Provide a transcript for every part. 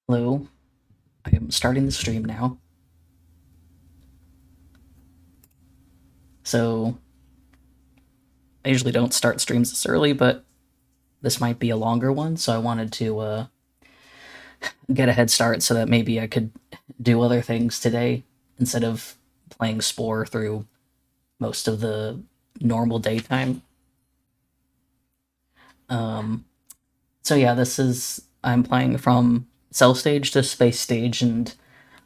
Hello, I am starting the stream now. So, I usually don't start streams this early, but this might be a longer one, so I wanted to get a head start so that maybe I could do other things today instead of playing Spore through most of the normal daytime. Um, so yeah, I'm playing from cell stage to space stage, and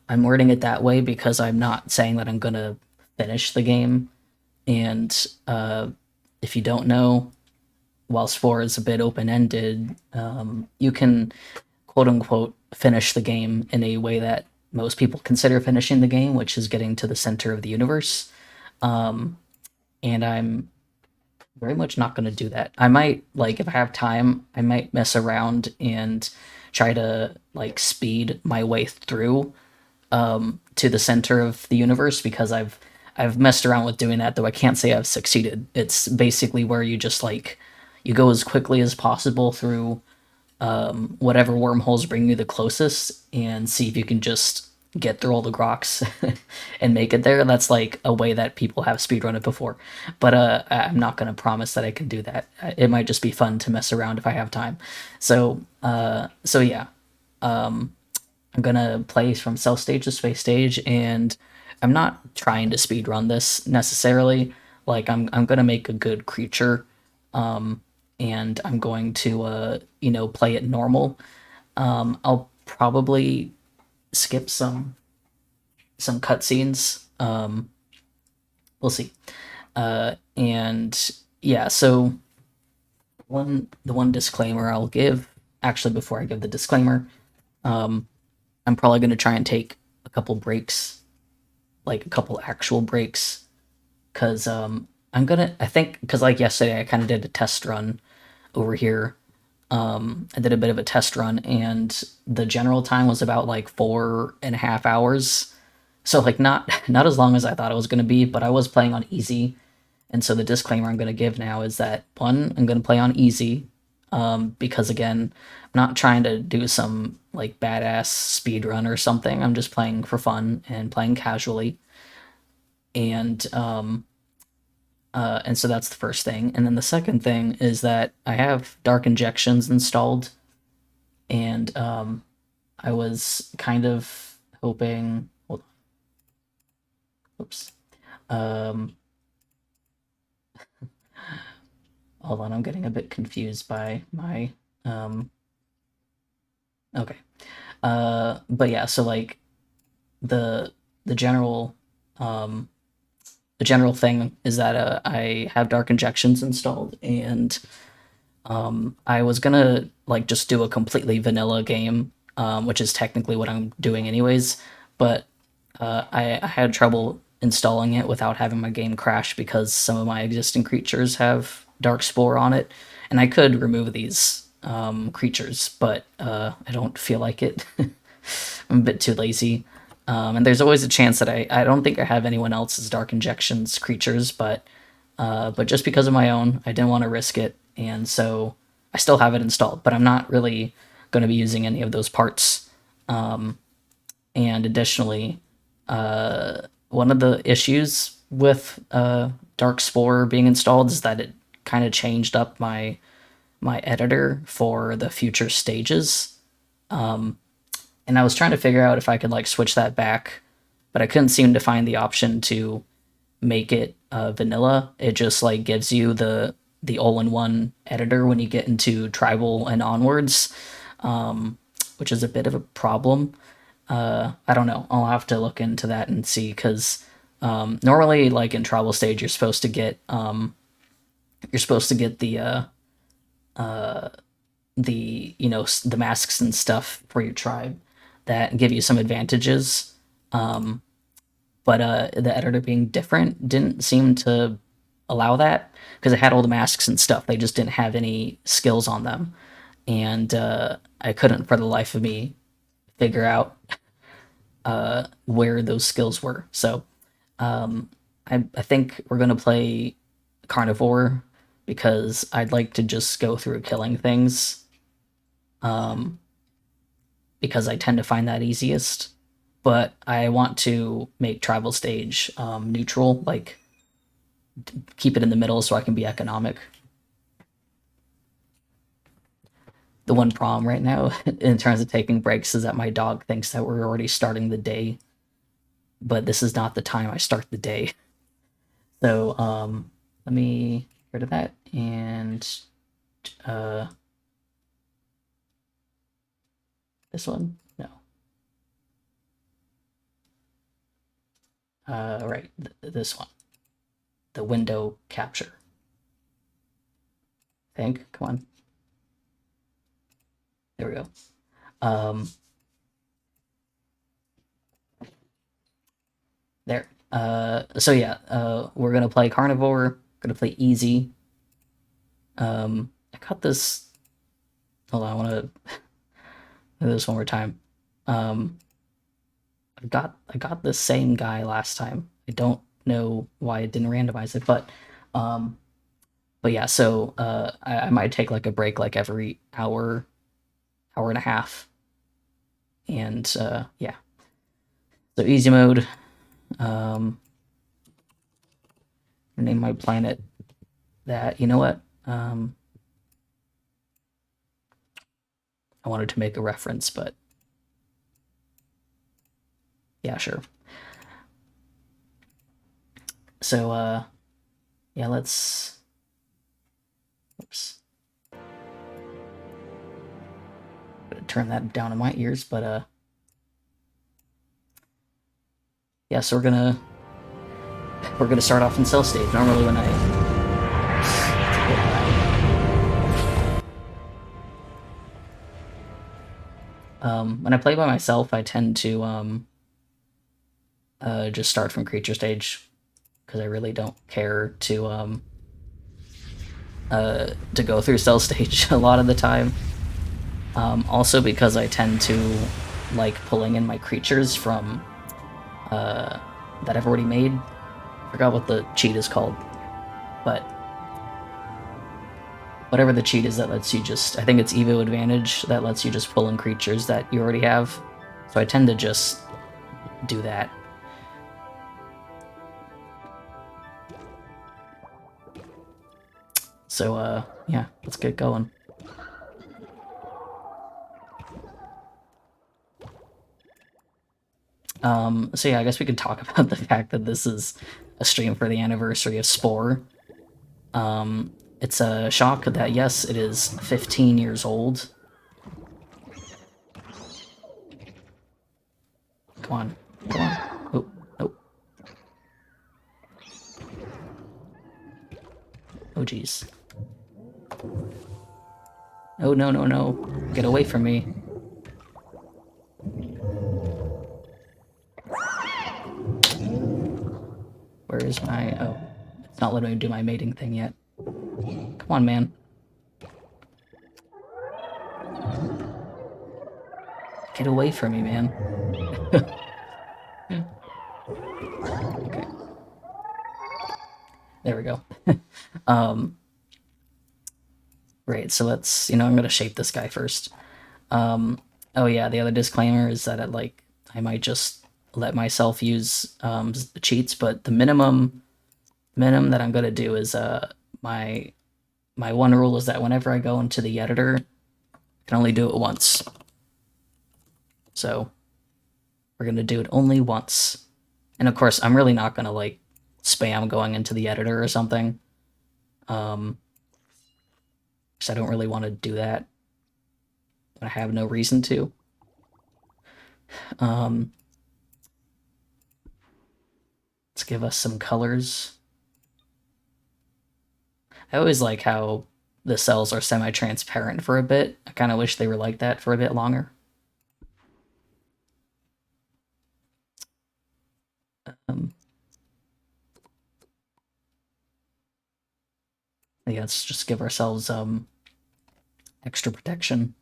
I'm wording it that way because I'm not saying that I'm gonna finish the game. And if you don't know, while Spore is a bit open ended, you can quote unquote finish the game in a way that most people consider finishing the game, which is getting to the center of the universe. And I'm very much not going to do that. I might, like, if I have time, I might mess around and try to, like, speed my way through to the center of the universe because I've messed around with doing that, though I can't say I've succeeded. It's basically where you just like you go as quickly as possible through whatever wormholes bring you the closest and see if you can just get through all the groks and make it there. That's like a way that people have speedrun it before. But I'm not going to promise that I can do that. It might just be fun to mess around if I have time. So yeah, I'm gonna play from cell stage to space stage, and I'm not trying to speedrun this necessarily. Like I'm gonna make a good creature, and I'm going to play it normal. I'll probably skip some cutscenes. We'll see. And yeah, so the one disclaimer I'll give, actually before I give the disclaimer, I'm probably gonna try and take a couple breaks, like a couple actual breaks, because I think because like yesterday I kind of did a test run over here. I did a bit of a test run, and the general time was about like 4.5 hours. So like not as long as I thought it was going to be, but I was playing on easy, and so the disclaimer I'm going to give now is that one, I'm going to play on easy, because again, I'm not trying to do some like badass speed run or something. I'm just playing for fun and playing casually, and so that's the first thing. And then the second thing is that I have dark injections installed, and I was kind of hoping. Hold on, oops. Um, Hold on, I'm getting a bit confused by my. Um, okay. But yeah, so like the the general um, the general thing is that I have dark injections installed, and I was gonna like just do a completely vanilla game, which is technically what I'm doing anyways. But I had trouble installing it without having my game crash because some of my existing creatures have dark spore on it, and I could remove these creatures, but I don't feel like it. I'm a bit too lazy. And there's always a chance that I don't think I have anyone else's dark injections creatures, but just because of my own, I didn't want to risk it, and so I still have it installed. But I'm not really going to be using any of those parts. And additionally, one of the issues with Dark Spore being installed is that it kind of changed up my editor for the future stages, and I was trying to figure out if I could like switch that back, but I couldn't seem to find the option to make it vanilla. It just like gives you the all-in-one editor when you get into tribal and onwards, which is a bit of a problem. I don't know. I'll have to look into that and see because normally, like in tribal stage, you're supposed to get the the masks and stuff for your tribe that give you some advantages. But the editor being different didn't seem to allow that because it had all the masks and stuff. They just didn't have any skills on them, and I couldn't for the life of me figure out where those skills were. So I think we're gonna play carnivore because I'd like to just go through killing things. because I tend to find that easiest. But I want to make travel stage neutral, like keep it in the middle so I can be economic. The one problem right now in terms of taking breaks is that my dog thinks that we're already starting the day, but this is not the time I start the day. So let me get rid of that and this one, no. Right, this one, the window capture. I think, come on. There we go. There. So yeah, we're gonna play carnivore. Gonna play easy. I got this. Hold on, I want to do this one more time. I got the same guy last time. I don't know why it didn't randomize it, but yeah. So I might take like a break like every hour, hour and a half, and yeah. So easy mode. Name my planet that. You know what? I wanted to make a reference, but yeah, sure. So yeah, let's. Oops. Gonna turn that down in my ears, but yeah. So we're gonna start off in cell stage. Normally when I play by myself, I tend to just start from creature stage because I really don't care to go through cell stage a lot of the time. Also because I tend to like pulling in my creatures from that I've already made. I forgot what the cheat is called, but whatever the cheat is that lets you just, I think it's Evo Advantage, that lets you just pull in creatures that you already have. So I tend to just do that. So yeah, let's get going. So yeah, I guess we could talk about the fact that this is a stream for the anniversary of SPORE. It's a shock that, yes, it is 15 years old. Come on. Come on. Oh, oh. Oh, jeez. Oh, no, no, no. Get away from me. Where is my... Oh, it's not letting me do my mating thing yet. Come on, man. Get away from me, man. Okay. There we go. Right, so let's... I'm gonna shape this guy first. Oh yeah, the other disclaimer is that I might just let myself use cheats, but the minimum that I'm gonna do is my one rule is that whenever I go into the editor, I can only do it once. So we're gonna do it only once. And of course, I'm really not gonna spam going into the editor or something. Because I don't really want to do that. I have no reason to. Let's give us some colors. I always like how the cells are semi-transparent for a bit. I kind of wish they were like that for a bit longer. Yeah, let's just give ourselves extra protection.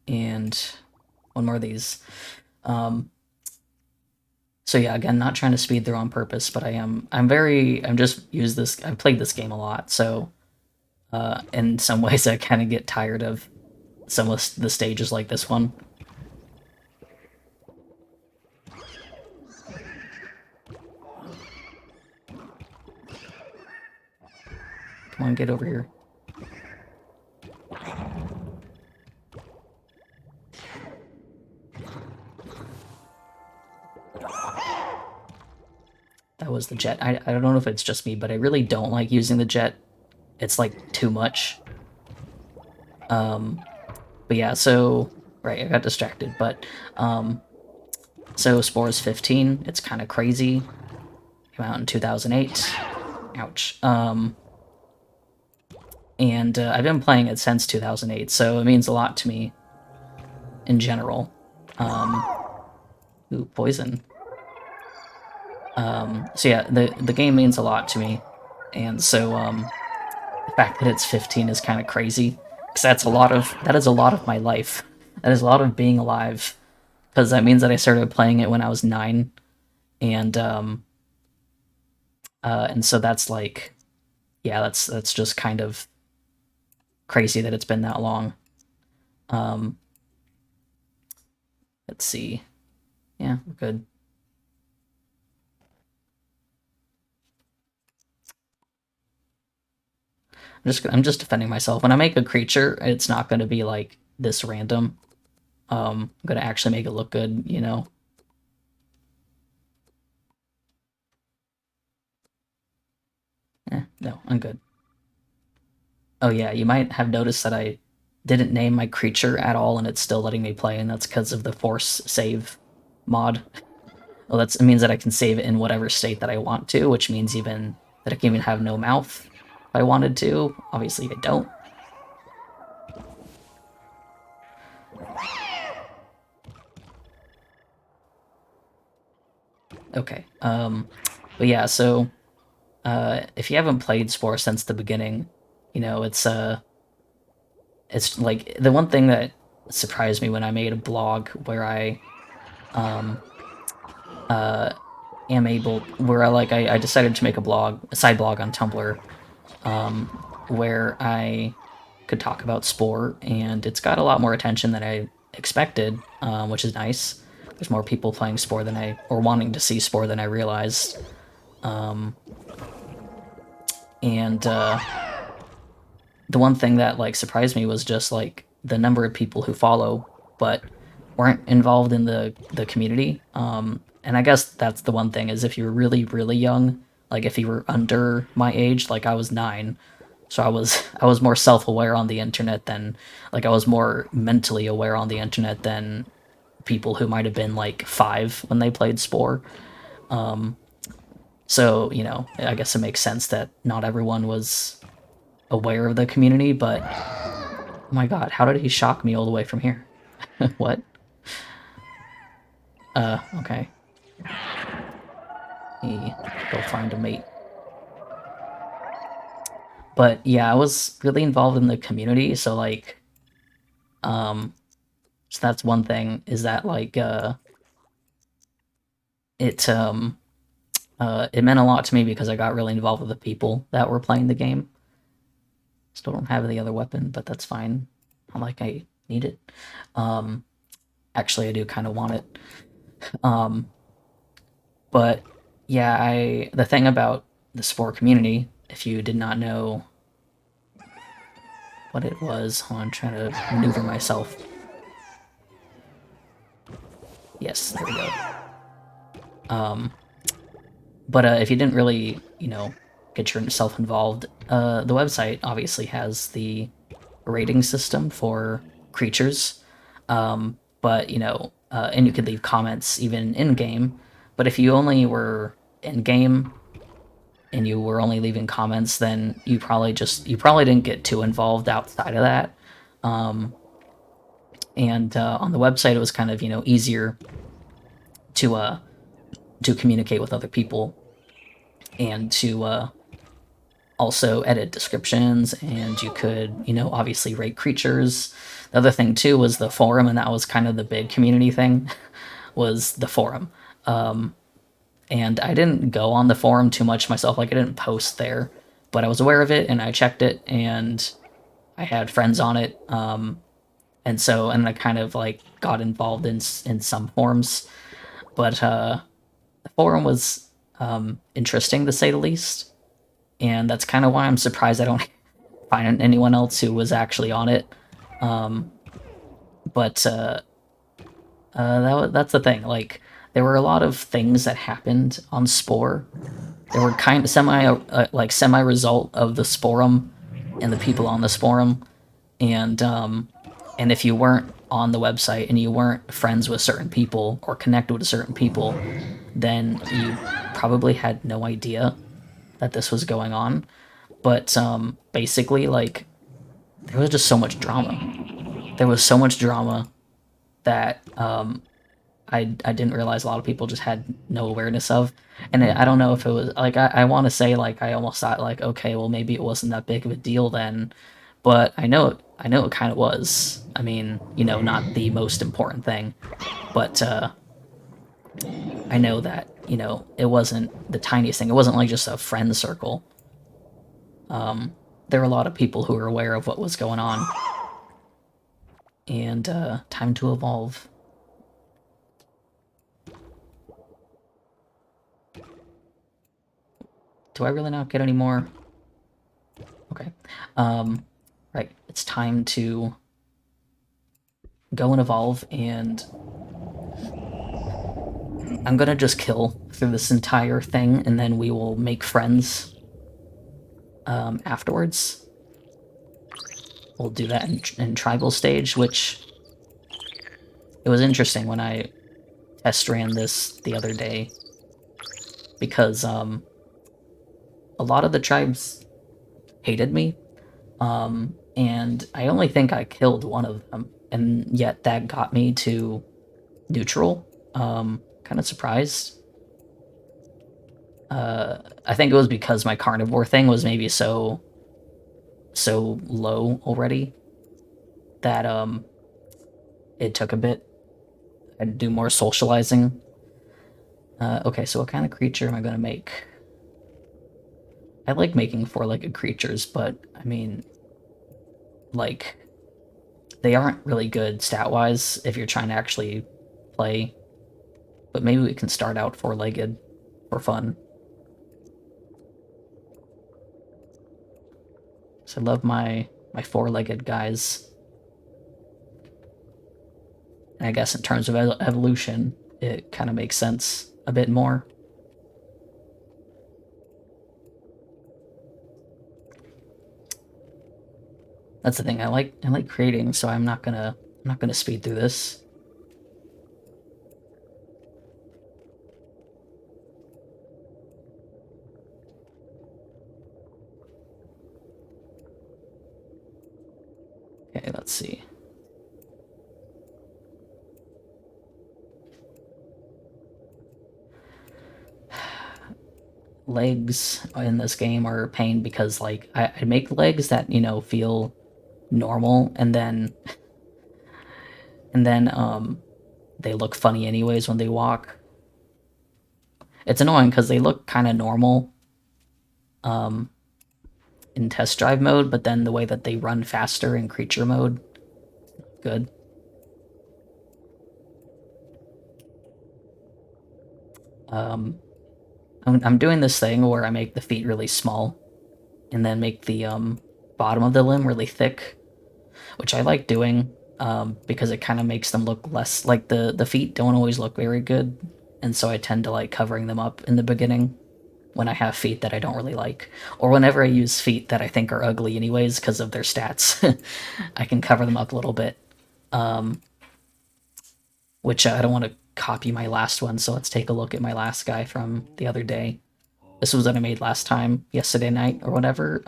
And one more of these. So yeah, again, not trying to speed through on purpose, but I've played this game a lot, so in some ways I kind of get tired of some of the stages like this one. Come on, get over here. That was the jet. I don't know if it's just me, but I really don't like using the jet. It's like too much. But yeah, so right, I got distracted. But so SPORE is 15. It's kind of crazy. Came out in 2008. Ouch. And I've been playing it since 2008, so it means a lot to me in general. Ooh, poison. So yeah, the game means a lot to me, and so the fact that it's 15 is kind of crazy, because that is a lot of my life. That is a lot of being alive, because that means that I started playing it when I was 9, and so that's like, yeah, that's just kind of crazy that it's been that long. Let's see. Yeah, we're good. I'm just defending myself. When I make a creature, it's not going to be like this random. I'm going to actually make it look good, you know? No, I'm good. Oh yeah, you might have noticed that I didn't name my creature at all, and it's still letting me play, and that's because of the force save mod. Well, it means that I can save it in whatever state that I want to, which means even that I can even have no mouth if I wanted to. Obviously, I don't. Okay. But yeah, so if you haven't played Spore since the beginning, you know, it's like the one thing that surprised me when I made a blog where I am able, where I decided to make a side blog on Tumblr, where I could talk about Spore, and it's got a lot more attention than I expected, which is nice. There's more people playing Spore or wanting to see Spore than I realized. And the one thing that like surprised me was just like the number of people who follow but weren't involved in the community. And I guess that's the one thing, is if you're really really young, like if you were under my age, like I was 9, so I was more self-aware on the internet than, like, I was more mentally aware on the internet than people who might have been like 5 when they played Spore. So, you know, I guess it makes sense that not everyone was aware of the community, but oh my god, how did he shock me all the way from here? What? Okay. Go find a mate. But yeah, I was really involved in the community, so like, so that's one thing, is that like, it it meant a lot to me because I got really involved with the people that were playing the game. Still don't have the other weapon, but that's fine. Not like I need it. Actually, I do kind of want it. But yeah, the thing about the Spore community, if you did not know what it was, hold on, I'm trying to maneuver myself. Yes, there we go. But if you didn't really, you know, get yourself involved, the website obviously has the rating system for creatures. But, you know, and you could leave comments even in-game. But if you only were in-game and you were only leaving comments, then you probably didn't get too involved outside of that. And on the website, it was kind of, you know, easier to communicate with other people, and to also edit descriptions, and you could, you know, obviously rate creatures. The other thing too was the forum, and that was kind of the big community thing, was the forum. And I didn't go on the forum too much myself, like I didn't post there, but I was aware of it and I checked it, and I had friends on it. and I kind of like got involved in some forums, but the forum was interesting to say the least, and that's kind of why I'm surprised I don't find anyone else who was actually on it. But that's the thing. Like, there were a lot of things that happened on Spore. They were kind of semi result of the Sporum and the people on the Sporum, and if you weren't on the website and you weren't friends with certain people or connected with certain people, then you probably had no idea that this was going on. But basically, like, there was just so much drama. There was so much drama that I didn't realize a lot of people just had no awareness of. And I don't know if it was like I want to say like I almost thought like okay, well maybe it wasn't that big of a deal then, but I know it kind of was. I mean, you know, not the most important thing, but I know that you know it wasn't the tiniest thing. It wasn't like just a friend circle. There were a lot of people who were aware of what was going on, and time to evolve. Do I really not get any more? Okay. Right. It's time to go and evolve, and I'm gonna just kill through this entire thing, and then we will make friends afterwards. We'll do that in tribal stage, which it was interesting when I test ran this the other day, because a lot of the tribes hated me, and I only think I killed one of them, and yet that got me to neutral. Kind of surprised. I think it was because my carnivore thing was maybe so low already that it took a bit. I had to do more socializing. Okay, so what kind of creature am I gonna make? I like making four-legged creatures, but I mean, like, they aren't really good stat-wise if you're trying to actually play. But maybe we can start out four-legged for fun. So I love my four-legged guys. And I guess in terms of evolution, it kind of makes sense a bit more. That's the thing. I like creating, so I'm not gonna speed through this. Okay, let's see. Legs in this game are a pain because like I make legs that, you know, feel normal, and then they look funny anyways when they walk. It's annoying because they look kind of normal in test drive mode, but then the way that they run faster in creature mode, good. I'm doing this thing where I make the feet really small and then make the bottom of the limb really thick, which I like doing because it kind of makes them look less like the feet don't always look very good, and so I tend to like covering them up in the beginning when I have feet that I don't really like, or whenever I use feet that I think are ugly anyways because of their stats. I can cover them up a little bit, which I don't want to copy my last one, so let's take a look at my last guy from the other day. This was what I made last time, yesterday night or whatever.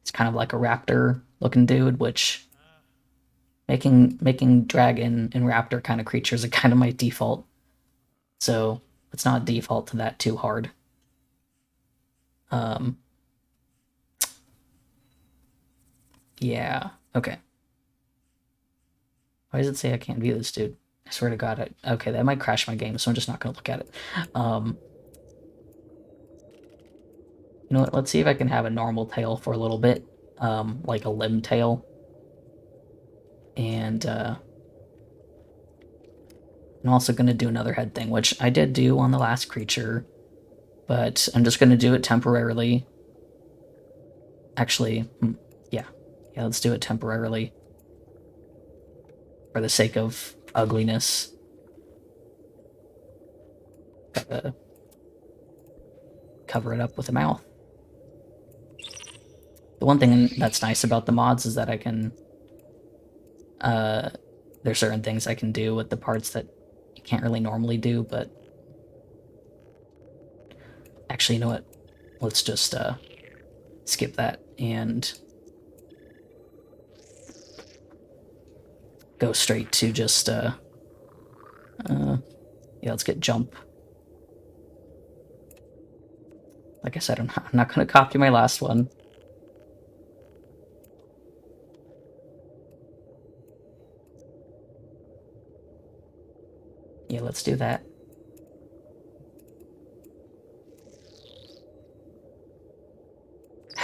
It's kind of like a raptor looking dude, which making dragon and raptor kind of creatures are kind of my default. So let's not default to that too hard. Yeah. Okay. Why does it say I can't view this, dude? I swear to God. Okay, that might crash my game, so I'm just not going to look at it. You know what? Let's see if I can have a normal tail for a little bit, like a limb tail. And I'm also going to do another head thing, which I did do on the last creature, but I'm just going to do it temporarily. Actually, yeah, let's do it temporarily for the sake of ugliness. Gotta cover it up with a mouth. The one thing that's nice about the mods is that I can, there's certain things I can do with the parts that you can't really normally do, but actually, you know what? Let's just skip that and go straight to just, yeah, let's get jump. Like I said, I'm not going to copy my last one. Yeah, let's do that.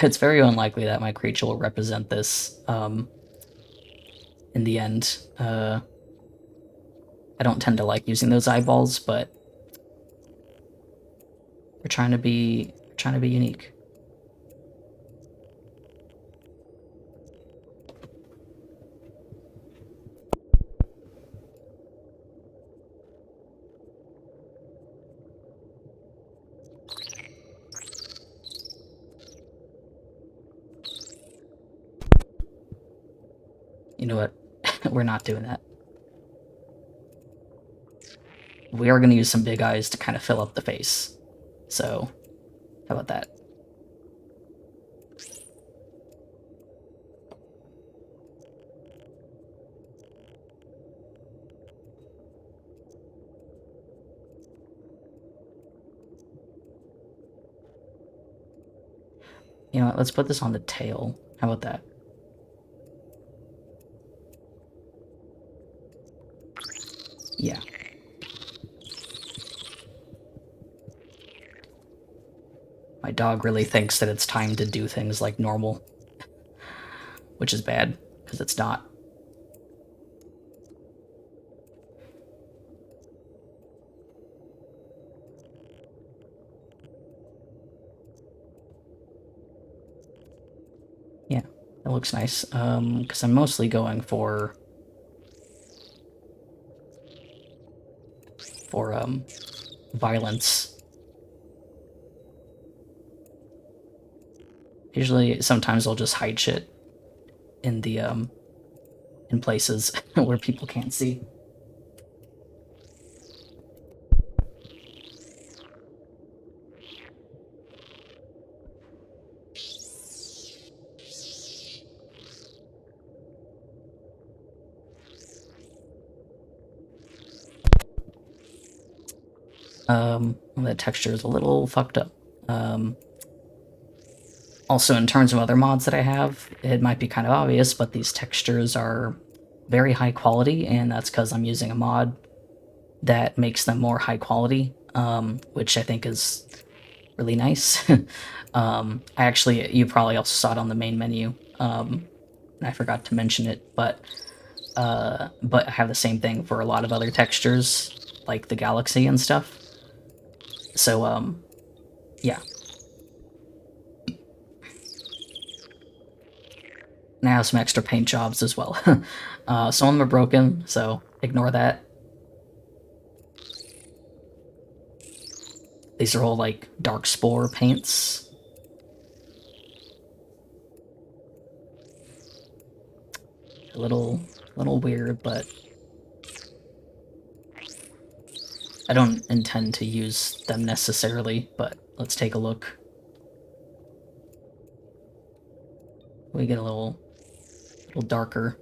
It's very unlikely that my creature will represent this in the end. I don't tend to like using those eyeballs, but we're trying to be unique. You know what? We're not doing that. We are going to use some big eyes to kind of fill up the face. So, how about that? You know what? Let's put this on the tail. How about that? Yeah. My dog really thinks that it's time to do things like normal, which is bad, because it's not. Yeah, it looks nice. Because I'm mostly going for violence. Usually, sometimes I'll just hide shit in the in places where people can't see. The texture is a little fucked up. Also, in terms of other mods that I have, it might be kind of obvious, but these textures are very high quality, and that's because I'm using a mod that makes them more high quality, which I think is really nice. You probably also saw it on the main menu, and I forgot to mention it, but I have the same thing for a lot of other textures, like the galaxy and stuff. So, yeah. And I have some extra paint jobs as well. Some of them are broken, so ignore that. These are all like dark SPORE paints. A little weird, but I don't intend to use them necessarily, but let's take a look. We get a little darker.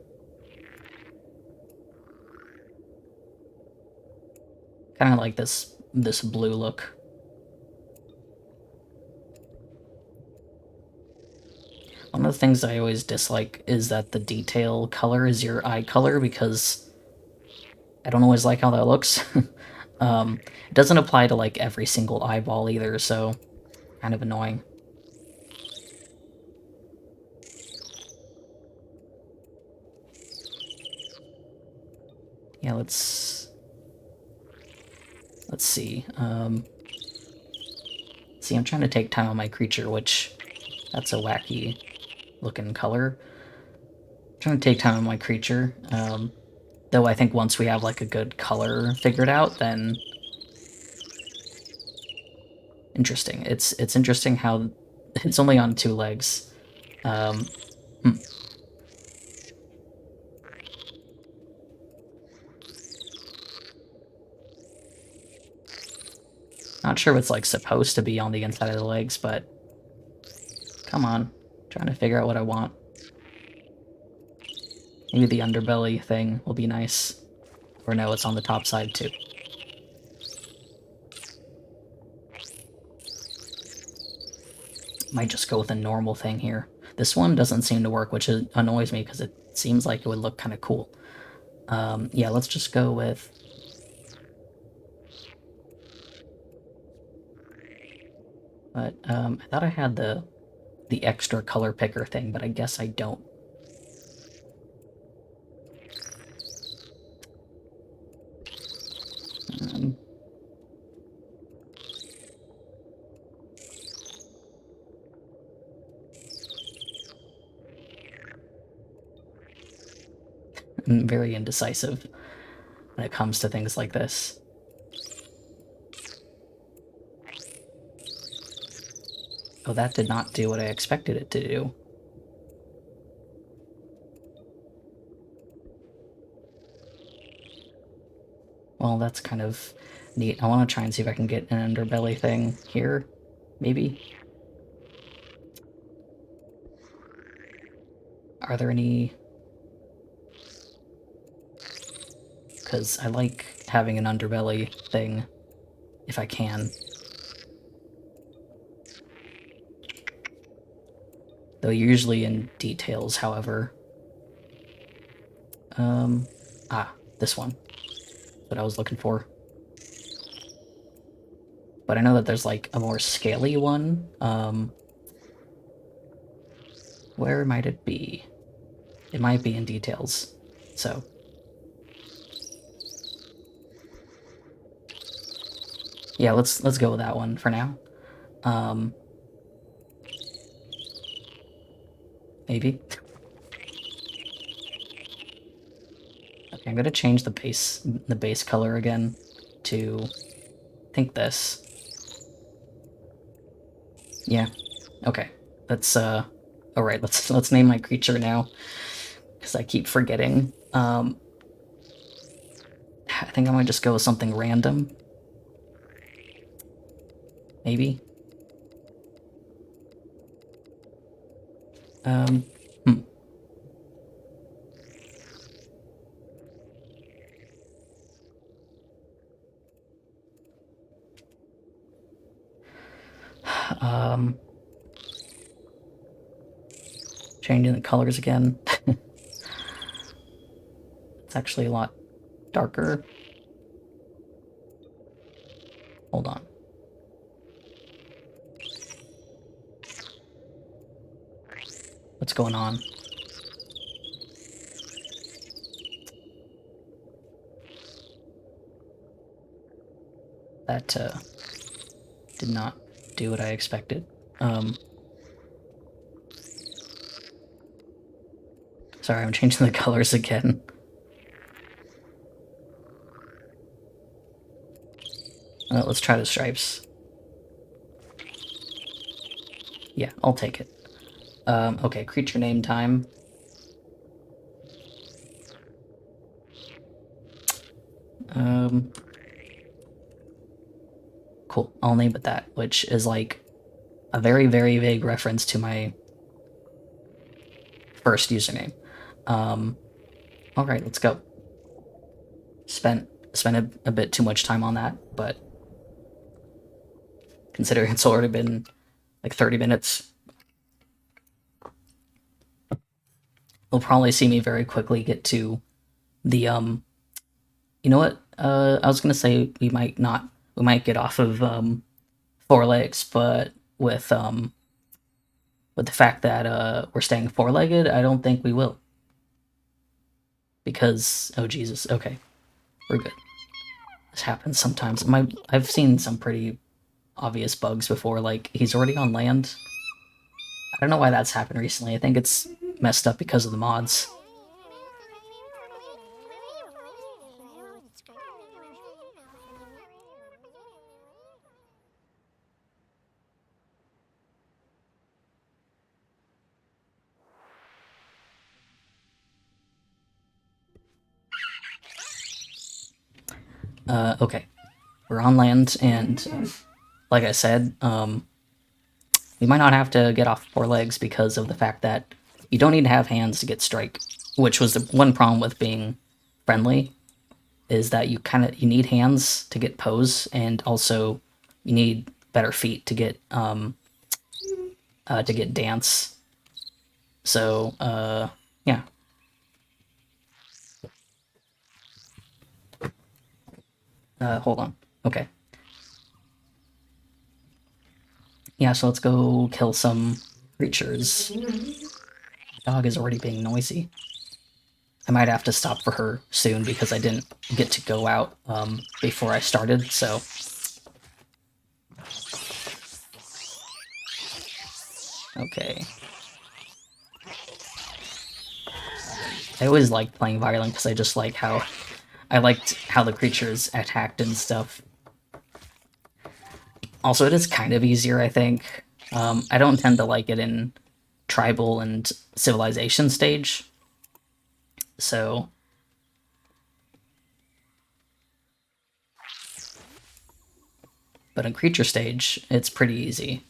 Kind of like this blue look. One of the things I always dislike is that the detail color is your eye color, because I don't always like how that looks. It doesn't apply to like every single eyeball either, so kind of annoying. Yeah, let's see. See, I'm trying to take time on my creature, which that's a wacky looking color. I'm trying to take time on my creature. Though I think once we have like a good color figured out, then interesting. It's interesting how it's only on 2 legs. Hmm. Not sure what's like supposed to be on the inside of the legs, but come on. I'm trying to figure out what I want. Maybe the underbelly thing will be nice. Or no, it's on the top side too. Might just go with a normal thing here. This one doesn't seem to work, which annoys me because it seems like it would look kind of cool. Yeah, let's just go with... But I thought I had the extra color picker thing, but I guess I don't. I'm very indecisive when it comes to things like this. Oh, that did not do what I expected it to do. Well, that's kind of neat. I want to try and see if I can get an underbelly thing here, maybe. Are there any... Because I like having an underbelly thing, if I can. Though usually in details, however. This one. What I was looking for. But I know that there's like a more scaly one. Where might it be? It might be in details. So... yeah, let's go with that one for now. Maybe. Okay, I'm gonna change the base color again to, I think, this. Yeah. Okay. Let's all right, let's name my creature now because I keep forgetting. I think I might just go with something random. Maybe. Hmm. Changing the colors again. It's actually a lot darker. Hold on. What's going on? That did not do what I expected. Sorry, I'm changing the colors again. Let's try the stripes. Yeah, I'll take it. Okay, creature name time. Cool, I'll name it that, which is like a very, very vague reference to my first username. Alright, let's go. Spent a bit too much time on that, but considering it's already been like 30 minutes, you'll probably see me very quickly get to the, you know what? I was gonna say we might get off of, 4 legs, but with the fact that, we're staying 4-legged, I don't think we will. Because, oh Jesus, okay. We're good. This happens sometimes. I've seen some pretty obvious bugs before, like he's already on land. I don't know why that's happened recently. I think it's messed up because of the mods. Okay. We're on land, and like I said, we might not have to get off 4 legs because of the fact that you don't need to have hands to get strike, which was the one problem with being friendly, is that you need hands to get pose, and also you need better feet to get dance. So yeah. Hold on. Okay. Yeah, so let's go kill some creatures. The dog is already being noisy. I might have to stop for her soon because I didn't get to go out before I started, so... Okay. I always liked playing Violent because I just like how... I liked how the creatures attacked and stuff. Also, it is kind of easier, I think. I don't tend to like it in Tribal and Civilization stage. So... But in Creature stage, it's pretty easy.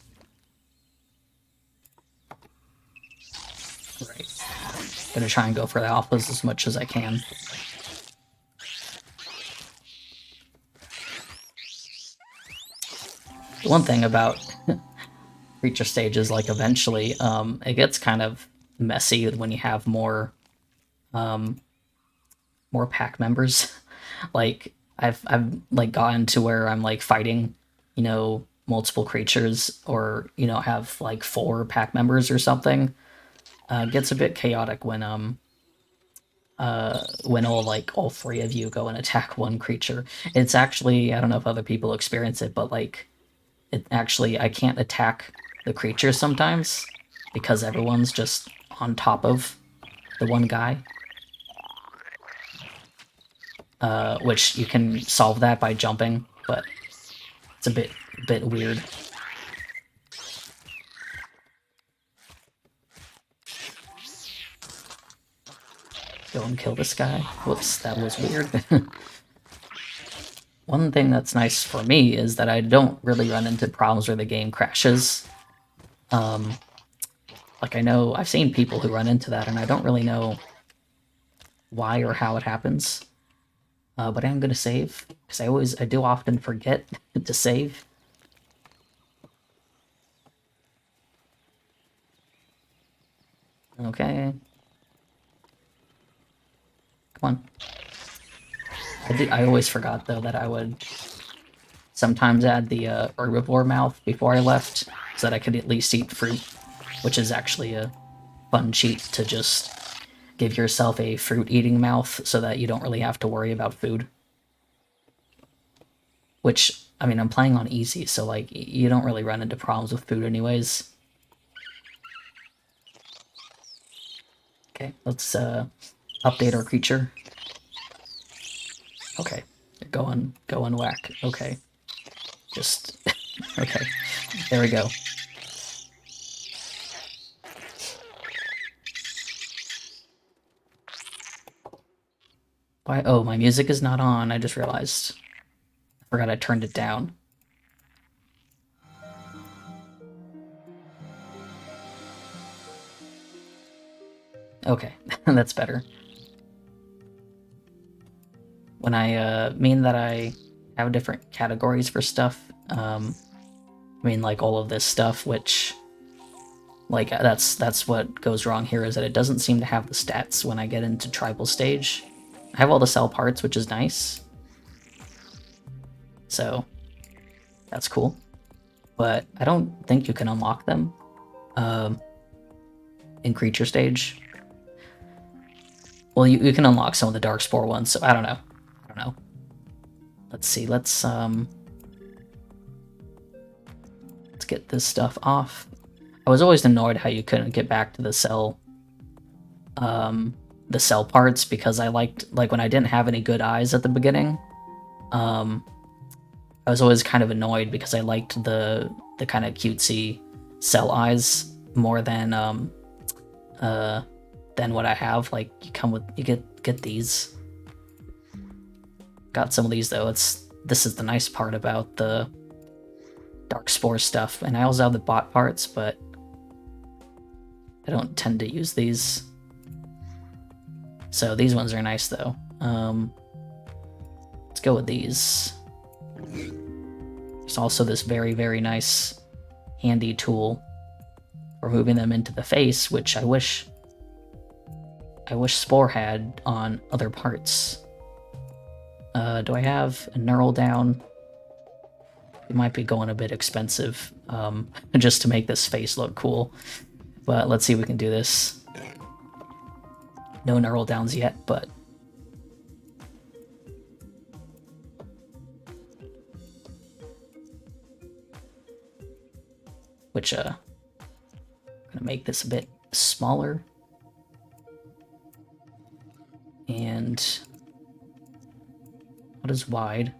Right. Gonna try and go for the alphas as much as I can. The one thing about Creature stage is, like, eventually, it gets kind of messy when you have more pack members. Like, I've like gotten to where I'm like fighting, multiple creatures, or have like 4 pack members or something. It gets a bit chaotic when all 3 of you go and attack one creature. It's actually, I don't know if other people experience it, but like I can't attack the creatures sometimes because everyone's just on top of the one guy. Which you can solve that by jumping, but it's a bit weird. Go and kill this guy. Whoops, that was weird. One thing that's nice for me is that I don't really run into problems where the game crashes. Like, I know I've seen people who run into that, and I don't really know why or how it happens. But I'm gonna save, because I do often forget to save. Okay. Come on. I always forgot, though, that I would sometimes add the herbivore mouth before I left, so that I could at least eat fruit, which is actually a fun cheat to just give yourself a fruit-eating mouth so that you don't really have to worry about food. Which, I mean, I'm playing on easy, so, like, you don't really run into problems with food anyways. Okay, let's update our creature. Okay, go on whack. Okay. Just... okay, there we go. Why? Oh, my music is not on, I just realized. I forgot I turned it down. Okay, that's better. When I mean that I have different categories for stuff, I mean like all of this stuff, which, like, that's what goes wrong here, is that it doesn't seem to have the stats when I get into Tribal stage. I have all the cell parts, which is nice. So, that's cool. But I don't think you can unlock them in Creature stage. Well, you can unlock some of the Dark Spore ones, so I don't know. let's see, let's get this stuff off. I was always annoyed how you couldn't get back to the cell parts, because I liked, like, when I didn't have any good eyes at the beginning, I was always kind of annoyed because I liked the kind of cutesy cell eyes more than what I have. Like, you get these. Got some of these though. This is the nice part about the Dark Spore stuff, and I also have the bot parts, but I don't tend to use these. So these ones are nice though. Let's go with these. There's also this very, very nice handy tool for moving them into the face, which I wish Spore had on other parts. Do I have a neural down? It might be going a bit expensive, just to make this face look cool. But let's see if we can do this. No neural downs yet, but... which, I'm gonna make this a bit smaller. And... what is wide?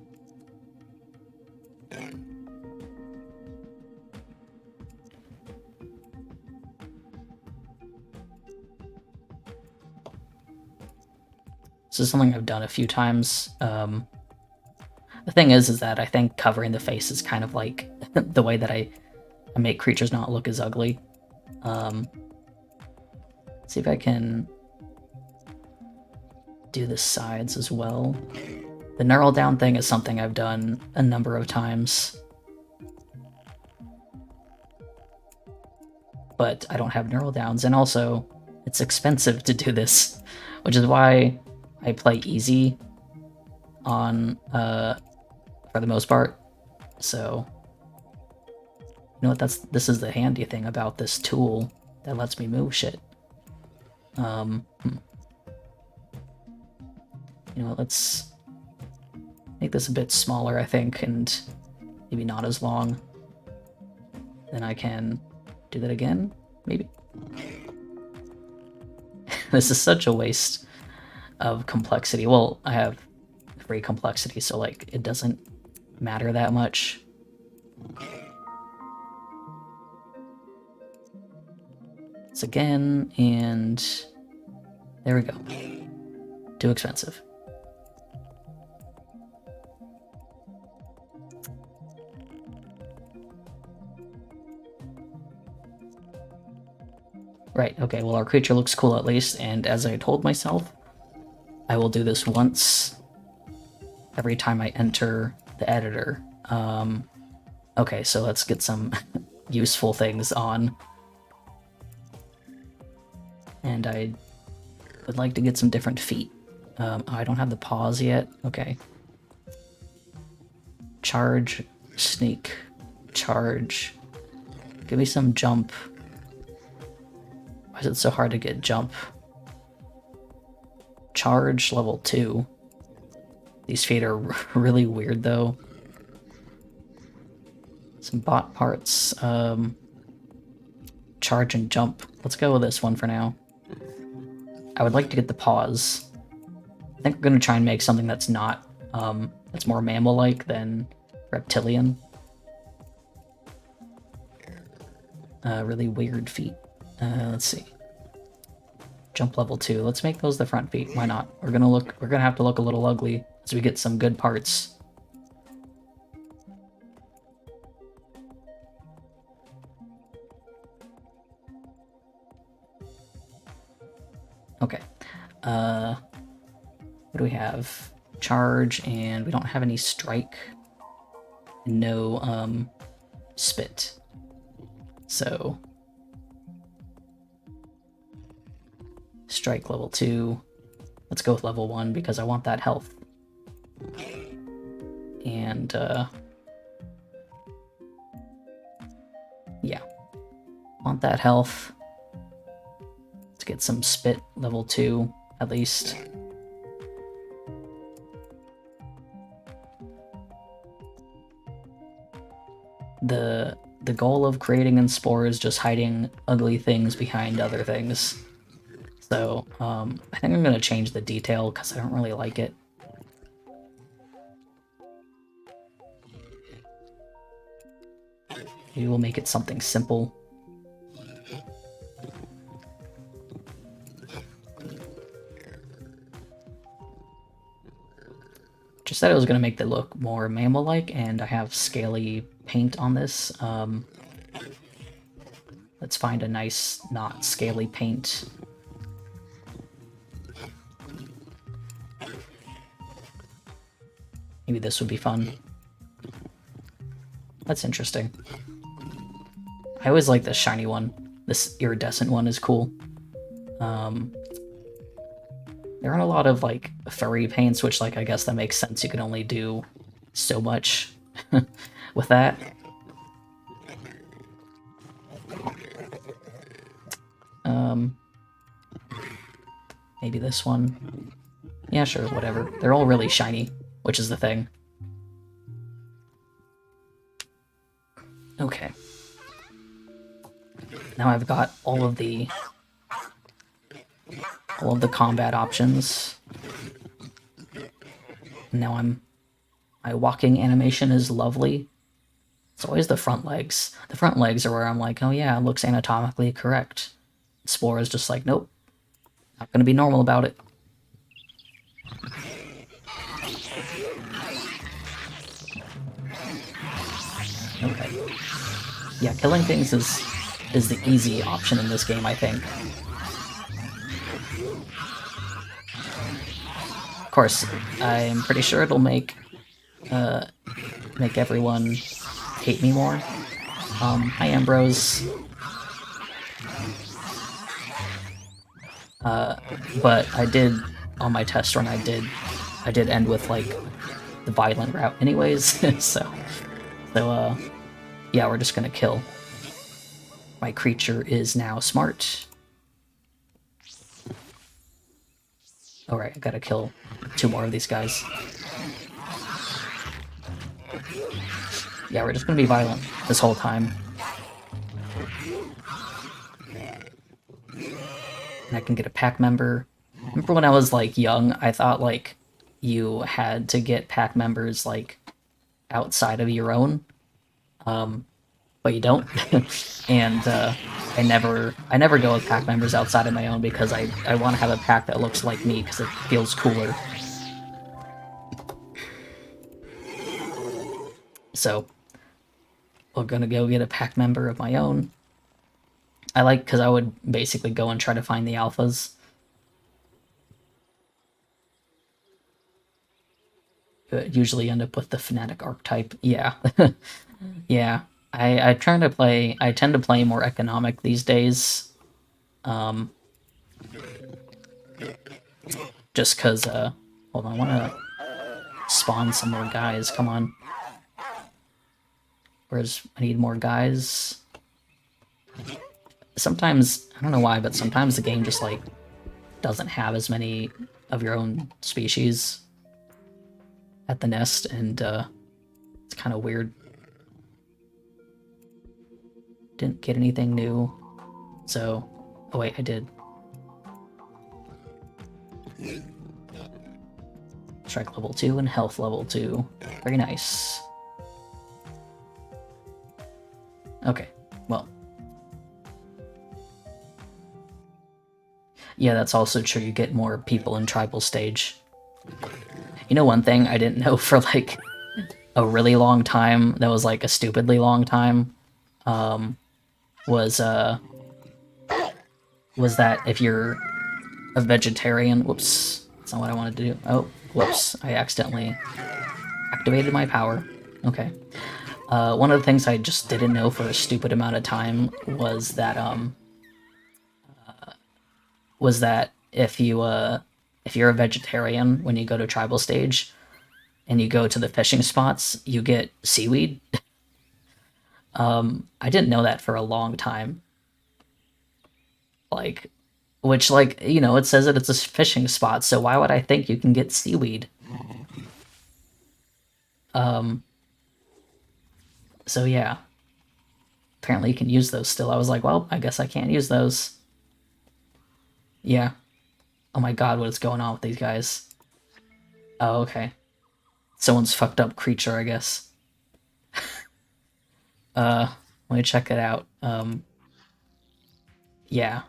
This is something I've done a few times. The thing is that I think covering the face is kind of like the way that I make creatures not look as ugly. Let's see if I can do the sides as well. The neural down thing is something I've done a number of times, but I don't have neural downs, and also it's expensive to do this, which is why I play easy on for the most part. So you know what, this is the handy thing about this tool that lets me move shit. You know what, let's make this a bit smaller, I think, and maybe not as long. Then I can do that again, maybe. This is such a waste of complexity. Well, I have free complexity, so like it doesn't matter that much. It's again, and there we go. Too expensive. Right, okay, well our creature looks cool at least, and as I told myself, I will do this once every time I enter the editor. Okay, so let's get some useful things on. And I would like to get some different feet. Oh, I don't have the paws yet. Okay. Charge, sneak, charge. Give me some jump. Why is it so hard to get jump? Charge, level 2. These feet are really weird though. Some bot parts. Charge and jump. Let's go with this one for now. I would like to get the paws. I think we're going to try and make something that's not, that's more mammal-like than reptilian. Really weird feet. Let's see. Jump level 2. Let's make those the front feet. Why not? We're gonna have to look a little ugly as we get some good parts. Okay. What do we have? Charge, and we don't have any strike. No, spit. So... strike level 2. Let's go with level 1 because I want that health. And, yeah. Want that health. Let's get some spit level 2, at least. the goal of creating in Spore is just hiding ugly things behind other things. So I think I'm gonna change the detail because I don't really like it. Maybe we'll make it something simple. Just said I was going to make it look more mammal-like, and I have scaly paint on this. Let's find a nice, not scaly paint. Maybe this would be fun. That's interesting. I always like this shiny one. This iridescent one is cool. There aren't a lot of, like, furry paints, which, like, I guess that makes sense. You can only do so much with that. Maybe this one. Yeah, sure, whatever. They're all really shiny, which is the thing. Okay. Now I've got all of the combat options. Now my walking animation is lovely. It's always the front legs. The front legs are where I'm like, oh yeah, it looks anatomically correct. Spore is just like, nope, not gonna be normal about it. Okay. Yeah, killing things is the easy option in this game, I think. Of course, I'm pretty sure it'll make everyone hate me more. Hi Ambrose. But I did, on my test run, I did end with, like, the violent route anyways, so yeah, we're just gonna kill. My creature is now smart. Alright, I gotta kill 2 more of these guys. Yeah, we're just gonna be violent this whole time. And I can get a pack member. Remember when I was, like, young, I thought, like, you had to get pack members, like, outside of your own. But you don't. And I never go with pack members outside of my own because I want to have a pack that looks like me because it feels cooler. So we're gonna go get a pack member of my own. I like, because I would basically go and try to find the alphas. Usually end up with the fanatic archetype. Yeah. Yeah. I tend to play more economic these days. Just because, hold on, I want to spawn some more guys, come on. Whereas I need more guys. Sometimes, I don't know why, but sometimes the game just, like, doesn't have as many of your own species at the nest, and it's kind of weird. Didn't get anything new, so... Oh wait, I did. Strike level 2 and health level 2. Very nice. Okay, well. Yeah, that's also true. You get more people in tribal stage. You know, one thing I didn't know for, like, a really long time, that was, like, a stupidly long time, was that if you're a vegetarian... Whoops, that's not what I wanted to do. Oh, whoops, I accidentally activated my power. Okay. One of the things I just didn't know for a stupid amount of time was that, if you're a vegetarian, when you go to tribal stage, and you go to the fishing spots, you get seaweed. I didn't know that for a long time. Like, which, like, you know, it says that it's a fishing spot, so why would I think you can get seaweed? So yeah, apparently you can use those still. I was like, well, I guess I can't use those. Yeah. Oh my god, what is going on with these guys? Oh, okay. Someone's fucked up creature, I guess. Let me check it out. Yeah.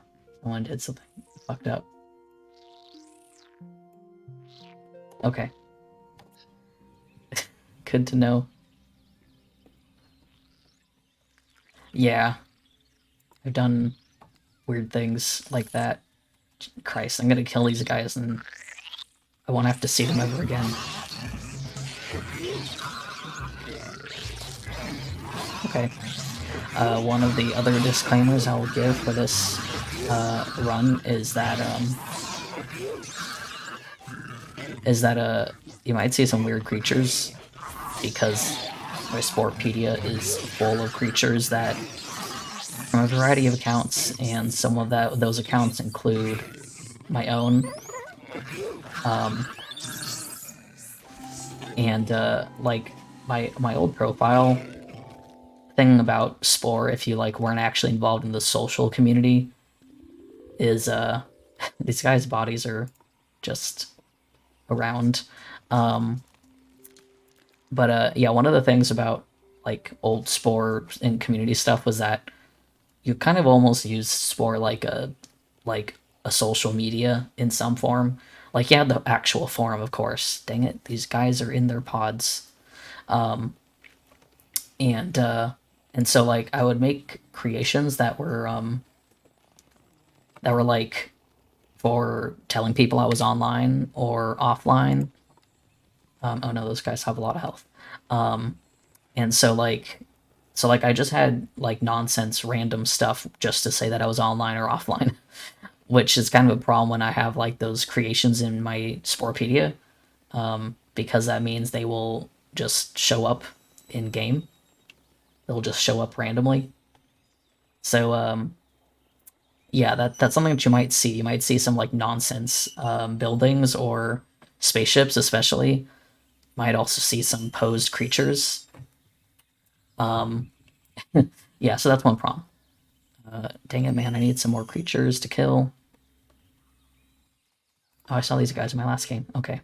Someone did something fucked up. Okay. Good to know. Yeah. I've done weird things like that. Christ, I'm gonna kill these guys and I won't have to see them ever again. Okay. One of the other disclaimers I will give for this run is that you might see some weird creatures because my Sportpedia is full of creatures that from a variety of accounts, and some of those accounts include my own. And like my old profile thing about Spore, if you like weren't actually involved in the social community, is these guys' bodies are just around. But yeah, one of the things about like old Spore and community stuff was that you kind of almost use Spore like a social media in some form. Like, yeah, the actual forum, of course. Dang it, these guys are in their pods. And so like I would make creations that were like for telling people I was online or offline. Oh no, those guys have a lot of health. And so I just had like nonsense random stuff just to say that I was online or offline, which is kind of a problem when I have like those creations in my Sporepedia, because that means they will just show up in game. They'll just show up randomly. So yeah, that's something that you might see. You might see some like nonsense buildings or spaceships, especially. Might also see some posed creatures. Yeah, so that's one problem. Dang it, man! I need some more creatures to kill. Oh, I saw these guys in my last game. Okay.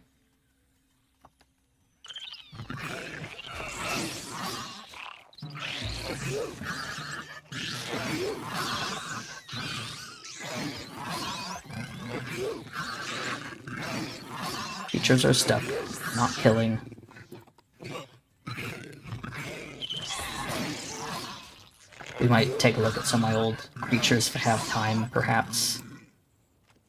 Creatures are stuck. Not killing. We might take a look at some of my old creatures if I have time, perhaps.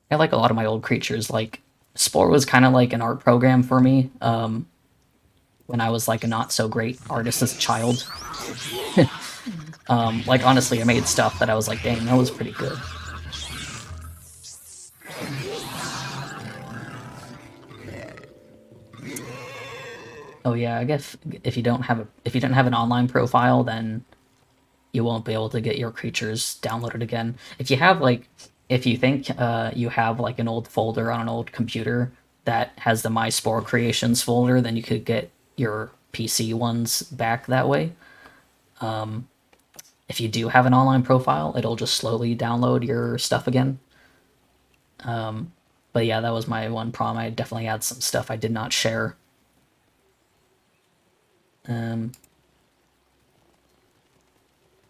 I like a lot of my old creatures. Like, Spore was kind of like an art program for me when I was like a not so great artist as a child. Like, honestly, I made stuff that I was like, dang, that was pretty good. Oh yeah, I guess if you don't have an online profile, then you won't be able to get your creatures downloaded again. If you think you have like an old folder on an old computer that has the My Spore Creations folder, then you could get your PC ones back that way. If you do have an online profile, it'll just slowly download your stuff again. But yeah, that was my one problem. I definitely had some stuff I did not share.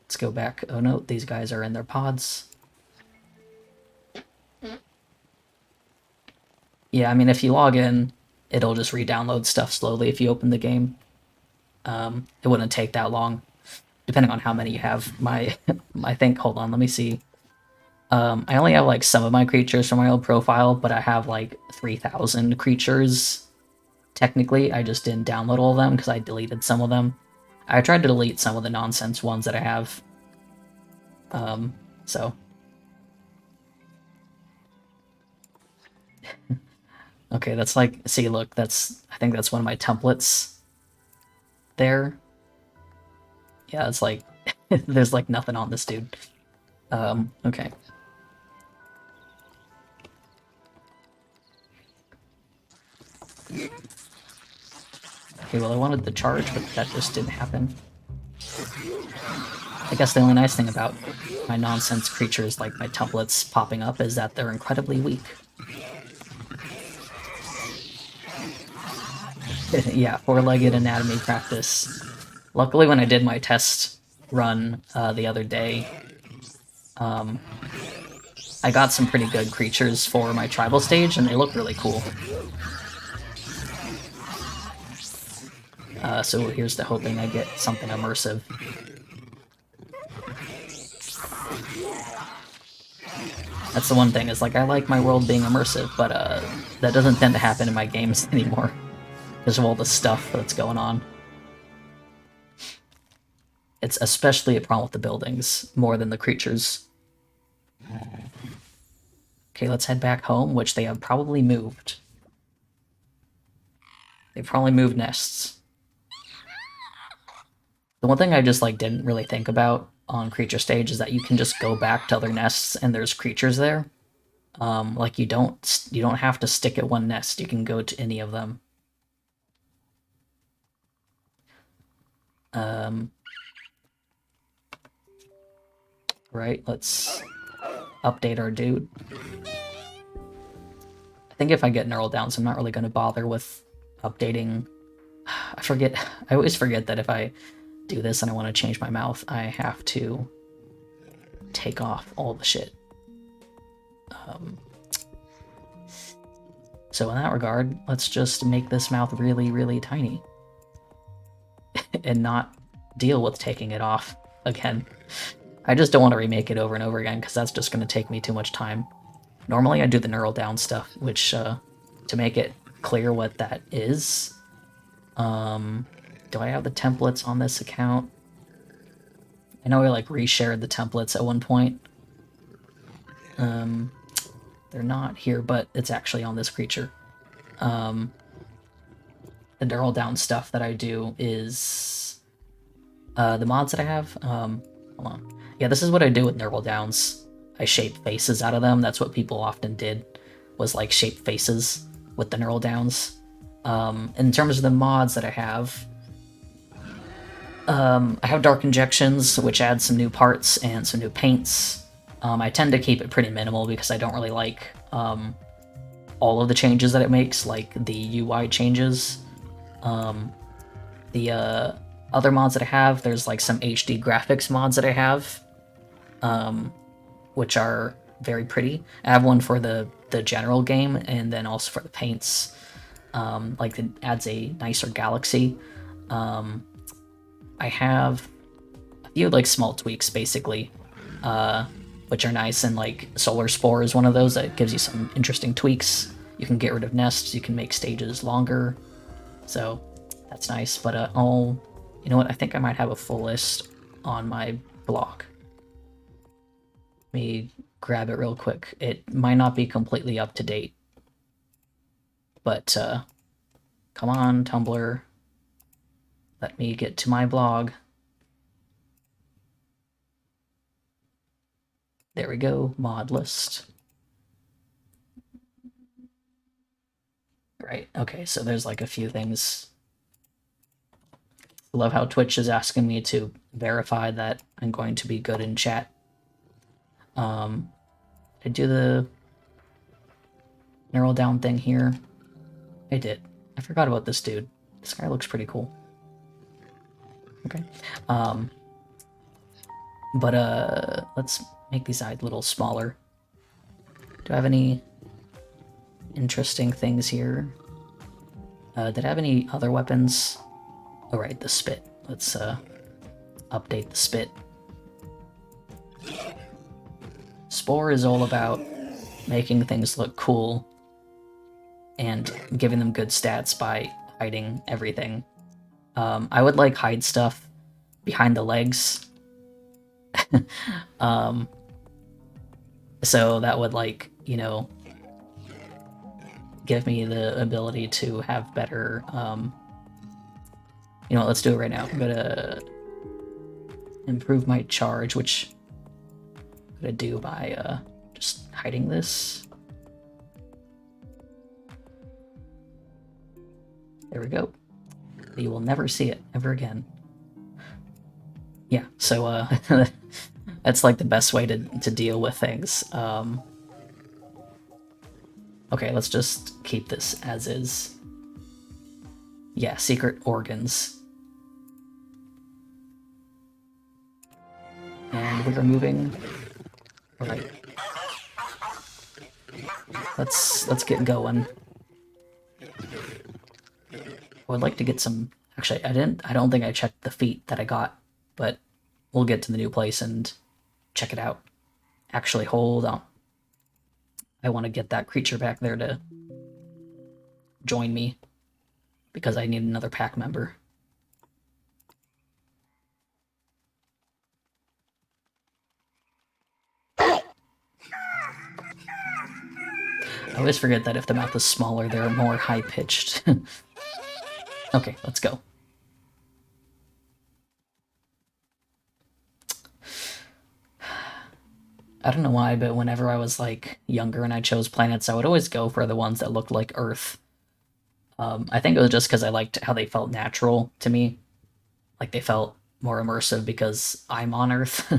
Let's go back. Oh no, these guys are in their pods. Yeah, I mean, if you log in, it'll just re-download stuff slowly if you open the game. It wouldn't take that long, depending on how many you have. I think, hold on, let me see. I only have like some of my creatures from my old profile, but I have like 3,000 creatures. Technically, I just didn't download all of them because I deleted some of them. I tried to delete some of the nonsense ones that I have. So. Okay, that's like, see, look, I think that's one of my templates there. Yeah, it's like, there's like nothing on this dude. Okay. Okay, well, I wanted the charge, but that just didn't happen. I guess the only nice thing about my nonsense creatures like my templates popping up is that they're incredibly weak. Yeah, four-legged anatomy practice. Luckily, when I did my test run the other day, I got some pretty good creatures for my tribal stage, and they look really cool. So here's to hoping I get something immersive. That's the one thing, is like, I like my world being immersive, but that doesn't tend to happen in my games anymore because of all the stuff that's going on. It's especially a problem with the buildings, more than the creatures. Okay, let's head back home, which they have probably moved. They've probably moved nests. The one thing I just like didn't really think about on creature stage is that you can just go back to other nests and there's creatures there. Like you don't have to stick at one nest. You can go to any of them. Right, let's update our dude. I think if I get Neural Downs, I'm not really going to bother with updating. I always forget that if I do this and I want to change my mouth, I have to take off all the shit. So in that regard, let's just make this mouth really, really tiny. And not deal with taking it off again. I just don't want to remake it over and over again, because that's just going to take me too much time. Normally I do the neural down stuff, which, to make it clear what that is, do I have the templates on this account? I know I, like, reshared the templates at one point. They're not here, but it's actually on this creature. The neural down stuff that I do is the mods that I have. Hold on. Yeah, this is what I do with neural downs. I shape faces out of them. That's what people often did, was like shape faces with the neural downs. In terms of the mods that I have Dark Injections, which adds some new parts and some new paints. I tend to keep it pretty minimal because I don't really like all of the changes that it makes, like the UI changes. The other mods that I have, there's like some HD graphics mods that I have, which are very pretty. I have one for the general game, and then also for the paints. Like, it adds a nicer galaxy. I have a few like small tweaks, basically, which are nice, and like Solar Spore is one of those that gives you some interesting tweaks. You can get rid of nests, you can make stages longer, so that's nice. But you know what, I think I might have a full list on my blog. Let me grab it real quick. It might not be completely up to date, but come on, Tumblr, let me get to my blog. There we go, mod list. Right, okay, so there's like a few things. I love how Twitch is asking me to verify that I'm going to be good in chat. I do the neural down thing here. I did. I forgot about this dude. This guy looks pretty cool. Okay. But let's make these eyes a little smaller. Do I have any interesting things here? Did I have any other weapons? Oh, right, the spit. Let's update the spit. Spore is all about making things look cool and giving them good stats by hiding everything. I would like hide stuff behind the legs. So that would, like, you know, give me the ability to have better, you know, let's do it right now. I'm gonna improve my charge, which I'm gonna do by just hiding this. There we go. You will never see it ever again. Yeah, so that's like the best way to deal with things. Okay, let's just keep this as is. Yeah, secret organs. And we're moving. Alright. Let's get going. I would like to get some... Actually, I don't think I checked the feet that I got, but we'll get to the new place and check it out. Actually, hold on. I want to get that creature back there to join me, because I need another pack member. I always forget that if the mouth is smaller, they're more high-pitched. Okay, let's go. I don't know why, but whenever I was like younger and I chose planets, I would always go for the ones that looked like Earth. I think it was just because I liked how they felt natural to me. Like they felt more immersive because I'm on Earth.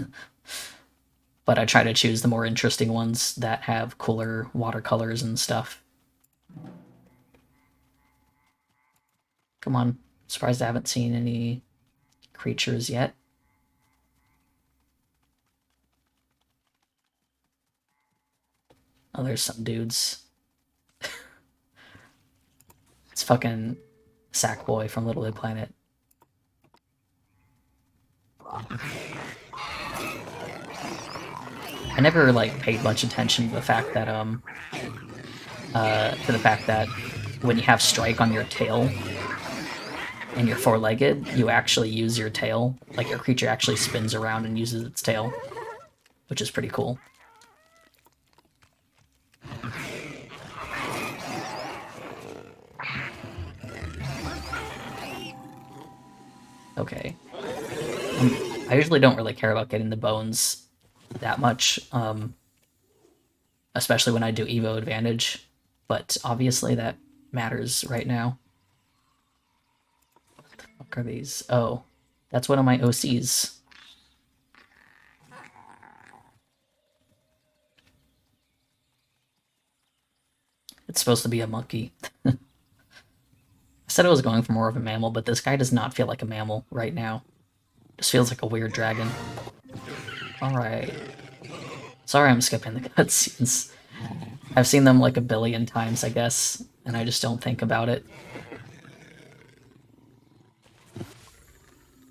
But I try to choose the more interesting ones that have cooler watercolors and stuff. Come on. Surprised I haven't seen any creatures yet. Oh, there's some dudes. It's fucking Sackboy from Little Big Planet. I never like paid much attention to the fact that when you have strike on your tail and you're four-legged, you actually use your tail. Like your creature actually spins around and uses its tail, which is pretty cool. Okay. I usually don't really care about getting the bones that much, especially when I do Evo Advantage, but obviously that matters right now. What the fuck are these? Oh, that's one of my OCs. It's supposed to be a monkey. I said I was going for more of a mammal, but this guy does not feel like a mammal right now. Just feels like a weird dragon. Alright. Sorry I'm skipping the cutscenes. I've seen them like a billion times, I guess, and I just don't think about it.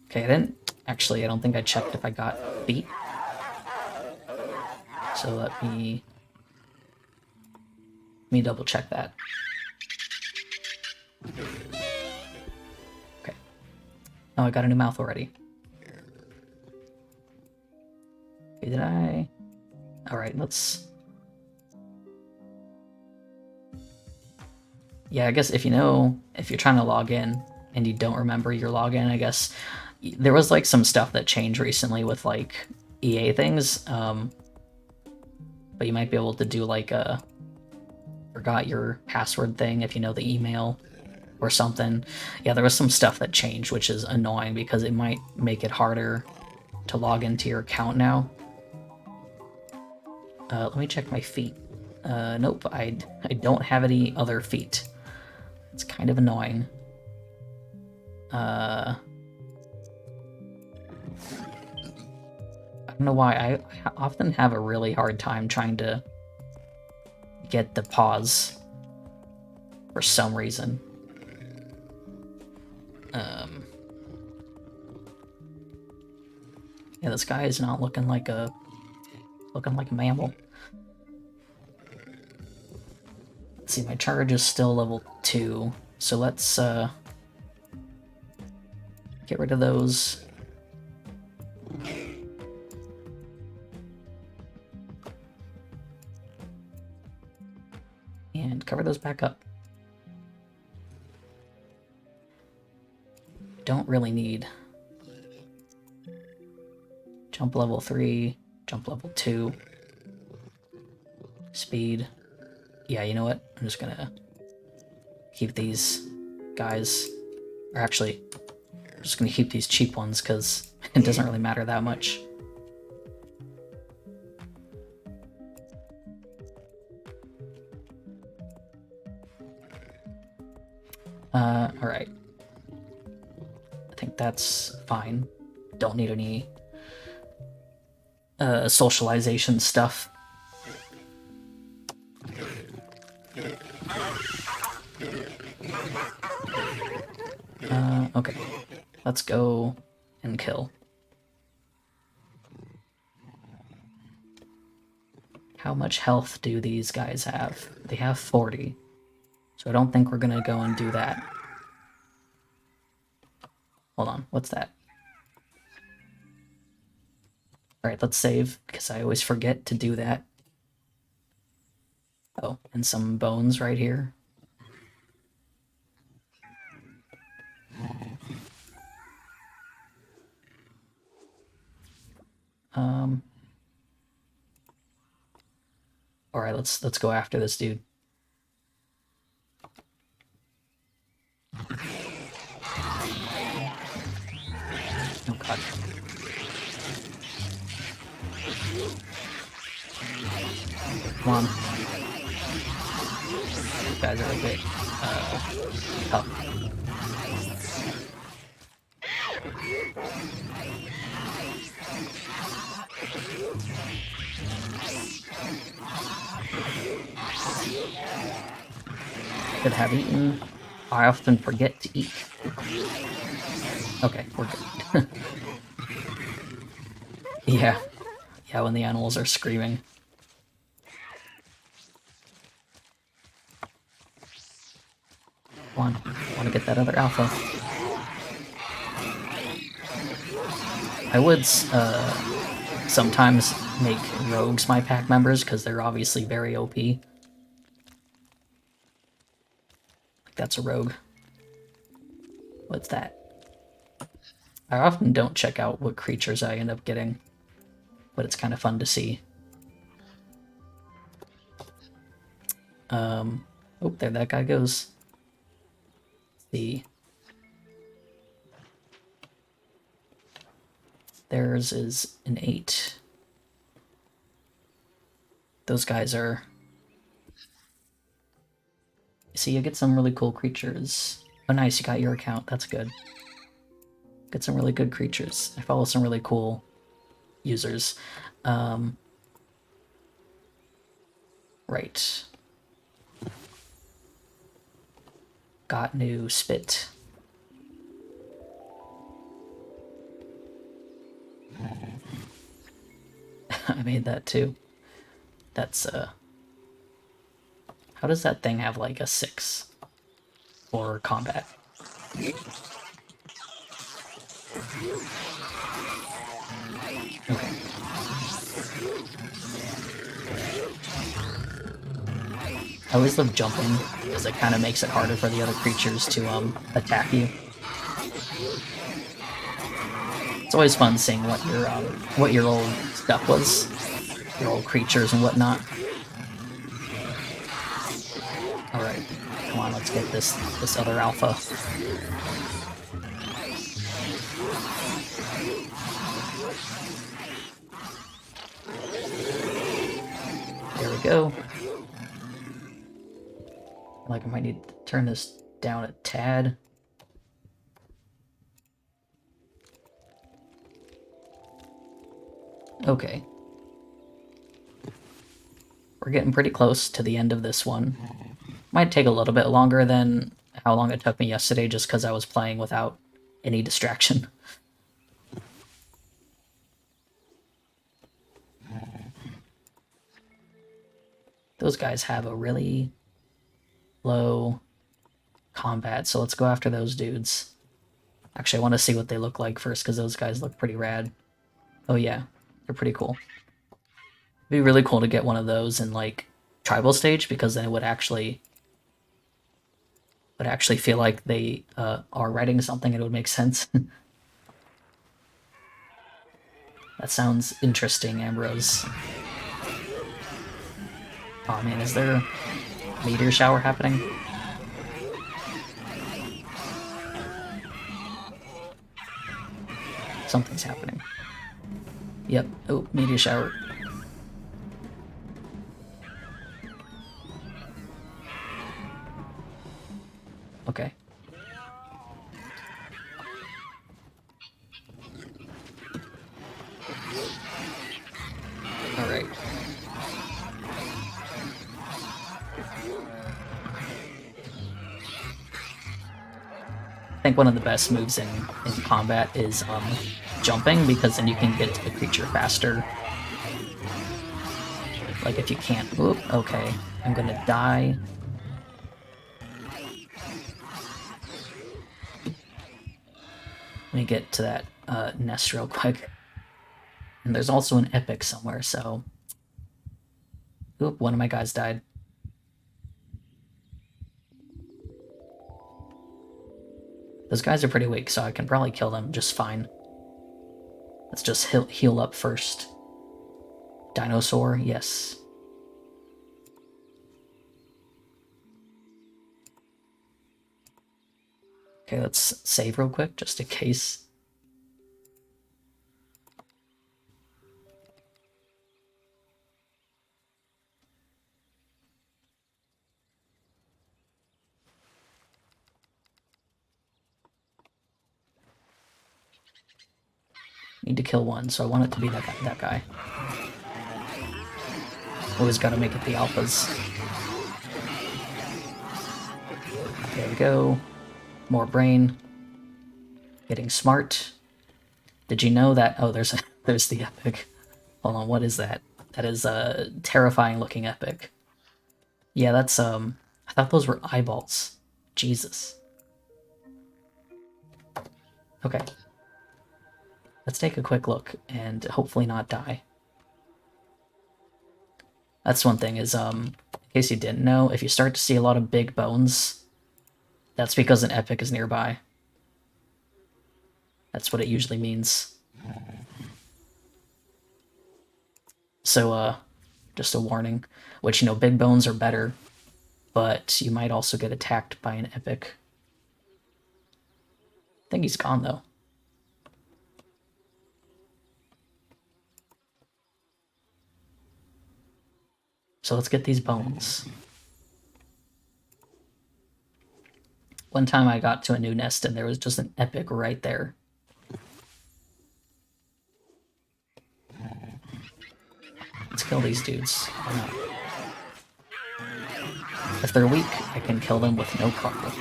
Okay, I didn't... Actually, I don't think I checked if I got feet. So let me double check that. Okay. Oh, I got a new mouth already. Okay, did I... Alright, let's... Yeah, I guess if you're trying to log in and you don't remember your login, I guess there was like some stuff that changed recently with like EA things, but you might be able to do like a forgot your password thing if you know the email or something. Yeah, there was some stuff that changed, which is annoying because it might make it harder to log into your account now. Let me check my feet. Nope, I don't have any other feet. It's kind of annoying. I don't know why. I often have a really hard time trying to get the pause for some reason. Yeah, this guy is not looking like a mammal. Let's see, my charge is still level 2, so let's get rid of those. And cover those back up. Don't really need jump level 3, jump level 2, speed. Yeah, you know what? I'm just gonna keep these guys, or actually, I'm just gonna keep these cheap ones because It doesn't really matter that much. Alright. I think that's fine. Don't need any socialization stuff. Okay. Let's go and kill. How much health do these guys have? They have 40. So I don't think we're gonna go and do that. Hold on, what's that? Alright, let's save, because I always forget to do that. Oh, and some bones right here. Alright, let's go after this dude. Oh god. Come on. These guys are a bit tough. Could have eaten. I often forget to eat. Okay, we're good. Yeah. Yeah, when the animals are screaming. Come on, I want to get that other alpha. I would sometimes make rogues my pack members, because they're obviously very OP. Like, that's a rogue. What's that? I often don't check out what creatures I end up getting, but it's kind of fun to see. Oh, there that guy goes. Let's see. Theirs is an 8. Those guys are... See, you get some really cool creatures. Oh nice, you got your account, that's good. Get some really good creatures. I follow some really cool users. Right. Got new spit. I made that too. That's how does that thing have like a 6 for combat? Okay. I always love jumping, because it kind of makes it harder for the other creatures to attack you. It's always fun seeing what your old stuff was, your old creatures and whatnot. All right, come on, let's get this other alpha. There we go. Like, I might need to turn this down a tad. Okay. We're getting pretty close to the end of this one. Might take a little bit longer than how long it took me yesterday, just because I was playing without any distraction. Those guys have a really low combat, so let's go after those dudes. Actually, I want to see what they look like first, because those guys look pretty rad. Oh yeah, they're pretty cool. It'd be really cool to get one of those in, like, tribal stage, because then it would actually feel like they are writing something, and it would make sense. That sounds interesting, Ambrose. Oh man, is there a meteor shower happening? Something's happening. Yep. Oh, meteor shower. Okay. Alright. I think one of the best moves in combat is jumping, because then you can get to the creature faster. Like if you can't... Oop, okay. I'm gonna die. Let me get to that nest real quick. And there's also an epic somewhere, so... Oop, one of my guys died. Those guys are pretty weak, so I can probably kill them just fine. Let's just heal up first. Dinosaur, yes. Okay, let's save real quick, just in case. Need to kill one, so I want it to be that guy. Always gotta make it the alphas. There we go. More brain. Getting smart. Did you know that... Oh, there's the epic. Hold on, what is that? That is a terrifying looking epic. Yeah, that's I thought those were eyeballs. Jesus. Okay. Let's take a quick look and hopefully not die. That's one thing is, in case you didn't know, if you start to see a lot of big bones, that's because an epic is nearby. That's what it usually means. So, just a warning. Which, you know, big bones are better, but you might also get attacked by an epic. I think he's gone, though. So let's get these bones. One time I got to a new nest and there was just an epic right there. Let's kill these dudes. Why not? If they're weak, I can kill them with no problem.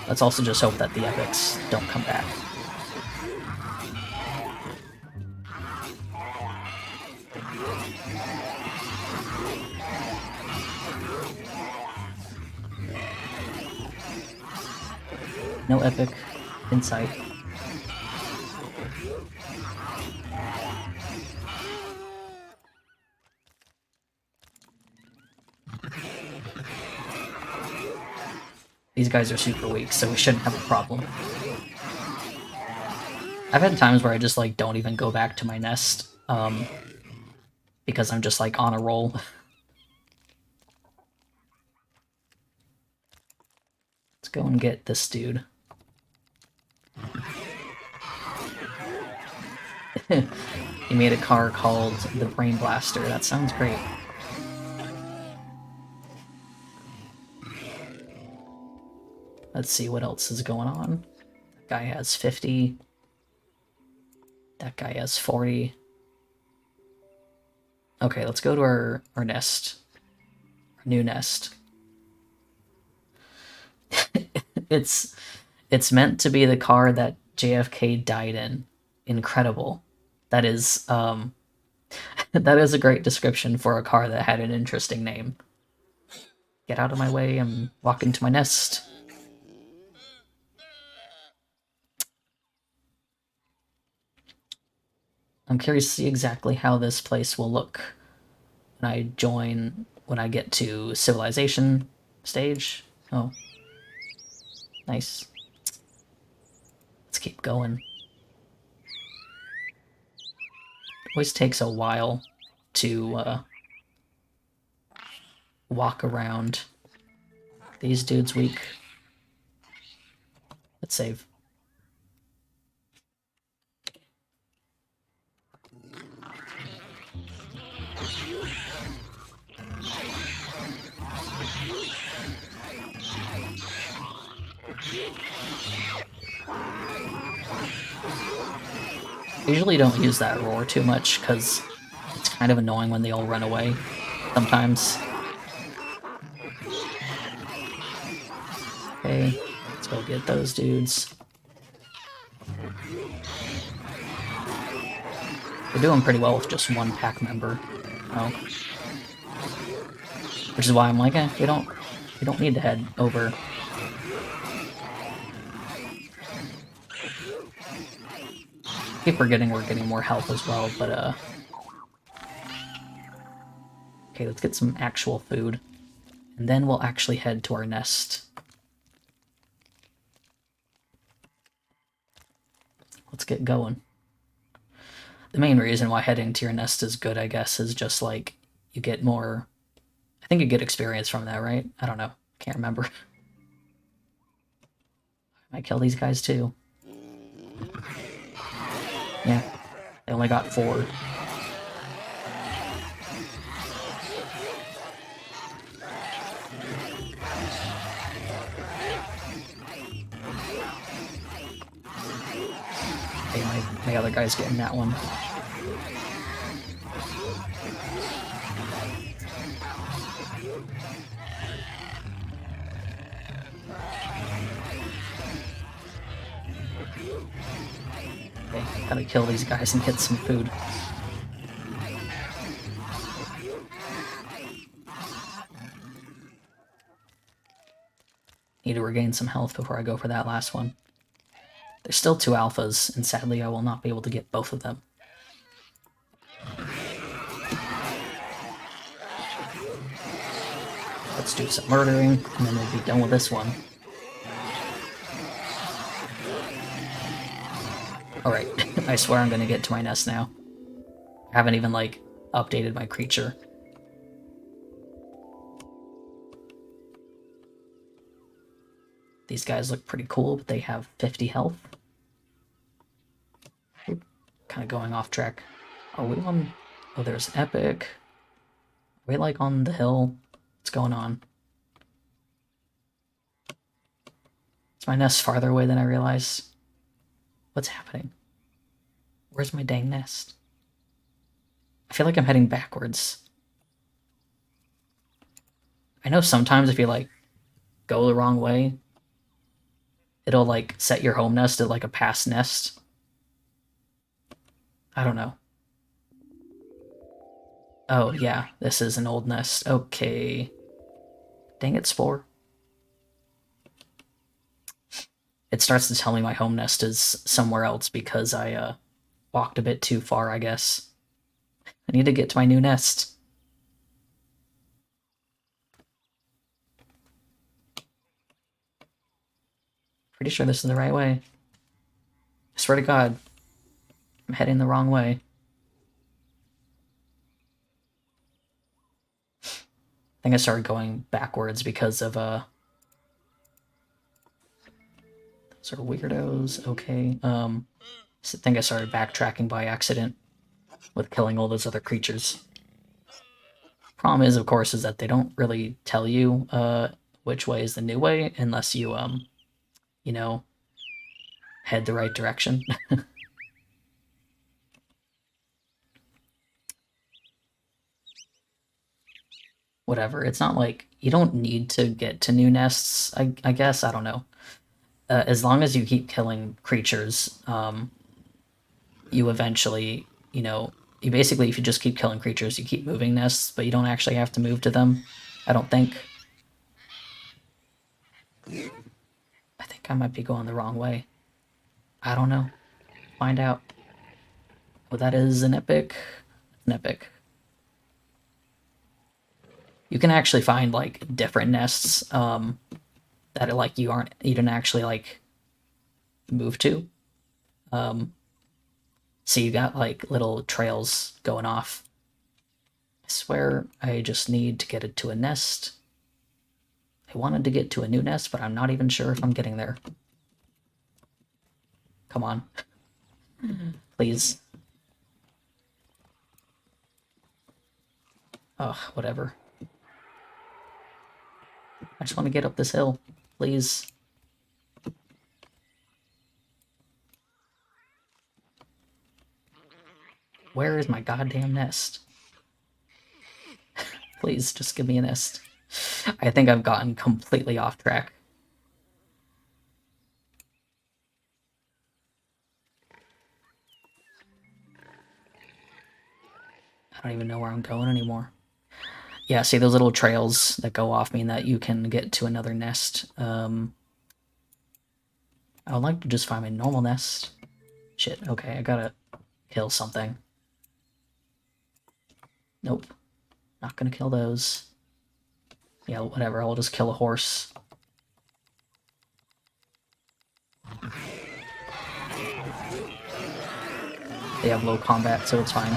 Let's also just hope that the epics don't come back. No epic in sight. These guys are super weak, so we shouldn't have a problem. I've had times where I just, like, don't even go back to my nest, because I'm just, like, on a roll. Let's go and get this dude. He made a car called the Brain Blaster. That sounds great. Let's see what else is going on. That guy has 50. That guy has 40. Okay, let's go to our nest. Our new nest. It's meant to be the car that JFK died in. Incredible. That is that is a great description for a car that had an interesting name. Get out of my way, I'm walking to my nest. I'm curious to see exactly how this place will look when I get to civilization stage. Oh. Nice. Let's keep going. It always takes a while to walk around. These dudes weak. Let's save. I usually don't use that roar too much, because it's kind of annoying when they all run away, sometimes. Okay, let's go get those dudes. We're doing pretty well with just one pack member. Oh. Which is why I'm like, we don't need to head over. I keep forgetting we're getting more health as well, but okay, let's get some actual food. And then we'll actually head to our nest. Let's get going. The main reason why heading to your nest is good, I guess, is just like you get more. I think you get experience from that, right? I don't know. Can't remember. I might kill these guys too. Yeah, they only got 4. Okay, my other guy's getting that one. Okay, gotta kill these guys and get some food. Need to regain some health before I go for that last one. There's still 2 alphas, and sadly I will not be able to get both of them. Let's do some murdering, and then we'll be done with this one. Alright, I swear I'm gonna get to my nest now. I haven't even, like, updated my creature. These guys look pretty cool, but they have 50 health. Kind of going off track. Are we on... Oh, there's Epic. Are we, like, on the hill? What's going on? Is my nest farther away than I realized? What's happening? Where's my dang nest? I feel like I'm heading backwards. I know sometimes if you, like, go the wrong way, it'll, like, set your home nest at, like, a past nest. I don't know. Oh, yeah, this is an old nest. Okay. Dang it, Spore. It starts to tell me my home nest is somewhere else because I, walked a bit too far, I guess. I need to get to my new nest. Pretty sure this is the right way. I swear to God, I'm heading the wrong way. I think I started going backwards because of, those are weirdos. Okay, I think I started backtracking by accident with killing all those other creatures. Problem is, of course, is that they don't really tell you, which way is the new way unless you, you know, head the right direction. Whatever, it's not like you don't need to get to new nests, I guess, I don't know. As long as you keep killing creatures, you eventually, you basically, if you just keep killing creatures, you keep moving nests, but you don't actually have to move to them, I don't think. I think I might be going the wrong way. I don't know. Find out. Oh, that is an epic. An epic. You can actually find, like, different nests, that, like, you didn't actually, like, move to. So you got, like, little trails going off. I swear I just need to get it to a nest. I wanted to get to a new nest, but I'm not even sure if I'm getting there. Come on. Please. Ugh, whatever. I just want to get up this hill, please. Where is my goddamn nest? Please, just give me a nest. I think I've gotten completely off track. I don't even know where I'm going anymore. Yeah, see those little trails that go off mean that you can get to another nest. I would like to just find my normal nest. Shit, okay, I gotta kill something. Nope. Not gonna kill those. Yeah, whatever, I'll just kill a horse. They have low combat, so it's fine.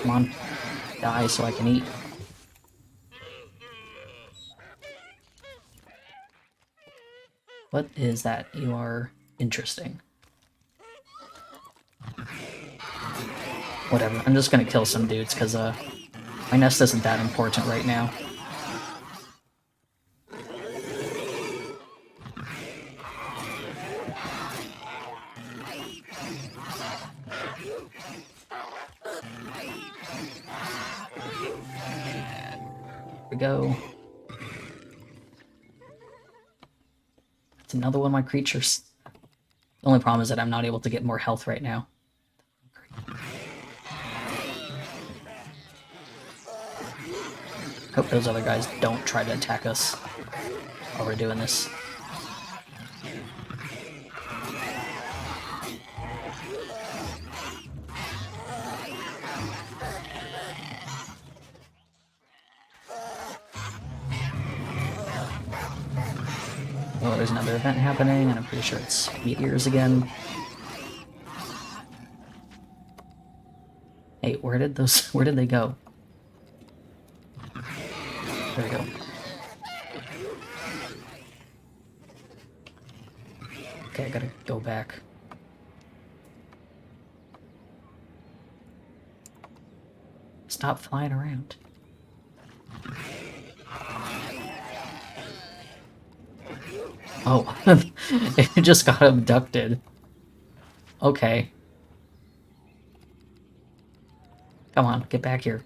Come on. Die so I can eat. What is that? You are interesting. Whatever, I'm just gonna kill some dudes, because, my nest isn't that important right now. There we go. That's another one of my creatures. The only problem is that I'm not able to get more health right now. Hope those other guys don't try to attack us while we're doing this. Oh, there's another event happening, and I'm pretty sure it's meteors again. Hey, where did they go? There we go. Okay, I gotta go back. Stop flying around. Oh, it just got abducted. Okay. Come on, get back here.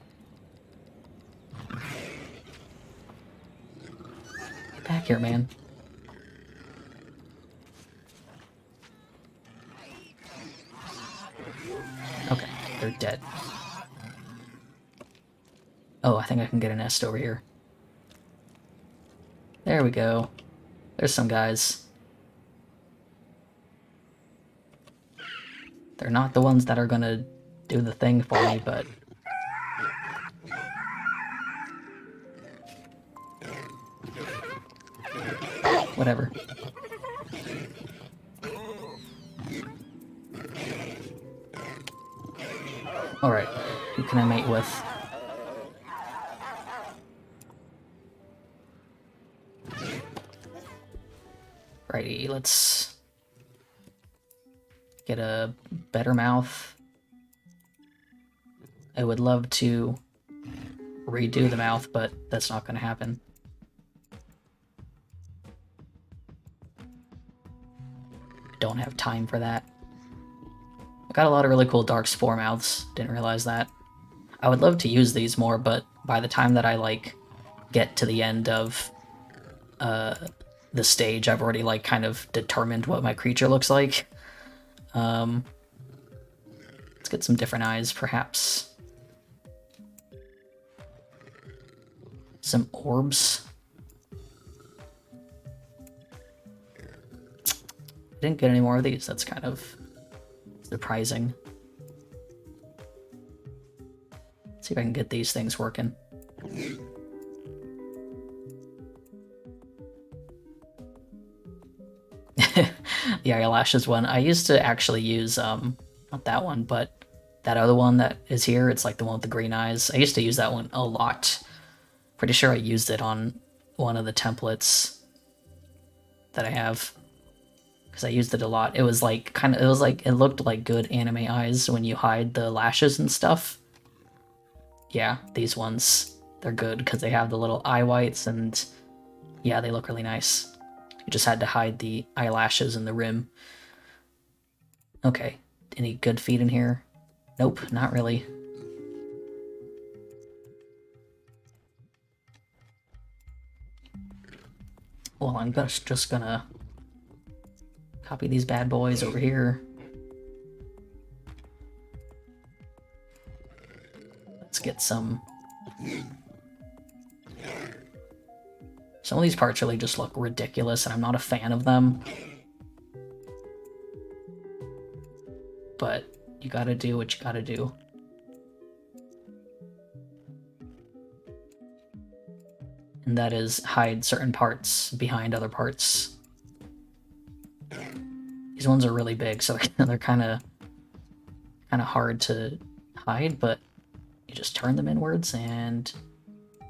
Get back here, man. Okay, they're dead. Oh, I think I can get a nest over here. There we go. There's some guys. They're not the ones that are gonna do the thing for me, but... whatever. Alright, who can I mate with? Righty, let's get a better mouth. I would love to redo the mouth, but that's not gonna happen. I don't have time for that. I got a lot of really cool dark spore mouths, didn't realize that. I would love to use these more, but by the time that I, like, get to the end of the stage, I've already, like, kind of determined what my creature looks like. Let's get some different eyes, perhaps. Some orbs. I didn't get any more of these, that's kind of surprising. Let's see if I can get these things working. The eyelashes one. I used to actually use, not that one, but that other one that is here. It's like the one with the green eyes. I used to use that one a lot. Pretty sure I used it on one of the templates that I have, because I used it a lot. It was like it looked like good anime eyes when you hide the lashes and stuff. Yeah, these ones, they're good because they have the little eye whites, and yeah, they look really nice. You just had to hide the eyelashes and the rim. Okay, any good feet in here? Nope, not really. Well, I'm just gonna copy these bad boys over here. Let's get some... Some of these parts really just look ridiculous, and I'm not a fan of them. But you gotta do what you gotta do. And that is hide certain parts behind other parts. These ones are really big, so they're kind of hard to hide, but you just turn them inwards and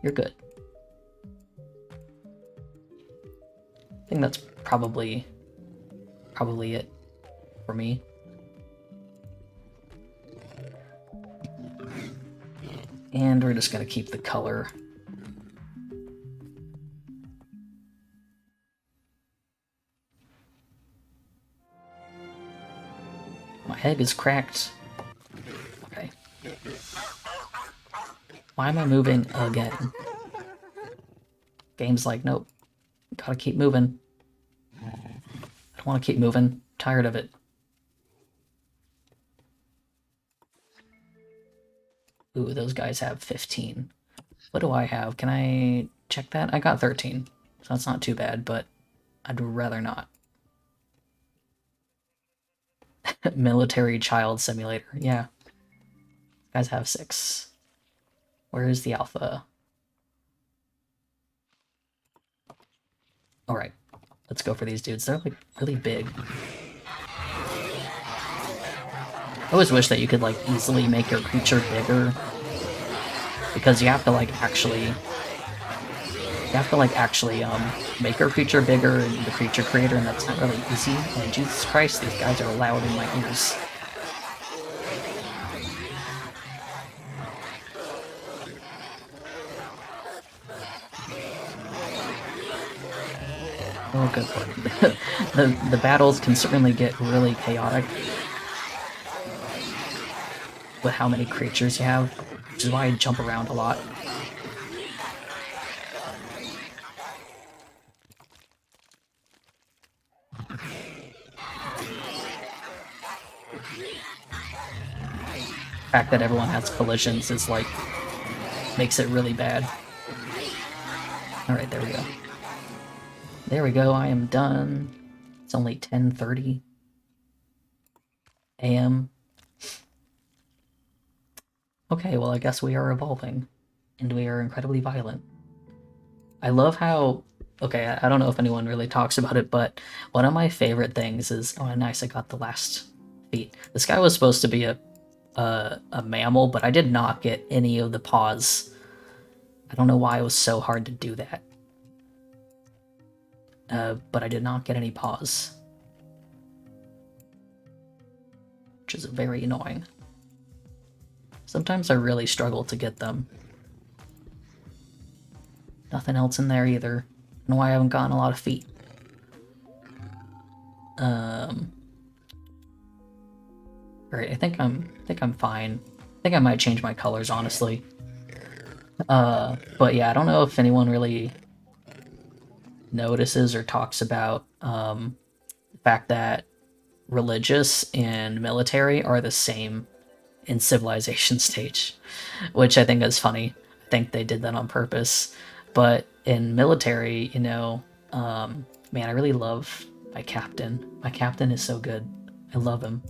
you're good. I think that's probably it for me. And we're just gonna keep the color. My head is cracked. Okay. Why am I moving again? Game's like, nope. Gotta keep moving. I don't want to keep moving. I'm tired of it. Ooh, those guys have 15. What do I have? Can I check that? I got 13. So that's not too bad, but I'd rather not. Military child simulator. Yeah. Guys have 6. Where is the alpha? Alright. Let's go for these dudes. They're like really big. I always wish that you could like easily make your creature bigger, because you have to like actually make your creature bigger in the creature creator, and that's not really easy. And Jesus Christ, these guys are loud in my ears. Oh, good lord. The battles can certainly get really chaotic with how many creatures you have, which is why I jump around a lot. The fact that everyone has collisions is like, makes it really bad. Alright, there we go. There we go, I am done. It's only 10:30 a.m. Okay, well I guess we are evolving. And we are incredibly violent. I love how... Okay, I don't know if anyone really talks about it, but one of my favorite things is... Oh, nice, I got the last feet. This guy was supposed to be a mammal, but I did not get any of the paws. I don't know why it was so hard to do that. But I did not get any paws. Which is very annoying. Sometimes I really struggle to get them. Nothing else in there either. I don't know why I haven't gotten a lot of feet. Alright, I think I'm fine. I think I might change my colors, honestly. But yeah, I don't know if anyone really notices or talks about the fact that religious and military are the same in civilization stage, which I think is funny. I think they did that on purpose. But in military, you know, man, I really love my captain. My captain is so good. I love him.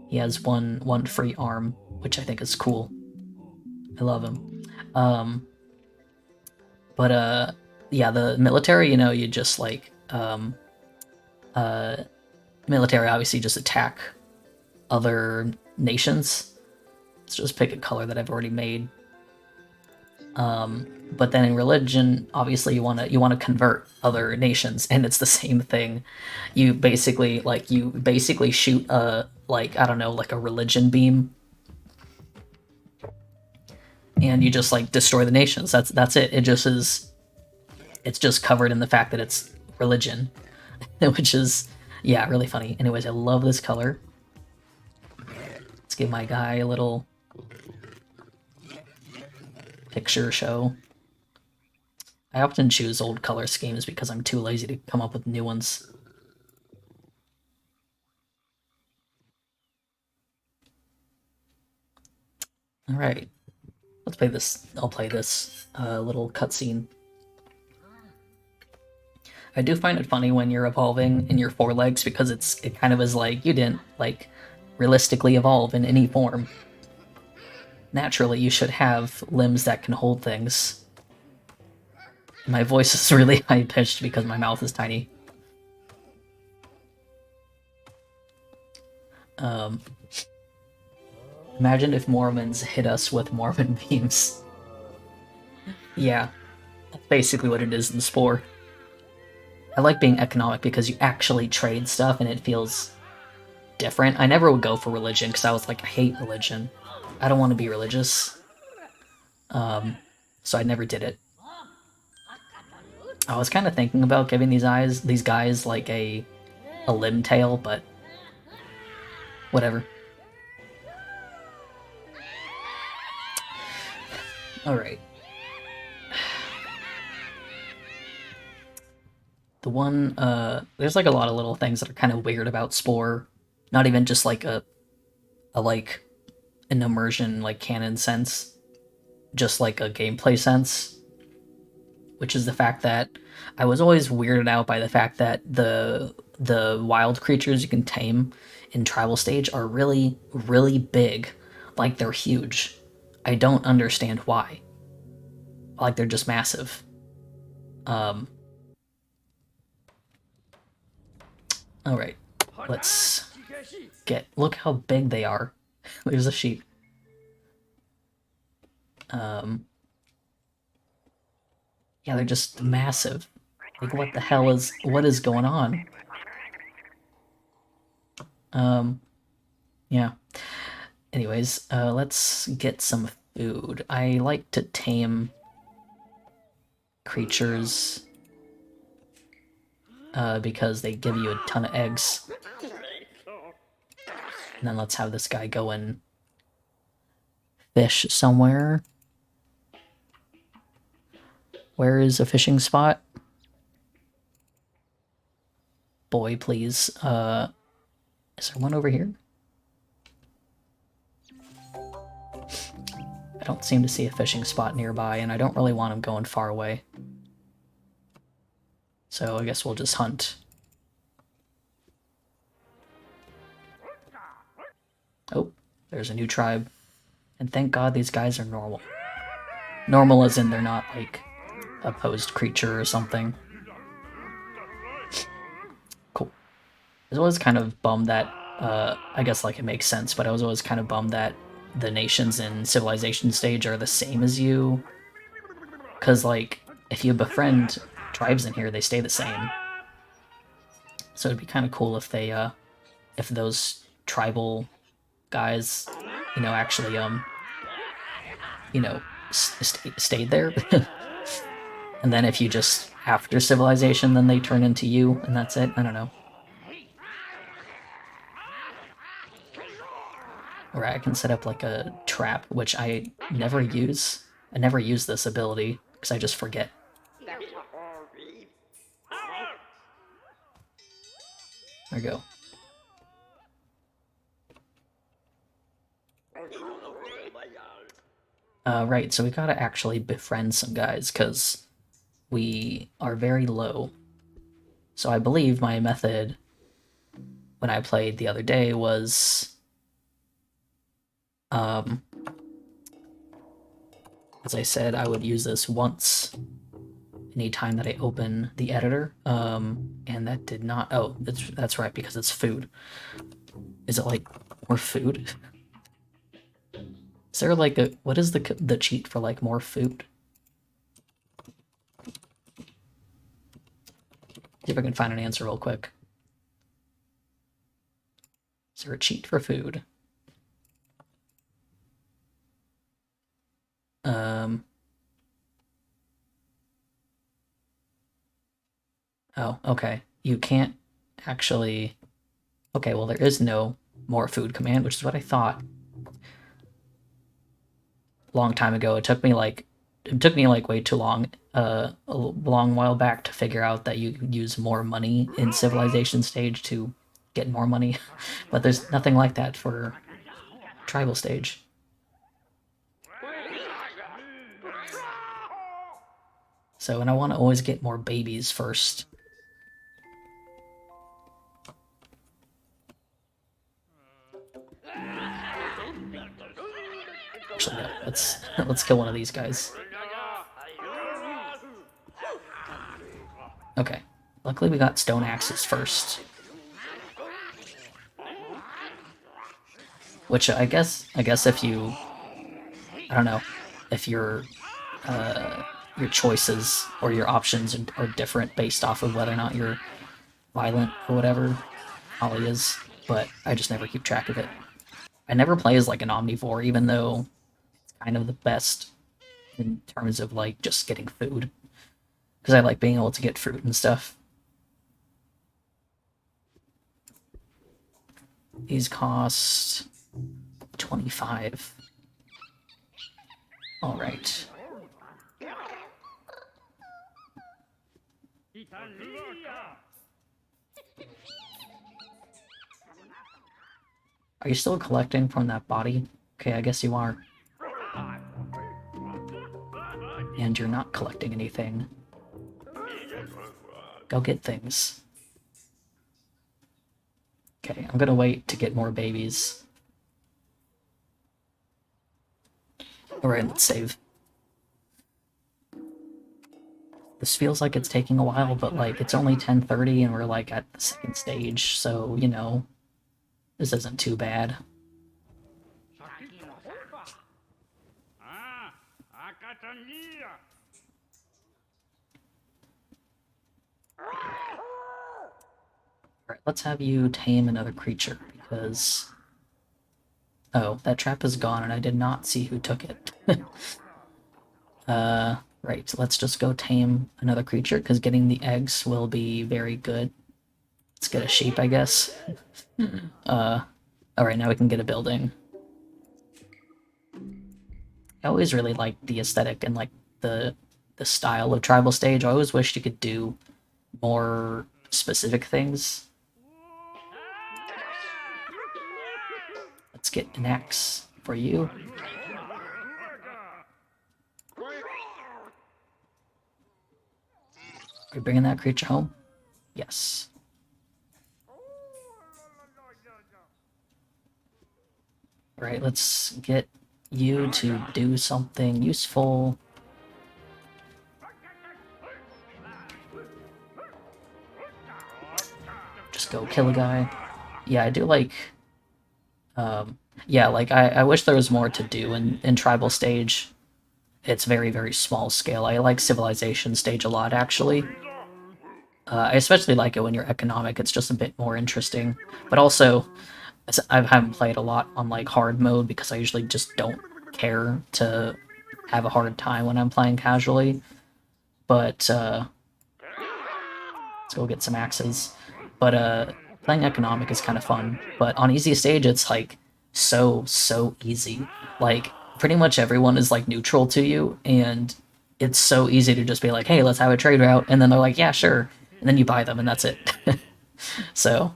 He has one free arm, which I think is cool. I love him. Yeah, the military, you know, you just like military obviously just attack other nations. Let's just pick a color that I've already made. But then in religion, obviously you want to convert other nations, and it's the same thing. You basically shoot a, like, I don't know, like a religion beam, and you just like destroy the nations. That's it. It just is. It's just covered in the fact that it's religion, which is, yeah, really funny. Anyways, I love this color. Let's give my guy a little picture show. I often choose old color schemes because I'm too lazy to come up with new ones. All right, let's play this. I'll play this little cutscene. I do find it funny when you're evolving in your forelegs because it kind of is like you didn't like realistically evolve in any form. Naturally, you should have limbs that can hold things. My voice is really high pitched because my mouth is tiny. Imagine if Mormons hit us with Mormon beams. Yeah, that's basically what it is in Spore. I like being economic because you actually trade stuff and it feels different. I never would go for religion because I was like, I hate religion. I don't want to be religious. So I never did it. I was kind of thinking about giving these guys like a limb tail, but whatever. All right. The one, there's like a lot of little things that are kind of weird about Spore. Not even just like a like an immersion like canon sense, just like a gameplay sense, which is the fact that I was always weirded out by the fact that the wild creatures you can tame in tribal stage are really, really big. Like they're huge. I don't understand why. Like they're just massive. Alright. Let's look how big they are. There's a sheep. Yeah, they're just massive. Like what the hell what is going on? Yeah. Anyways, let's get some food. I like to tame creatures because they give you a ton of eggs. And then let's have this guy go and fish somewhere. Where is a fishing spot? Boy, please. Is there one over here? I don't seem to see a fishing spot nearby, and I don't really want him going far away. So I guess we'll just hunt. Oh, there's a new tribe. And thank God these guys are normal. Normal as in they're not, like, a posed creature or something. Cool. I was always kind of bummed that, I guess, like, it makes sense, but I was always kind of bummed that the nations in Civilization stage are the same as you. Because, like, if you befriend tribes in here, they stay the same. So it'd be kind of cool if they, if those tribal guys, you know, actually, you know, stayed there. And then if you just, after Civilization, then they turn into you, and that's it? I don't know. Or I can set up, like, a trap, which I never use. I never use this ability, because I just forget. There we go. Right, so we gotta actually befriend some guys, because we are very low. So I believe my method when I played the other day was, as I said, I would use this once anytime that I open the editor, and that did not, oh, that's right, because it's food. Is it like more food? Is there like what is the cheat for like more food? See if I can find an answer real quick. Is there a cheat for food? Oh, okay. You can't actually... Okay, well, there is no more food command, which is what I thought a long time ago. It took me like way too long, a long while back to figure out that you use more money in civilization stage to get more money, but there's nothing like that for tribal stage. So, and I want to always get more babies first. Actually, no, let's kill one of these guys. Okay. Luckily we got stone axes first. Which I guess if you, I don't know, if your choices or your options are different based off of whether or not you're violent or whatever, probably is, but I just never keep track of it. I never play as like an omnivore, even though it's kind of the best in terms of like just getting food, because I like being able to get fruit and stuff. These cost 25. All right. Are you still collecting from that body? Okay, I guess you are. And you're not collecting anything. Go get things. Okay, I'm gonna wait to get more babies. Alright, let's save. This feels like it's taking a while, but like it's only 10:30 and we're like at the second stage, so you know, this isn't too bad. Alright, let's have you tame another creature, because... Oh, that trap is gone and I did not see who took it. Right, let's just go tame another creature, because getting the eggs will be very good. Let's get a sheep, I guess. Alright, now we can get a building. I always really liked the aesthetic and like the style of tribal stage. I always wished you could do more specific things. Let's get an axe for you. Are you bringing that creature home? Yes. Alright, let's get you to do something useful. Just go kill a guy. Yeah, I do like... yeah, like, I wish there was more to do in tribal stage. It's very, very small scale. I like civilization stage a lot, actually. I especially like it when you're economic. It's just a bit more interesting. But also, I haven't played a lot on like hard mode because I usually just don't care to have a hard time when I'm playing casually. But let's go get some axes. But playing economic is kind of fun. But on easy stage, it's like so easy. Like pretty much everyone is like neutral to you, and it's so easy to just be like, hey, let's have a trade route, and then they're like, yeah, sure, and then you buy them, and that's it. So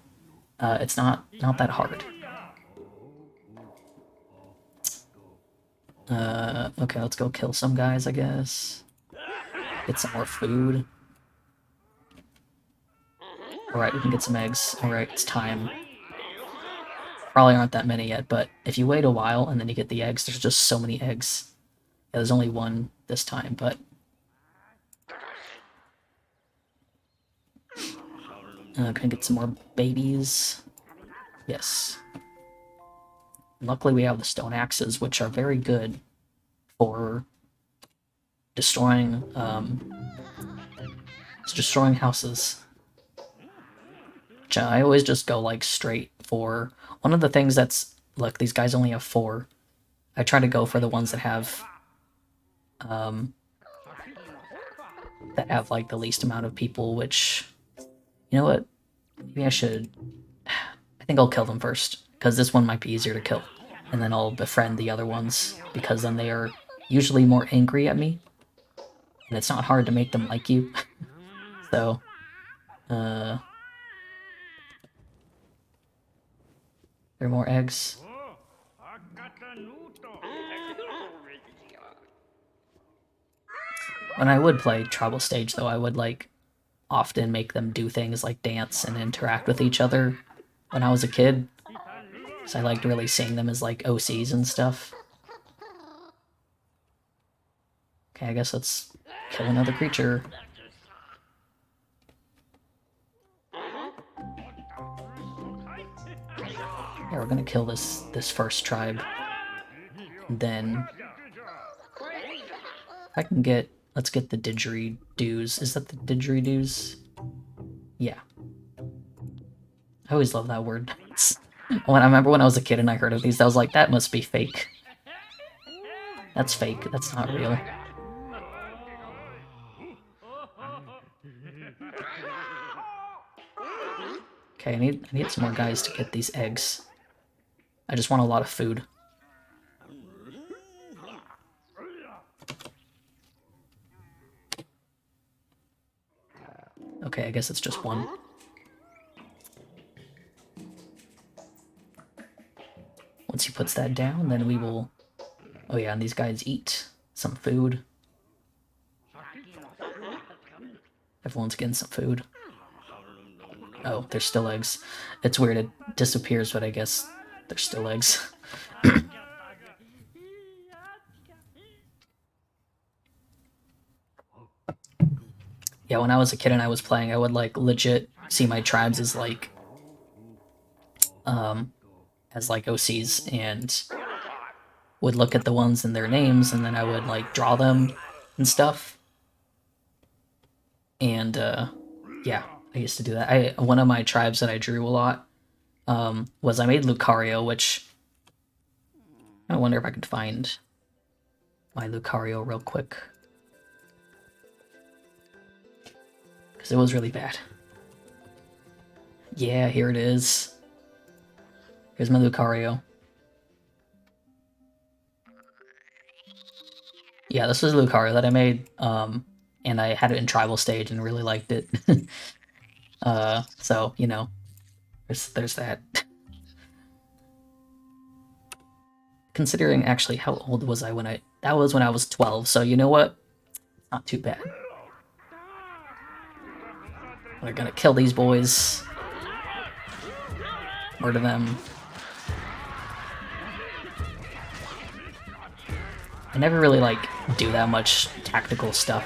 it's not that hard. Okay, let's go kill some guys, I guess. Get some more food. Alright, we can get some eggs. Alright, it's time. Probably aren't that many yet, but if you wait a while and then you get the eggs, there's just so many eggs. Yeah, there's only one this time, but... can I get some more babies? Yes. Luckily we have the stone axes, which are very good for destroying houses. I always just go like straight for one of the things that's look, these guys only have 4. I try to go for the ones that have like the least amount of people, which you know what? Maybe I should I think I'll kill them first, because this one might be easier to kill. And then I'll befriend the other ones, because then they are usually more angry at me. And it's not hard to make them like you. So there are more eggs. When I would play Tribal Stage, though, I would, like, often make them do things like dance and interact with each other when I was a kid. So I liked really seeing them as, like, OCs and stuff. Okay, I guess let's kill another creature. Yeah, we're gonna kill this first tribe. And then if I can get, let's get the didgeridoos. Is that the didgeridoos? Yeah. I always love that word. When I remember when I was a kid and I heard of these, I was like, that must be fake. That's fake. That's not real. Okay, I need some more guys to get these eggs. I just want a lot of food. Okay, I guess it's just one. Once he puts that down, then we will... Oh yeah, and these guys eat some food. Everyone's getting some food. Oh, there's still eggs. It's weird, it disappears, but I guess there's still eggs. Yeah, when I was a kid and I was playing, I would, like, legit see my tribes as, like, OCs, and would look at the ones in their names, and then I would, like, draw them and stuff. And, yeah, I used to do that. One of my tribes that I drew a lot, was I made Lucario, which... I wonder if I can find my Lucario real quick. Because it was really bad. Yeah, here it is. Here's my Lucario. Yeah, this was Lucario that I made, and I had it in Tribal Stage and really liked it. So, you know, there's that. Considering, actually, how old was I when that was when I was 12, so you know what? Not too bad. We're gonna kill these boys. Murder them. I never really, like, do that much tactical stuff.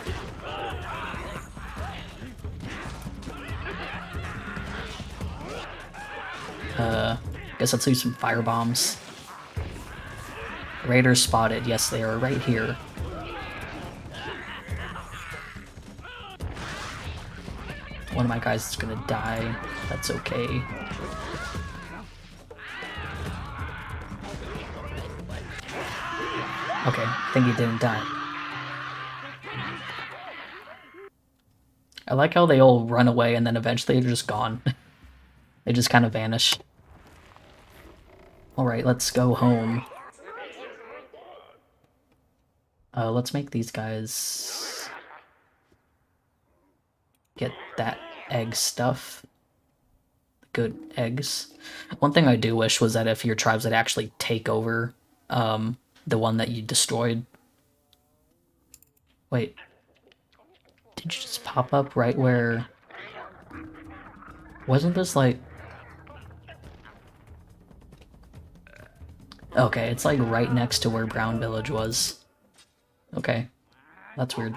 Guess let's use some fire bombs. Raiders spotted. Yes, they are right here. One of my guys is gonna die. That's okay. Okay, I think he didn't die. I like how they all run away and then eventually they're just gone. They just kind of vanish. Alright, let's go home. Let's make these guys get that egg stuff. Good eggs. One thing I do wish was that if your tribes would actually take over the one that you destroyed. Wait. Did you just pop up right where... Wasn't this like... Okay, it's like right next to where Brown Village was. Okay. That's weird.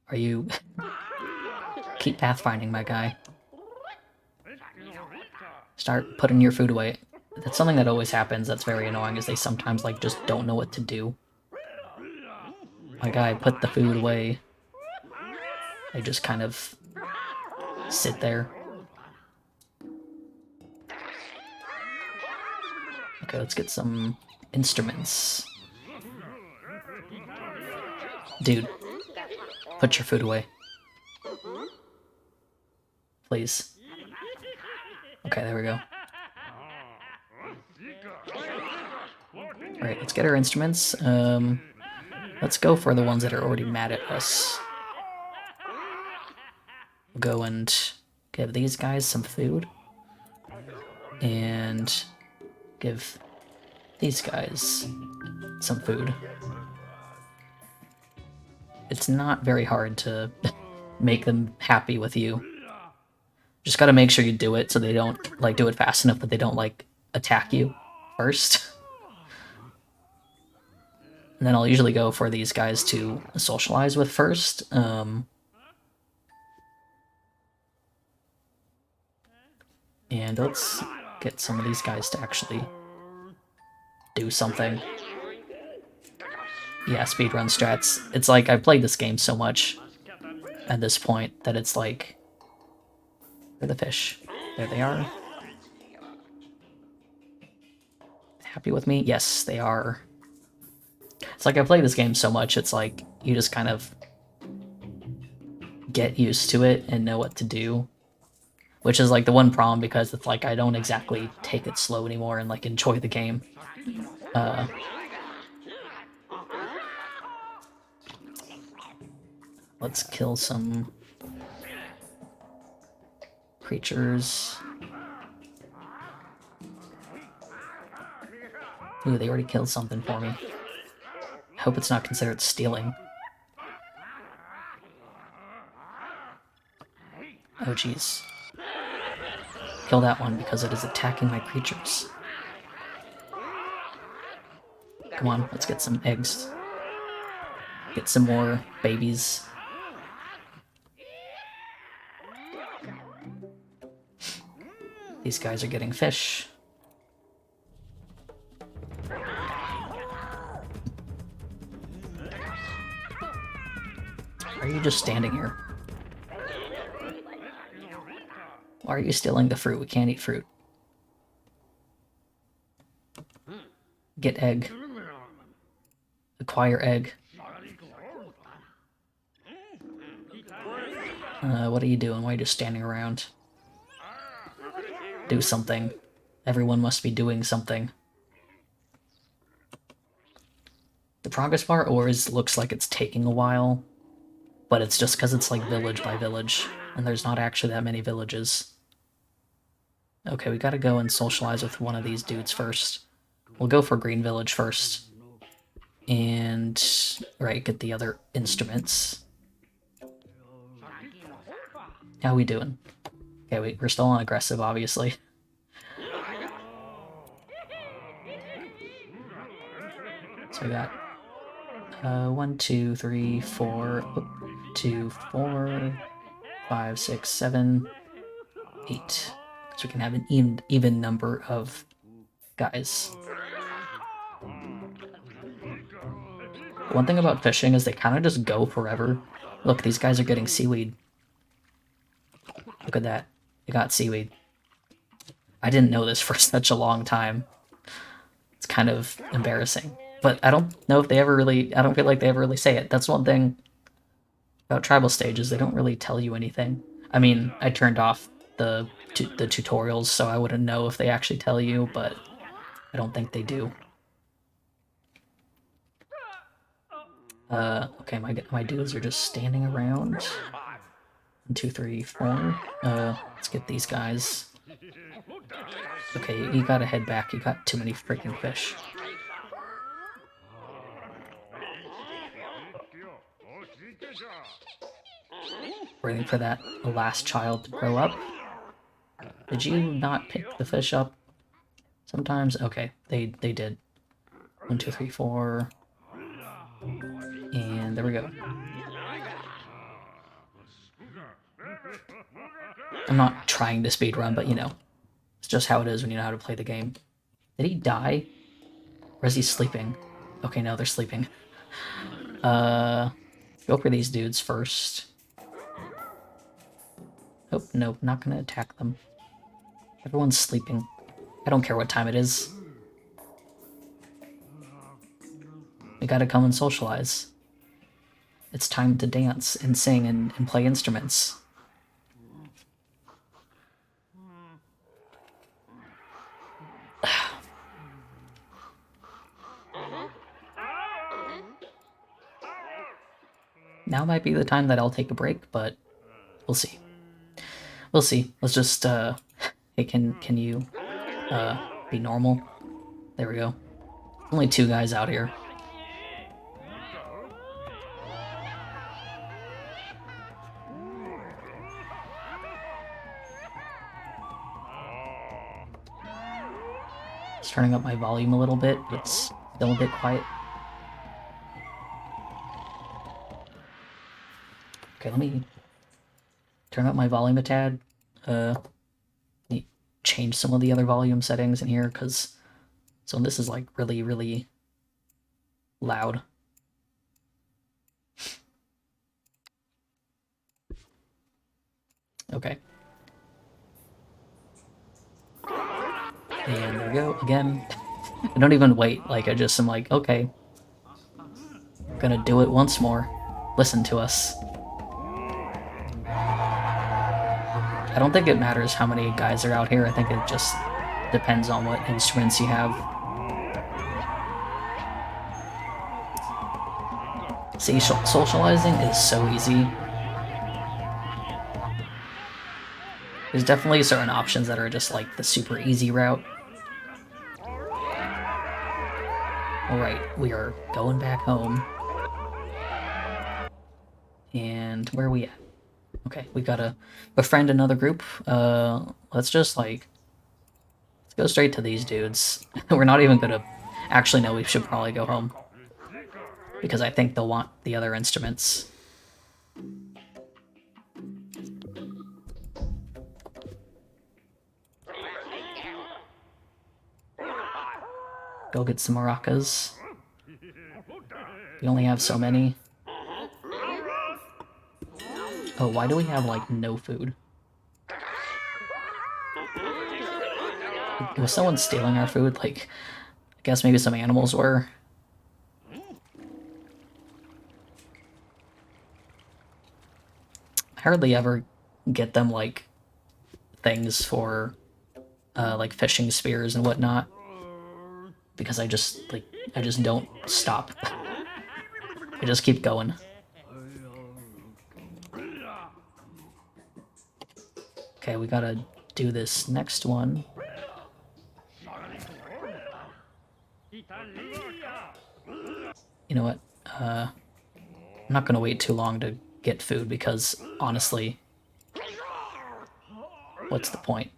Are you... Keep pathfinding, my guy. Start putting your food away. That's something that always happens that's very annoying, is they sometimes, like, just don't know what to do. My guy put the food away. They just kind of sit there. Okay, let's get some instruments. Dude, put your food away. Please. Okay, there we go. Alright, let's get our instruments. Let's go for the ones that are already mad at us. We'll go and give these guys some food. And give these guys some food. It's not very hard to make them happy with you. Just gotta make sure you do it so they don't, like, do it fast enough that they don't, like, attack you first. And then I'll usually go for these guys to socialize with first. And let's get some of these guys to actually do something. Yeah, speedrun strats. It's like, I've played this game so much at this point that it's like... Where are the fish? There they are. Happy with me? Yes, they are. It's like, I've played this game so much, it's like, you just kind of get used to it and know what to do. Which is, like, the one problem, because it's like, I don't exactly take it slow anymore and, like, enjoy the game. Let's kill some creatures. Ooh, they already killed something for me. I hope it's not considered stealing. Oh jeez. Kill that one because it is attacking my creatures. Come on, let's get some eggs. Get some more babies. These guys are getting fish. Why are you just standing here? Why are you stealing the fruit? We can't eat fruit. Get egg. Acquire egg. What are you doing? Why are you just standing around? Do something. Everyone must be doing something. The progress bar always looks like it's taking a while, but it's just because it's like village by village, and there's not actually that many villages. Okay, we gotta go and socialize with one of these dudes first. We'll go for Green Village first. And, right, get the other instruments. How we doing? Okay, we're still on aggressive, obviously. So we got 1, 2, 3, 4, 2, 4, 5, 6, 7, 8. So we can have an even number of guys. One thing about fishing is they kind of just go forever. Look, these guys are getting seaweed. Look at that. They got seaweed. I didn't know this for such a long time. It's kind of embarrassing. But I don't know if they ever really... I don't feel like they ever really say it. That's one thing about tribal stages. They don't really tell you anything. I mean, I turned off the tutorials, so I wouldn't know if they actually tell you, but I don't think they do. Okay, my dudes are just standing around. 1, 2, 3, 4. Let's get these guys. Okay, you gotta head back. You got too many freaking fish. Waiting for that last child to grow up. Did you not pick the fish up sometimes? Okay, they did. 1, 2, 3, 4. And there we go. I'm not trying to speedrun, but you know, It's just how it is when you know how to play the game. Did he die? Or is he sleeping? Okay, no, they're sleeping. Go for these dudes first. Oh, no, not gonna attack them. Everyone's sleeping. I don't care what time it is. We gotta come and socialize. It's time to dance and sing and play instruments. Now might be the time that I'll take a break, but we'll see. We'll see. Let's just, hey, can you, be normal? There we go. Only 2 guys out here. Just turning up my volume a little bit, but it's still a bit quiet. Okay, let me turn up my volume a tad. Change some of the other volume settings in here, because so this is like really, really loud. Okay. And there we go, again. I don't even wait, like, I just am like, okay. Gonna do it once more. Listen to us. I don't think it matters how many guys are out here, I think it just depends on what instruments you have. See, socializing is so easy. There's definitely certain options that are just like the super easy route. Alright, we are going back home. And where are we at? Okay, we gotta befriend another group. Let's just like... Let's go straight to these dudes. We're not even gonna... Actually, no, we should probably go home. Because I think they'll want the other instruments. Go get some maracas. We only have so many. Oh, why do we have, like, no food? Was someone stealing our food? Like, I guess maybe some animals were. I hardly ever get them, like, things for, like, fishing spears and whatnot. Because I just don't stop. I just keep going. Okay, we gotta do this next one. You know what? I'm not gonna wait too long to get food because, honestly, what's the point?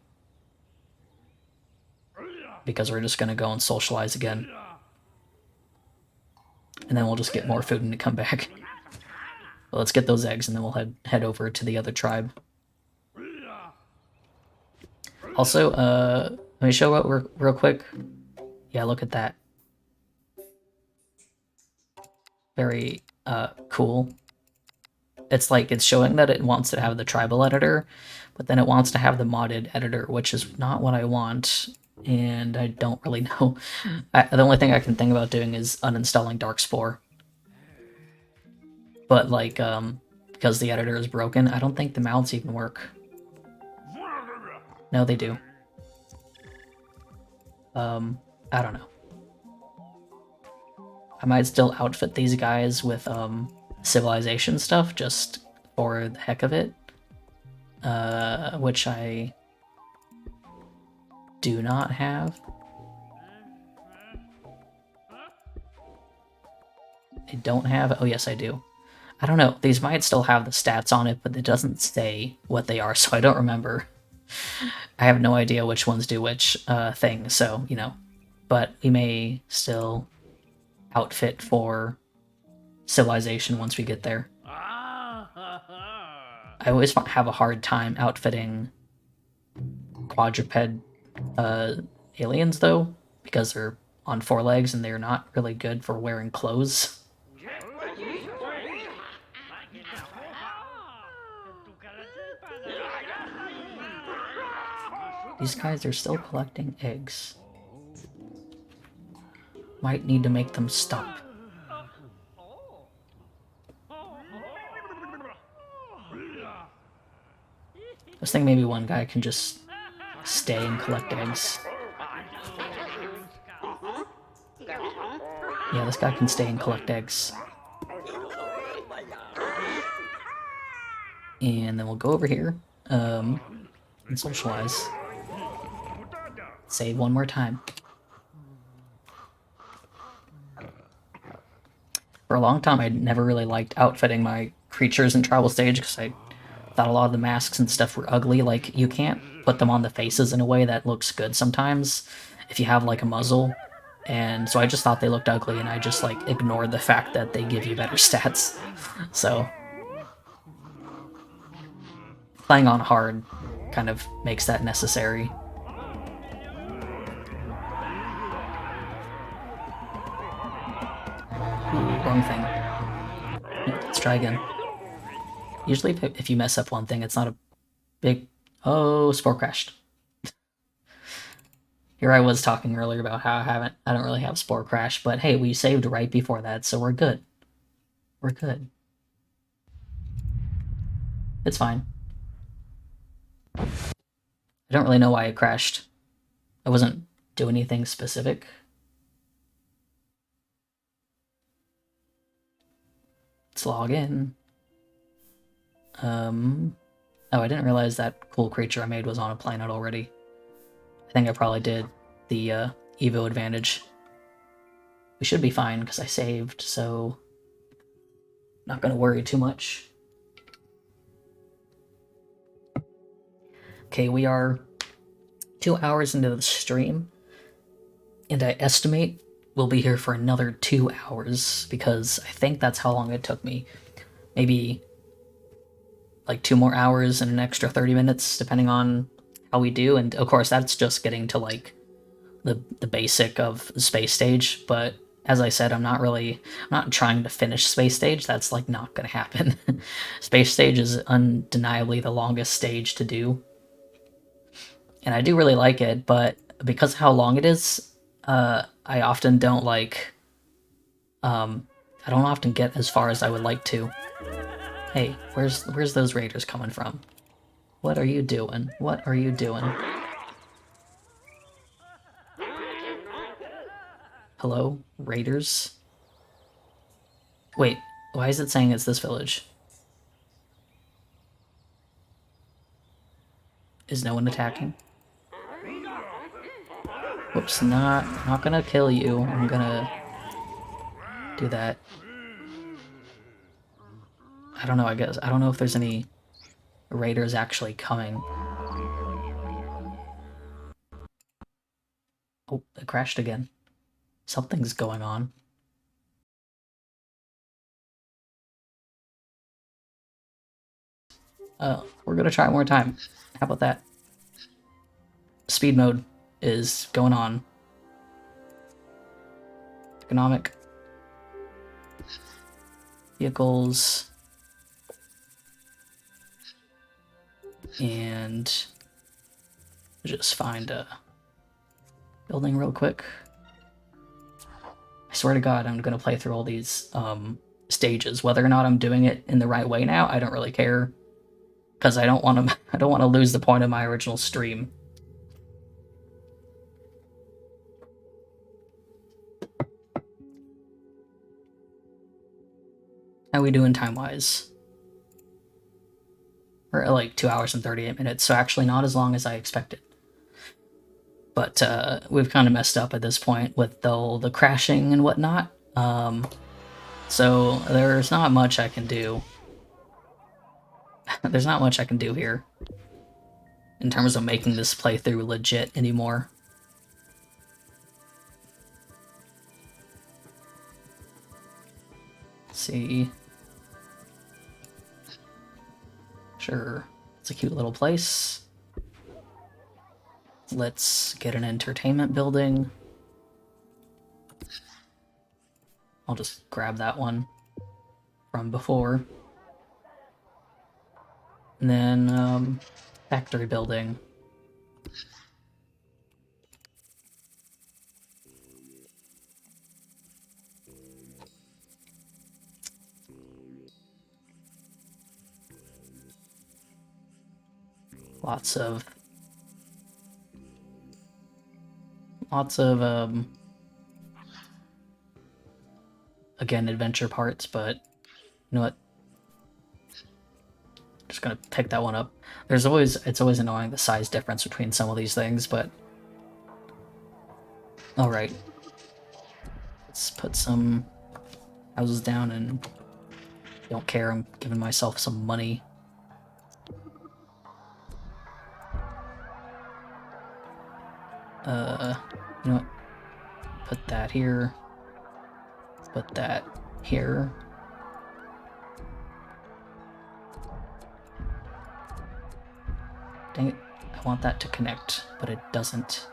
Because we're just gonna go and socialize again. And then we'll just get more food and come back. Well, let's get those eggs and then we'll head over to the other tribe. Also, let me show what real quick. Yeah, look at that. Very, cool. It's like, it's showing that it wants to have the tribal editor, but then it wants to have the modded editor, which is not what I want, and I don't really know. The only thing I can think about doing is uninstalling SPORE. But, like, because the editor is broken, I don't think the mounts even work. No, they do. I don't know. I might still outfit these guys with, civilization stuff, just for the heck of it. Which I do not have. I don't have... Oh, yes, I do. I don't know. These might still have the stats on it, but it doesn't say what they are, so I don't remember. I have no idea which ones do which thing, so, you know. But we may still outfit for civilization once we get there. I always have a hard time outfitting quadruped aliens, though, because they're on 4 legs and they're not really good for wearing clothes. These guys are still collecting eggs. Might need to make them stop. I was thinking maybe one guy can just stay and collect eggs. Yeah, this guy can stay and collect eggs. And then we'll go over here and socialize. Save one more time. For a long time, I never really liked outfitting my creatures in Tribal Stage because I thought a lot of the masks and stuff were ugly. Like, you can't put them on the faces in a way that looks good sometimes if you have, like, a muzzle. And so I just thought they looked ugly, and I just, like, ignored the fact that they give you better stats. So playing on hard kind of makes that necessary. Ooh, wrong thing. Let's try again. Usually if you mess up one thing, it's not a big... Oh, Spore crashed. Here I was talking earlier about how I don't really have Spore crash, but hey, we saved right before that, so we're good. We're good. It's fine. I don't really know why it crashed. I wasn't doing anything specific. Let's log in. Oh, I didn't realize that cool creature I made was on a planet already. I think I probably did the Evo advantage. We should be fine because I saved, so not gonna worry too much. Okay, we are 2 hours into the stream, and I estimate we'll be here for another 2 hours because I think that's how long it took me. Maybe like 2 more hours and an extra 30 minutes, depending on how we do. And of course, that's just getting to like the basic of Space Stage. But as I said, I'm not trying to finish Space Stage. That's like not gonna happen. Space Stage is undeniably the longest stage to do. And I do really like it, but because of how long it is, I often don't like, I don't often get as far as I would like to. Hey, where's those raiders coming from? What are you doing? What are you doing? Hello, raiders? Wait, why is it saying it's this village? Is no one attacking? Whoops, not gonna kill you. I'm gonna do that. I don't know, I guess. I don't know if there's any raiders actually coming. Oh, it crashed again. Something's going on. We're gonna try one more time. How about that? Speed mode is going on. Economic. Vehicles. And just find a building real quick. I swear to God, I'm gonna play through all these stages. Whether or not I'm doing it in the right way now, I don't really care, because I don't want to. I don't want to lose the point of my original stream. How we doing time-wise? We're at like 2 hours and 38 minutes, so actually not as long as I expected. But we've kind of messed up at this point with the crashing and whatnot. So there's not much I can do. There's not much I can do here in terms of making this playthrough legit anymore. Let's see. Sure, it's a cute little place. let's get an entertainment building. I'll just grab that one from before. And then, factory building. Lots of, again, adventure parts, but you know what? Just gonna pick that one up. It's always annoying the size difference between some of these things, but alright. Let's put some houses down and don't care, I'm giving myself some money. You know what? Put that here. Put that here. Dang it. I want that to connect, but it doesn't.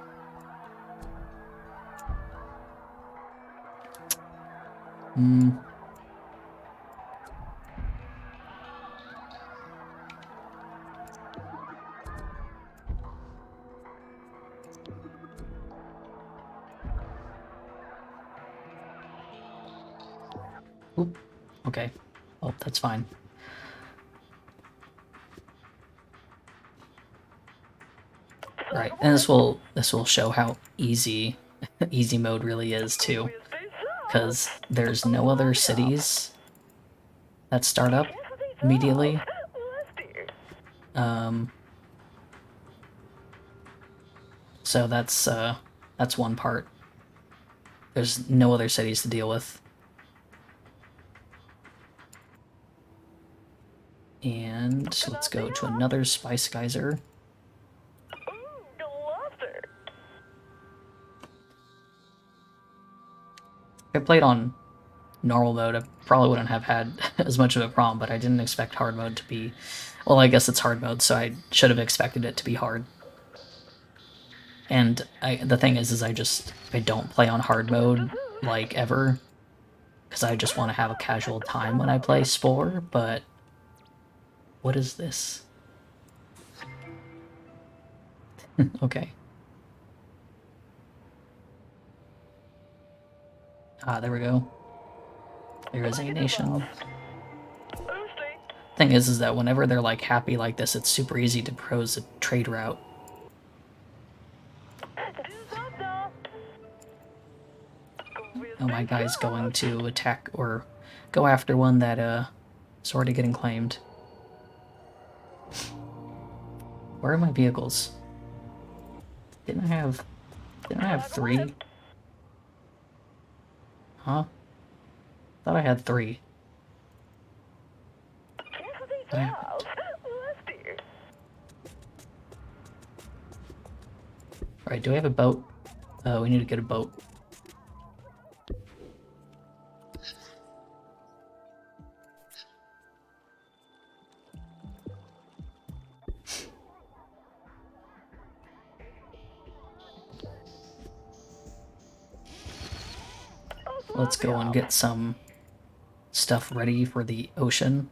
Oop. Okay. Oh, that's fine. Right, and this will show how easy easy mode really is too, because there's no other cities that start up immediately. So that's one part. There's no other cities to deal with. And let's go to another Spice Geyser. If I played on normal mode, I probably wouldn't have had as much of a problem, but I didn't expect hard mode to be... Well, I guess it's hard mode, so I should have expected it to be hard. And the thing is I don't play on hard mode, like, ever, because I just want to have a casual time when I play SPORE, but... What is this? Okay. Ah, there we go. There is a nation. Thing is that whenever they're, like, happy like this, it's super easy to propose a trade route. Oh, my guy's going to attack or go after one that is already getting claimed. Where are my vehicles? Didn't I have 3? Huh? Thought I had 3. What happened? Alright, do we have a boat? We need to get a boat. Let's go and get some stuff ready for the ocean.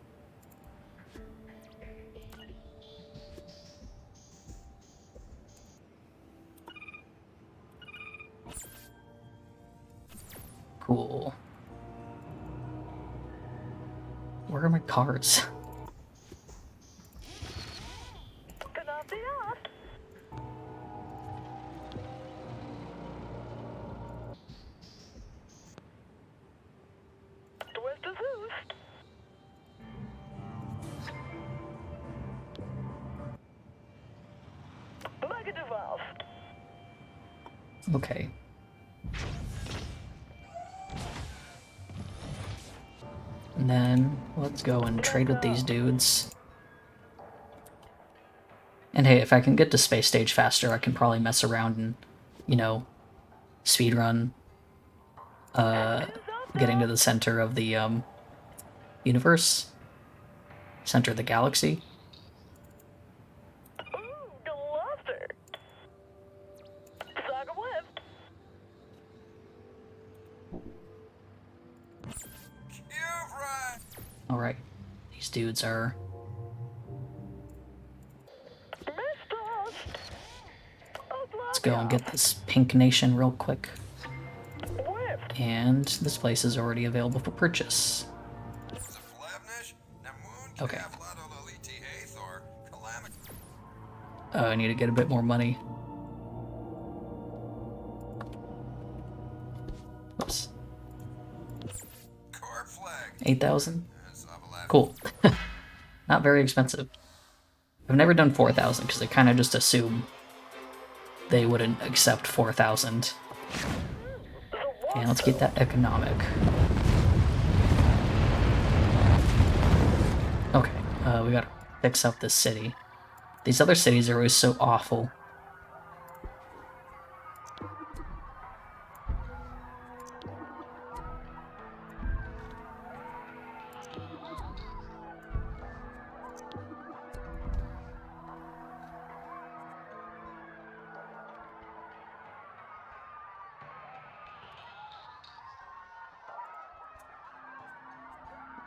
Cool. Where are my cars? Okay. And then let's go and trade with these dudes. And hey, if I can get to space stage faster, I can probably mess around and, you know, speedrun getting to the center of the universe, center of the galaxy. Alright. These dudes are... Let's go and get this Pink Nation real quick. And this place is already available for purchase. Okay. I need to get a bit more money. Oops. 8,000? Cool. Not very expensive. I've never done 4,000 because I kind of just assume they wouldn't accept 4,000. And let's get that economic. Okay, we gotta fix up this city. These other cities are always so awful.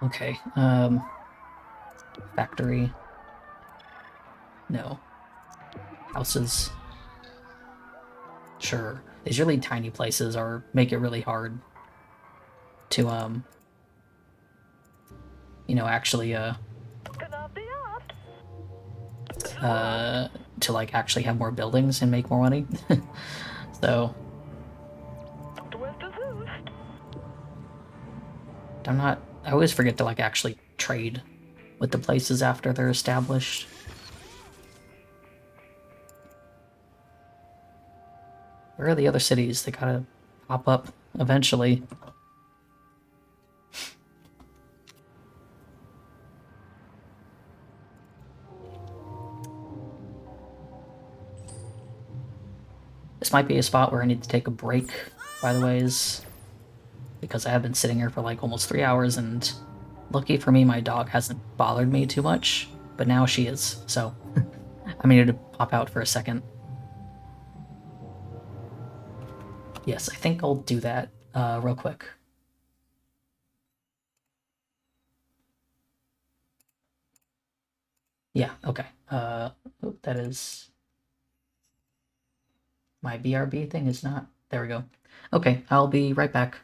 Okay, factory. No. Houses. Sure. These really tiny places make it really hard to, you know, actually, to, like, actually have more buildings and make more money. So... I always forget to, like, actually trade with the places after they're established. Where are the other cities? They gotta pop up eventually. This might be a spot where I need to take a break, by the ways, because I have been sitting here for like almost 3 hours, and lucky for me, my dog hasn't bothered me too much, but now she is, so I needed to pop out for a second. Yes, I think I'll do that real quick. Yeah, okay. That is... My BRB thing is not... There we go. Okay, I'll be right back.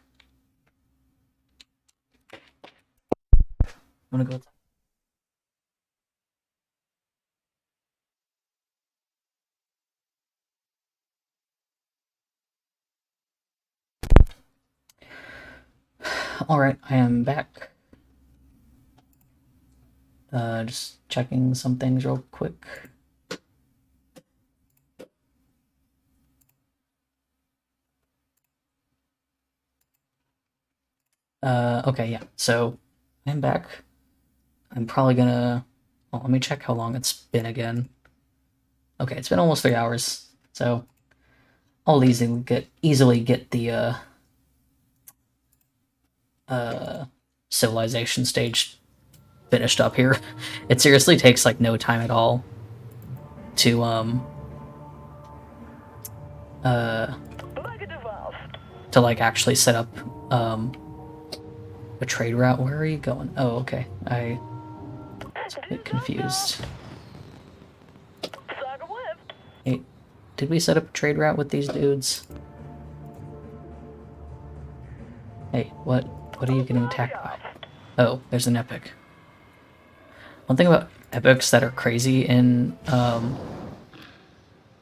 I'm gonna go... Alright, I am back. Just checking some things real quick. Okay, yeah, so I'm back. I'm probably gonna... Well, let me check how long it's been again. Okay, it's been almost 3 hours, so I'll easily get the civilization stage finished up here. It seriously takes like no time at all to like actually set up a trade route. Where are you going? Oh, okay. I was a bit confused. Hey, did we set up a trade route with these dudes? Hey, what are you getting attacked by? Oh, there's an epic. One thing about epics that are crazy in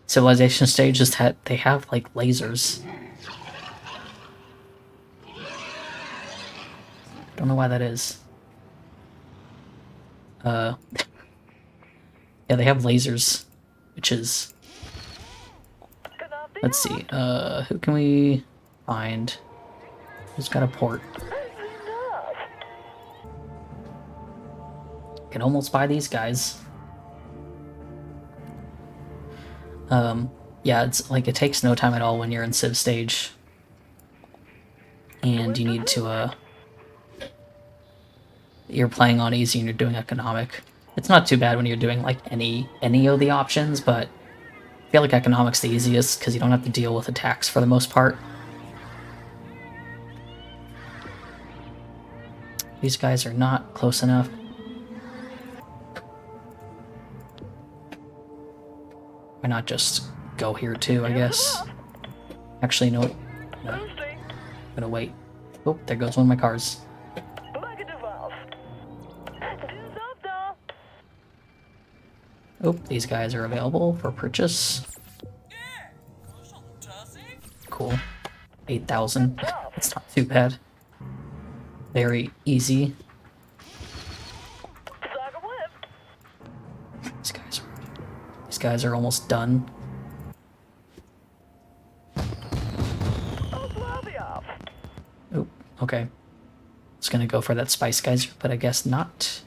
civilization stage is that they have like lasers. Don't know why that is. Yeah, they have lasers, which is... Let's see, who can we find? Who's got a port? Can almost buy these guys. Yeah, it's like it takes no time at all when you're in Civ stage. And you need to, you're playing on easy and you're doing economic. It's not too bad when you're doing like any of the options, but I feel like economic's the easiest because you don't have to deal with attacks for the most part. These guys are not close enough. Why not just go here too, I guess? Actually, no. No. I'm gonna wait. Oh, there goes one of my cars. Oh, these guys are available for purchase. Cool. 8,000. That's not too bad. Very easy. These guys are almost done. Oh, okay. Just gonna go for that spice geyser, but I guess not.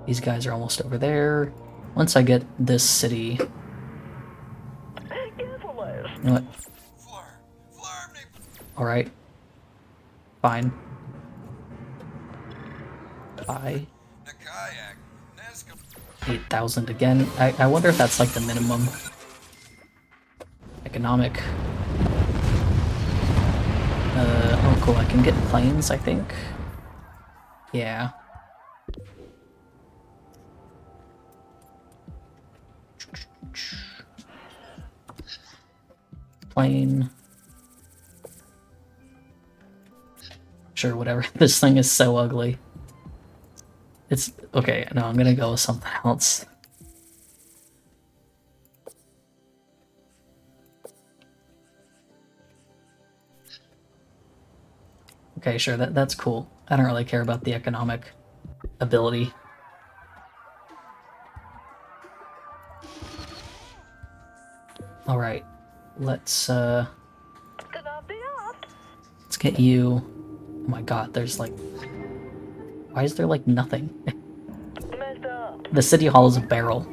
These guys are almost over there. Once I get this city... You know what? Alright. Fine. Bye. 8,000 again. I wonder if that's like the minimum economic. Oh cool, I can get planes, I think. Yeah. Plane. Sure, whatever. This thing is so ugly. It's okay. No, I'm gonna go with something else. Okay, sure, that's cool. I don't really care about the economic ability. Alright, let's get you... Oh my god, there's like... Why is there like nothing? The city hall is a barrel.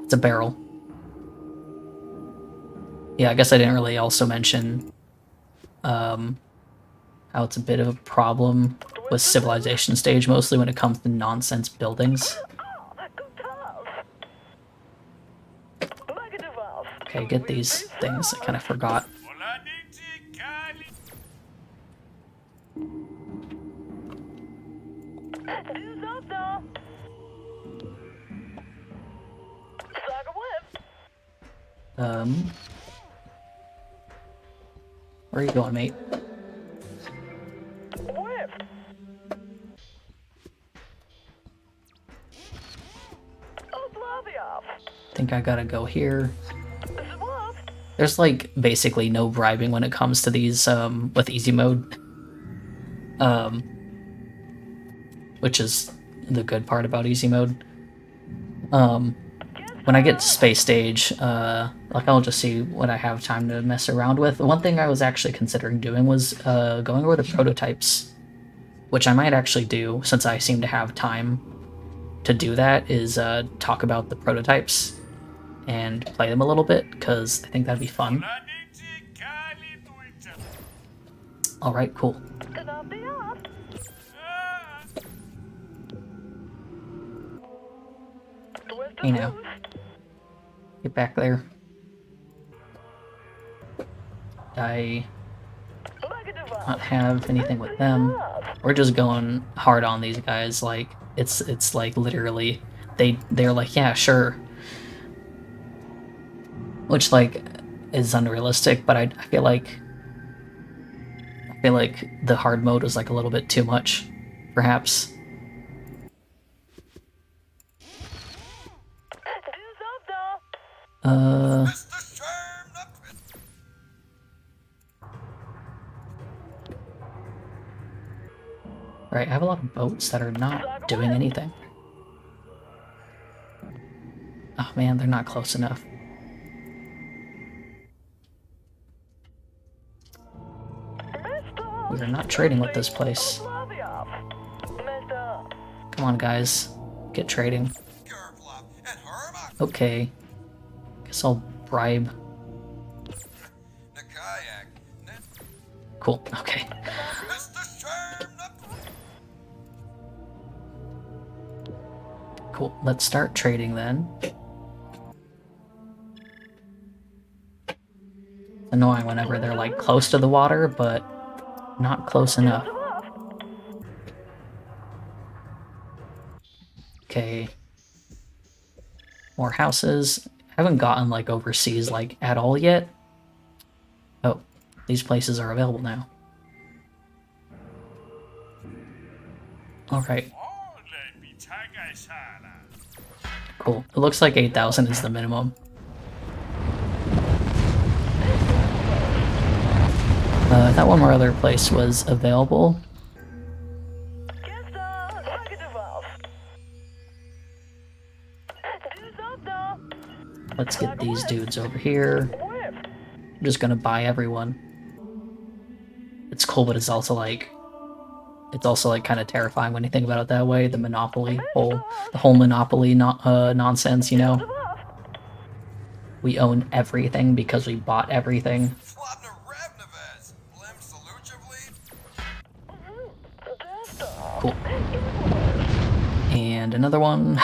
It's a barrel. Yeah, I guess I didn't really also mention how it's a bit of a problem with civilization stage, mostly when it comes to nonsense buildings. Okay, get these things. I kind of forgot. Where are you going, mate? Think I gotta go here. There's like basically no bribing when it comes to these with easy mode. Which is the good part about easy mode. When I get to space stage, like I'll just see what I have time to mess around with. One thing I was actually considering doing was going over the prototypes, which I might actually do since I seem to have time to do that, is talk about the prototypes and play them a little bit, because I think that'd be fun. Alright, cool. Hey now. Get back there. I not have anything with them. We're just going hard on these guys. Like it's like literally they're like, yeah, sure. Which like is unrealistic, but I feel like the hard mode was like a little bit too much, perhaps. Right, I have a lot of boats that are not doing anything. Oh man, they're not close enough. We are not trading with this place. Come on, guys. Get trading. Okay. Guess I'll bribe. Cool, okay. Cool, let's start trading then. annoying whenever they're like close to the water, but not close enough. Okay. More houses. Haven't gotten like overseas like at all yet. Oh, these places are available now. Alright. Cool. It looks like 8,000 is the minimum. I thought one more other place was available. Let's get these dudes over here. I'm just gonna buy everyone. It's cool, but it's also like kind of terrifying when you think about it that way. The monopoly, the whole monopoly nonsense, you know. We own everything because we bought everything. Cool. And another one.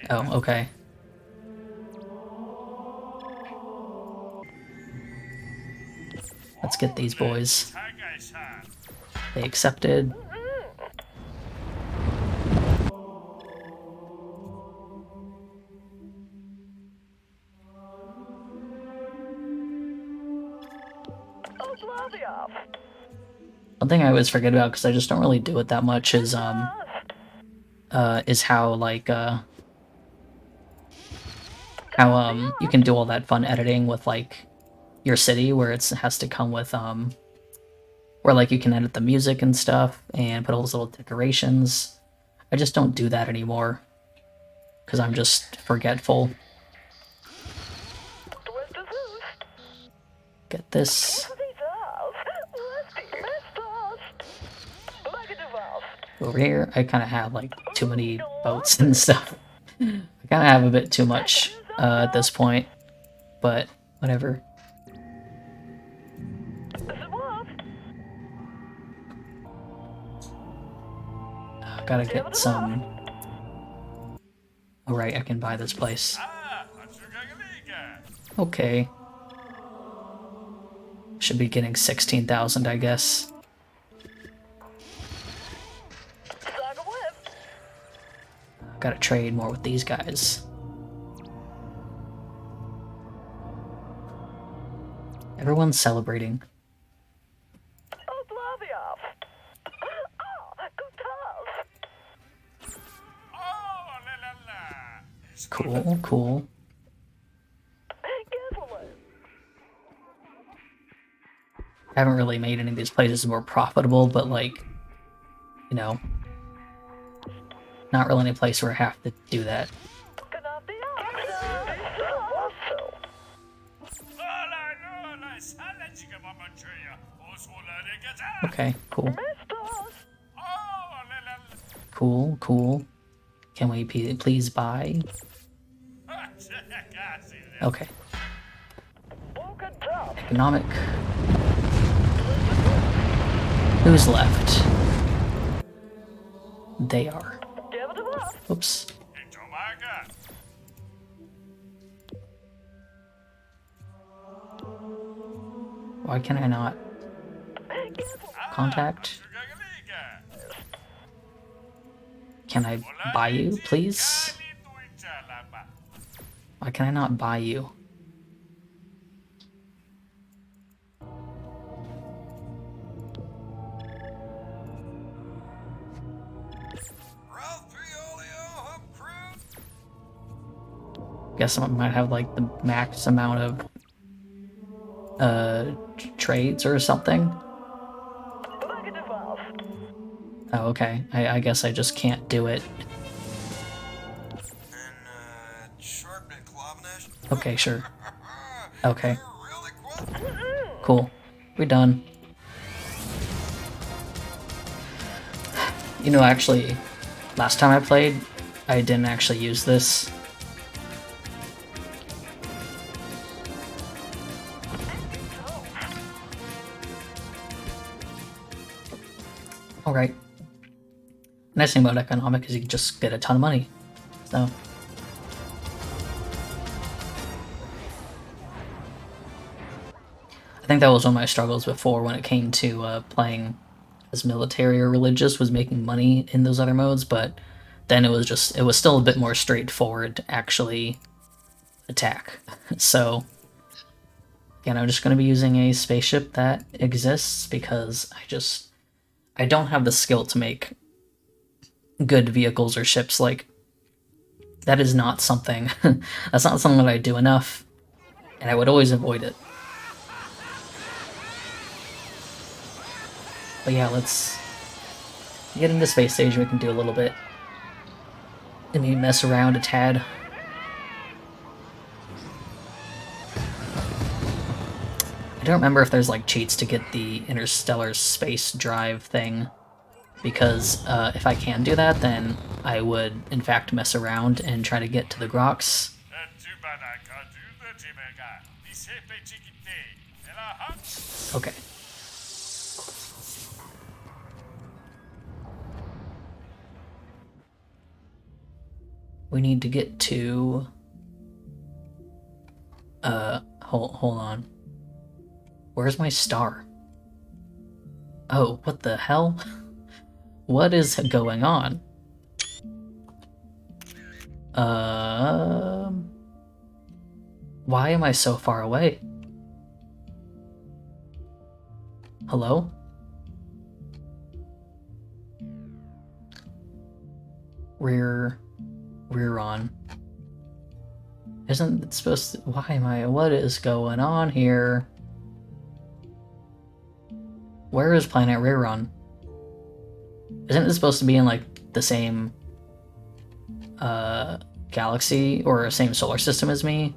Oh, okay. Let's get these boys. They accepted. One thing I always forget about, because I just don't really do it that much, is how like you can do all that fun editing with like your city, where it has to come with where like you can edit the music and stuff and put all those little decorations. I just don't do that anymore because I'm just forgetful. Get this. Over here, I kind of have like too many boats and stuff. I kind of have a bit too much at this point, but whatever. Gotta get some. Oh right, I can buy this place. Okay. Should be getting 16,000, I guess. Gotta trade more with these guys. Everyone's celebrating. Cool, cool. I haven't really made any of these places more profitable, but like, you know, not really any place where I have to do that. Okay, cool. Cool, cool. Can we please buy? Okay. Economic. Who's left? They are. Oops. Why can I not contact? Can I buy you, please? Why can I not buy you? Guess I might have like the max amount of trades or something. Oh, okay. I guess I just can't do it. Okay, sure. Okay. Cool. We're done. You know, actually, last time I played, I didn't actually use this. Alright. Nice thing about economic is you can just get a ton of money. So think that was one of my struggles before when it came to playing as military or religious, was making money in those other modes, but then it was still a bit more straightforward to actually attack. So again, I'm just going to be using a spaceship that exists because I don't have the skill to make good vehicles or ships. Like, that is not something, that's not something that I do enough, and I would always avoid it. But yeah, let's get into space station. We can do a little bit. Let me mess around a tad. I don't remember if there's like cheats to get the interstellar space drive thing, because if I can do that, then I would in fact mess around and try to get to the Grox. Okay. We need to get to... hold on. Where's my star? Oh, what the hell? What is going on? Why am I so far away? Hello? Rear on. Isn't it supposed to... Why am I... What is going on here? Where is planet rear on? Isn't it supposed to be in, like, the same... galaxy or same solar system as me?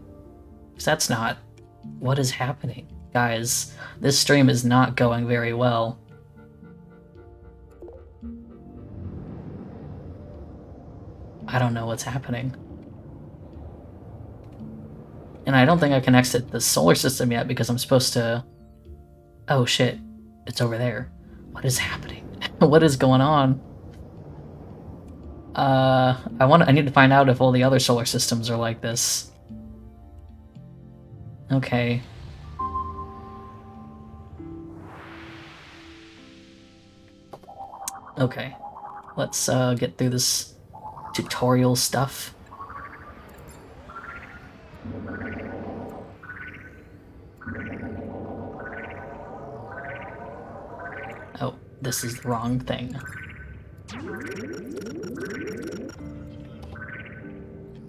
Because that's not... What is happening? Guys, this stream is not going very well. I don't know what's happening. And I don't think I can exit the solar system yet because I'm supposed to... Oh shit, it's over there. What is happening? What is going on? I need to find out if all the other solar systems are like this. Okay. Okay. Let's get through this tutorial stuff. Oh, this is the wrong thing.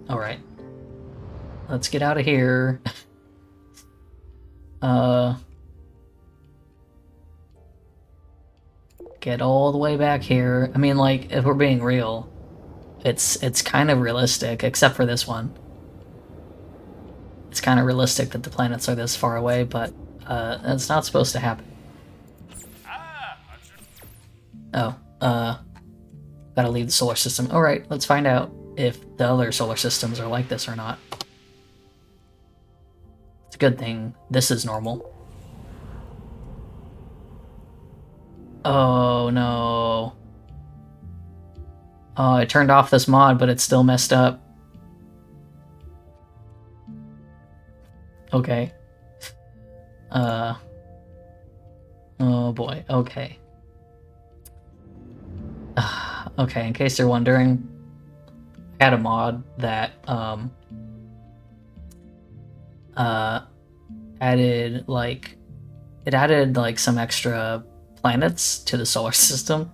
Alright. Let's get out of here. Get all the way back here. I mean, like, if we're being real, it's kind of realistic, except for this one. It's kind of realistic that the planets are this far away, but it's not supposed to happen. Oh, gotta leave the solar system. Alright, let's find out if the other solar systems are like this or not. It's a good thing this is normal. Oh no. Oh, I turned off this mod, but it's still messed up. Okay. Oh boy, okay. Okay, in case you're wondering, I had a mod that, added, like, some extra planets to the solar system.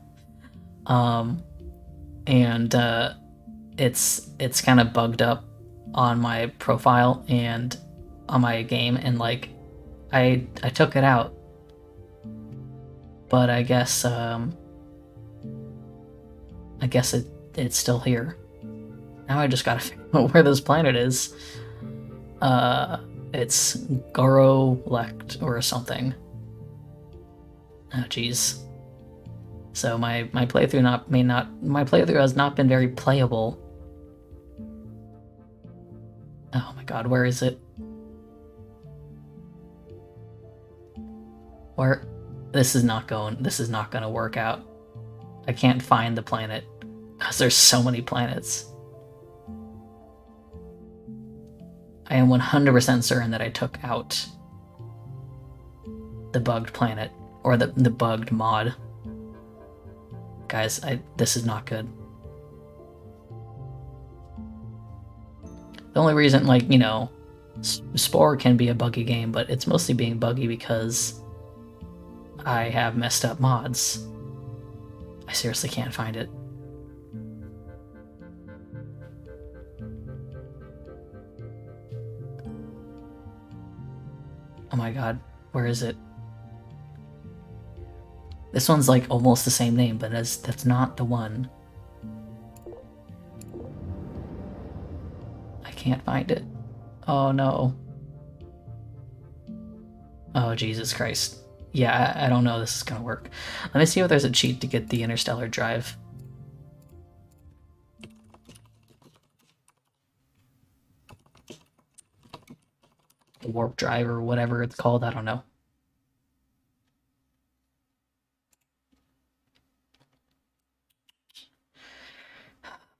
It's kind of bugged up on my profile and on my game, and, like, I took it out. But I guess it's still here. Now I just gotta figure out where this planet is. It's Goro-lect or something. Oh jeez. So my playthrough has not been very playable. Oh my god, where is it? Where? This is not gonna work out. I can't find the planet because there's so many planets. I am 100% certain that I took out the bugged planet, or the bugged mod. Guys, this is not good. The only reason, like, you know, Spore can be a buggy game, but it's mostly being buggy because I have messed up mods. I seriously can't find it. Oh my god, where is it? This one's like almost the same name, but that's not the one. I can't find it. Oh no. Oh Jesus Christ. Yeah, I don't know this is gonna work. Let me see if there's a cheat to get the interstellar drive. The warp drive or whatever it's called, I don't know.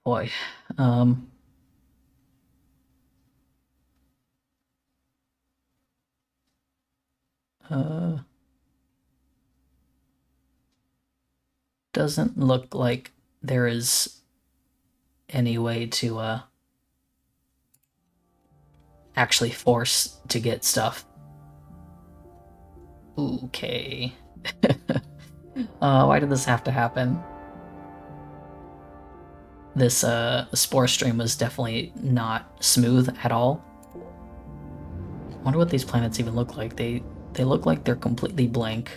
Boy. Doesn't look like there is any way to actually force to get stuff. Okay. Why did this have to happen? This Spore stream was definitely not smooth at all. I wonder what these planets even look like. They look like they're completely blank.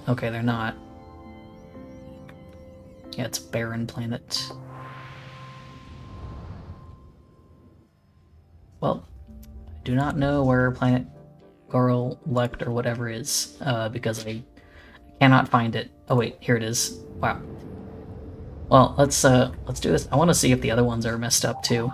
Okay, they're not. Yeah, it's a barren planet. Well, I do not know where planet Goral Lect or whatever is, because I cannot find it. Oh wait, here it is. Wow. Well, let's do this. I want to see if the other ones are messed up too.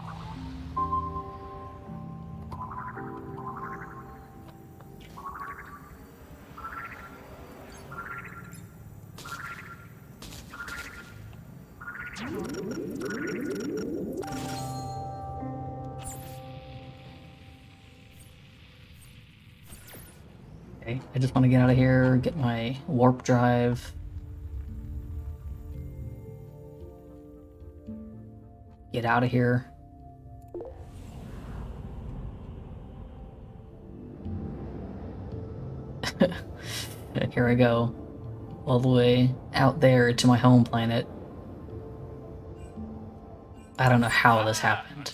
Okay, I just want to get out of here, get my warp drive. Get out of here. Here I go. All the way out there to my home planet. I don't know how this happened.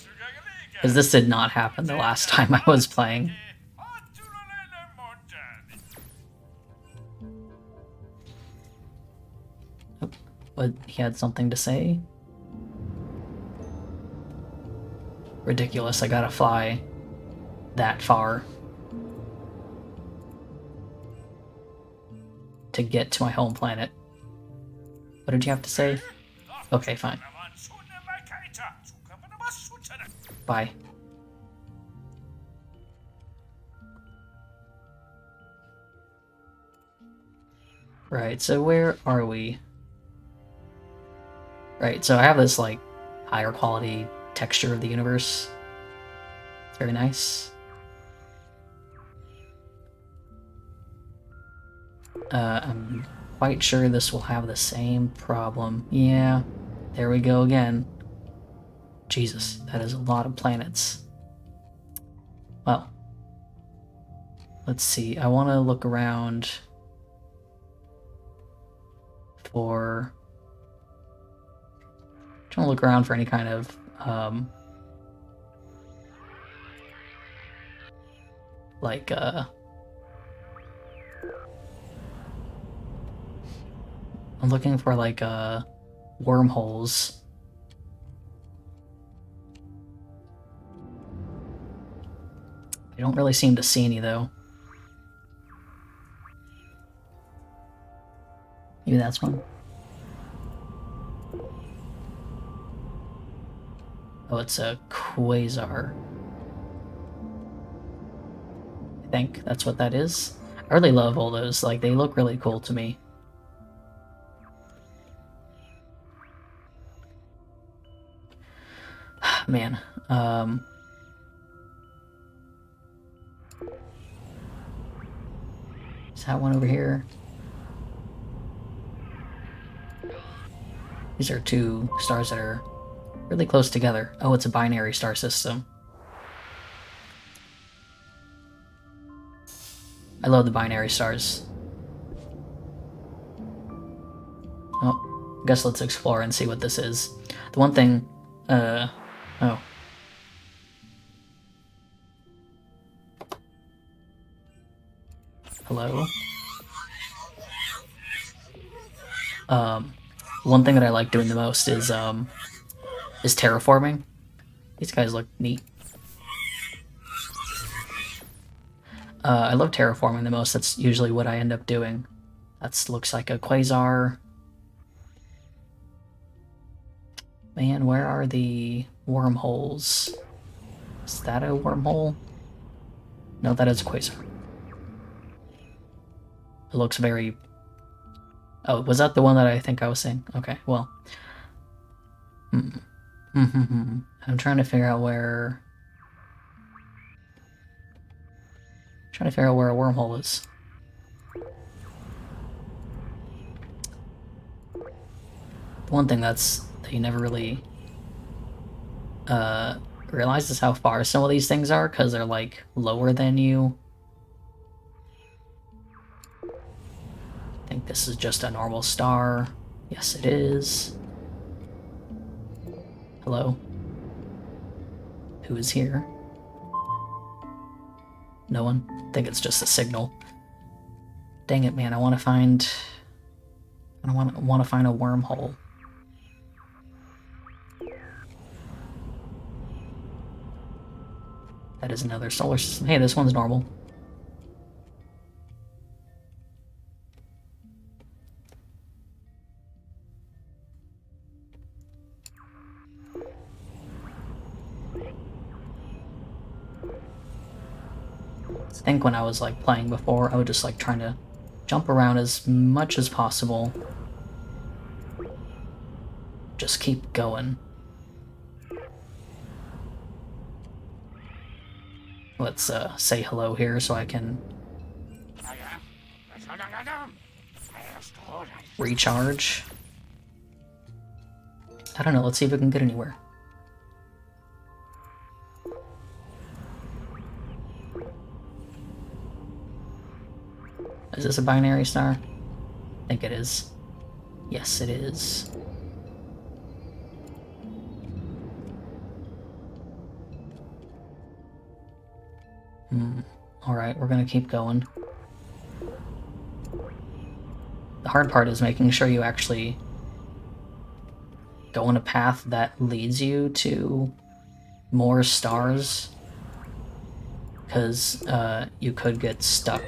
Because this did not happen the last time I was playing. Oh, but he had something to say? Ridiculous, I gotta fly that far to get to my home planet. What did you have to say? Okay, fine. Bye. Right, so where are we? Right, so I have this, like, higher quality texture of the universe. It's very nice. I'm quite sure this will have the same problem. Yeah, there we go again. Jesus, that is a lot of planets. Well, let's see. I want to look around for... I'm trying to look around for any kind of like I'm looking for like wormholes. I don't really seem to see any though. Maybe that's one. Oh, it's a quasar. I think that's what that is. I really love all those, like, they look really cool to me. Man, that one over here? These are two stars that are really close together. Oh, it's a binary star system. I love the binary stars. Oh, I guess let's explore and see what this is. The one thing, oh. Hello? One thing that I like doing the most is terraforming. These guys look neat. I love terraforming the most. That's usually what I end up doing. That looks like a quasar. Man, where are the wormholes? Is that a wormhole? No, that is a quasar. It looks very... Oh, was that the one that I think I was saying? Okay, well. I'm trying to figure out where... trying to figure out where a wormhole is. The one thing that you never really realize is how far some of these things are, because they're like lower than you. I think this is just a normal star. Yes, it is. Hello? Who is here? No one? I think it's just a signal. Dang it, man, I want to find a wormhole. That is another solar system. Hey, this one's normal. I think when I was like playing before, I was just like trying to jump around as much as possible. Just keep going. Let's say hello here so I can recharge. I don't know, let's see if we can get anywhere. Is this a binary star? I think it is. Yes, it is. Alright, we're gonna keep going. The hard part is making sure you actually go on a path that leads you to more stars, because you could get stuck.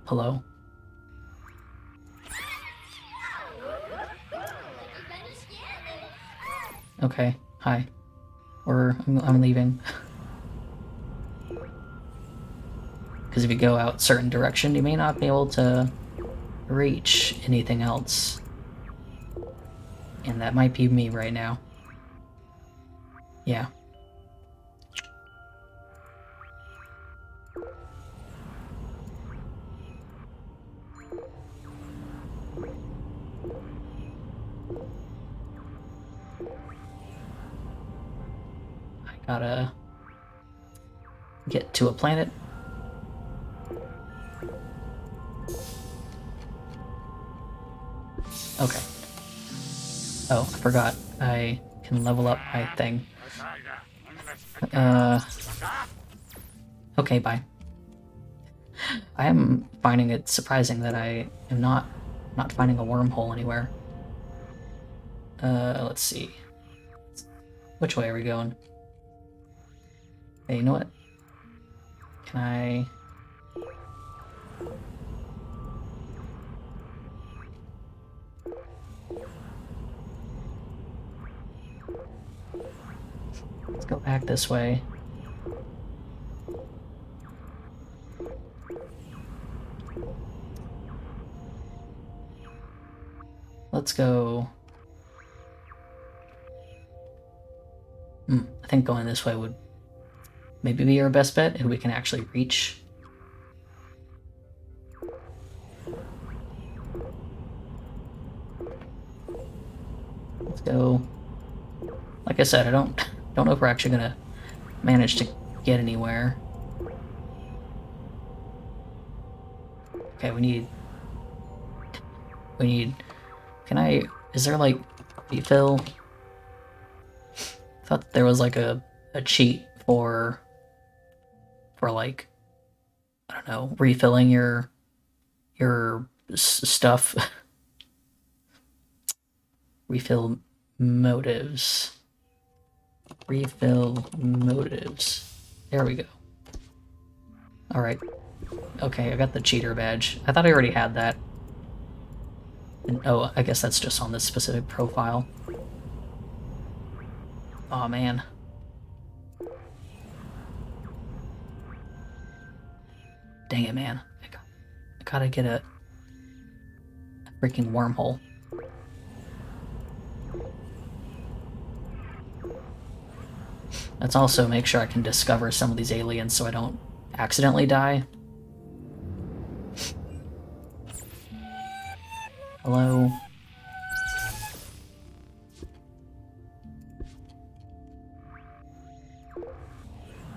Hello? Okay, hi. I'm leaving. Because if you go out a certain direction, you may not be able to reach anything else. And that might be me right now. Yeah. I gotta get to a planet. Okay. Oh, I forgot. I can level up my thing. Okay, bye. I am finding it surprising that I am not finding a wormhole anywhere. Let's see. Which way are we going? Hey, you know what? Can I... Let's go back this way. Let's go... I think going this way would maybe be our best bet, and we can actually reach Let's go. Like I said, I don't know if we're actually gonna manage to get anywhere. Okay, we need... Can I... Is there, like, refill? I thought there was, like, a cheat for, like, I don't know, refilling your stuff. Refill motives. Refill motives. There we go. Alright. Okay, I got the cheater badge. I thought I already had that. And, oh, I guess that's just on this specific profile. Aw, man. Dang it, man. I gotta get a freaking wormhole. Let's also make sure I can discover some of these aliens so I don't accidentally die. Hello?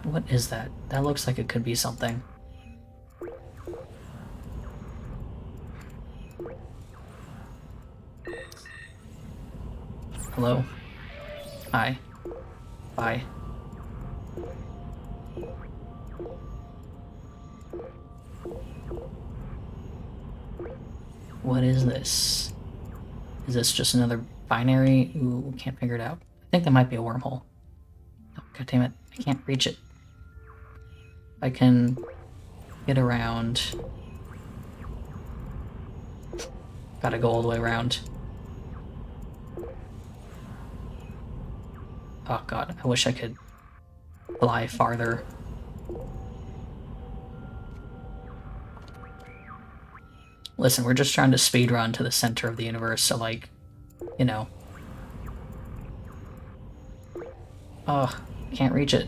What is that? That looks like it could be something. Hello? Hi. Bye. What is this? Is this just another binary? Ooh, can't figure it out. I think that might be a wormhole. Oh, God damn it. I can't reach it. I can get around. Gotta go all the way around. Oh god, I wish I could fly farther. Listen, we're just trying to speedrun to the center of the universe, so like, you know. Oh, can't reach it.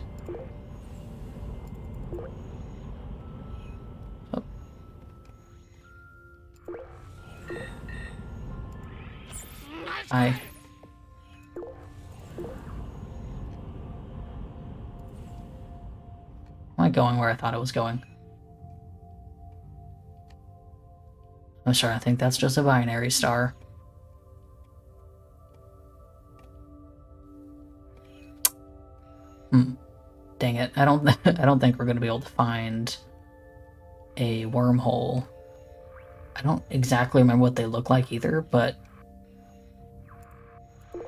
Oh. Hi. Am I going where I thought it was going? I'm sorry, I think that's just a binary star. Dang it. I don't think we're gonna be able to find a wormhole. I don't exactly remember what they look like either, but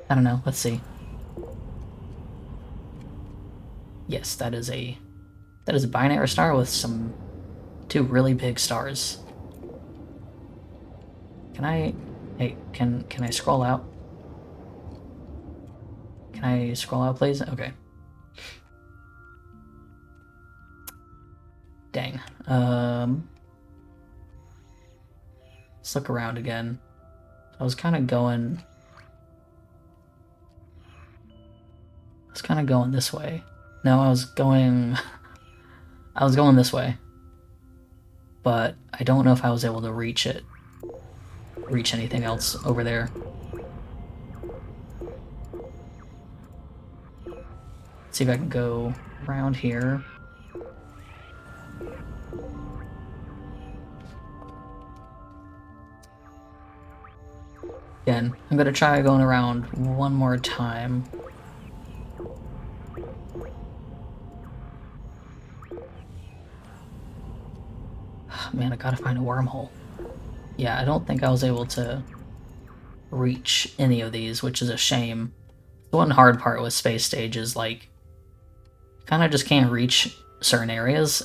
I don't know. Let's see. Yes, that is a binary star with two really big stars. Can I... Hey, can I scroll out? Can I scroll out, please? Okay. Dang. Let's look around again. I was kind of going this way. No, I was going this way. But I don't know if I was able to reach anything else over there. Let's see if I can go around here. Again, I'm gonna try going around one more time. Man, I gotta find a wormhole. Yeah, I don't think I was able to reach any of these, which is a shame. The one hard part with Space Stage is, like, kind of just can't reach certain areas.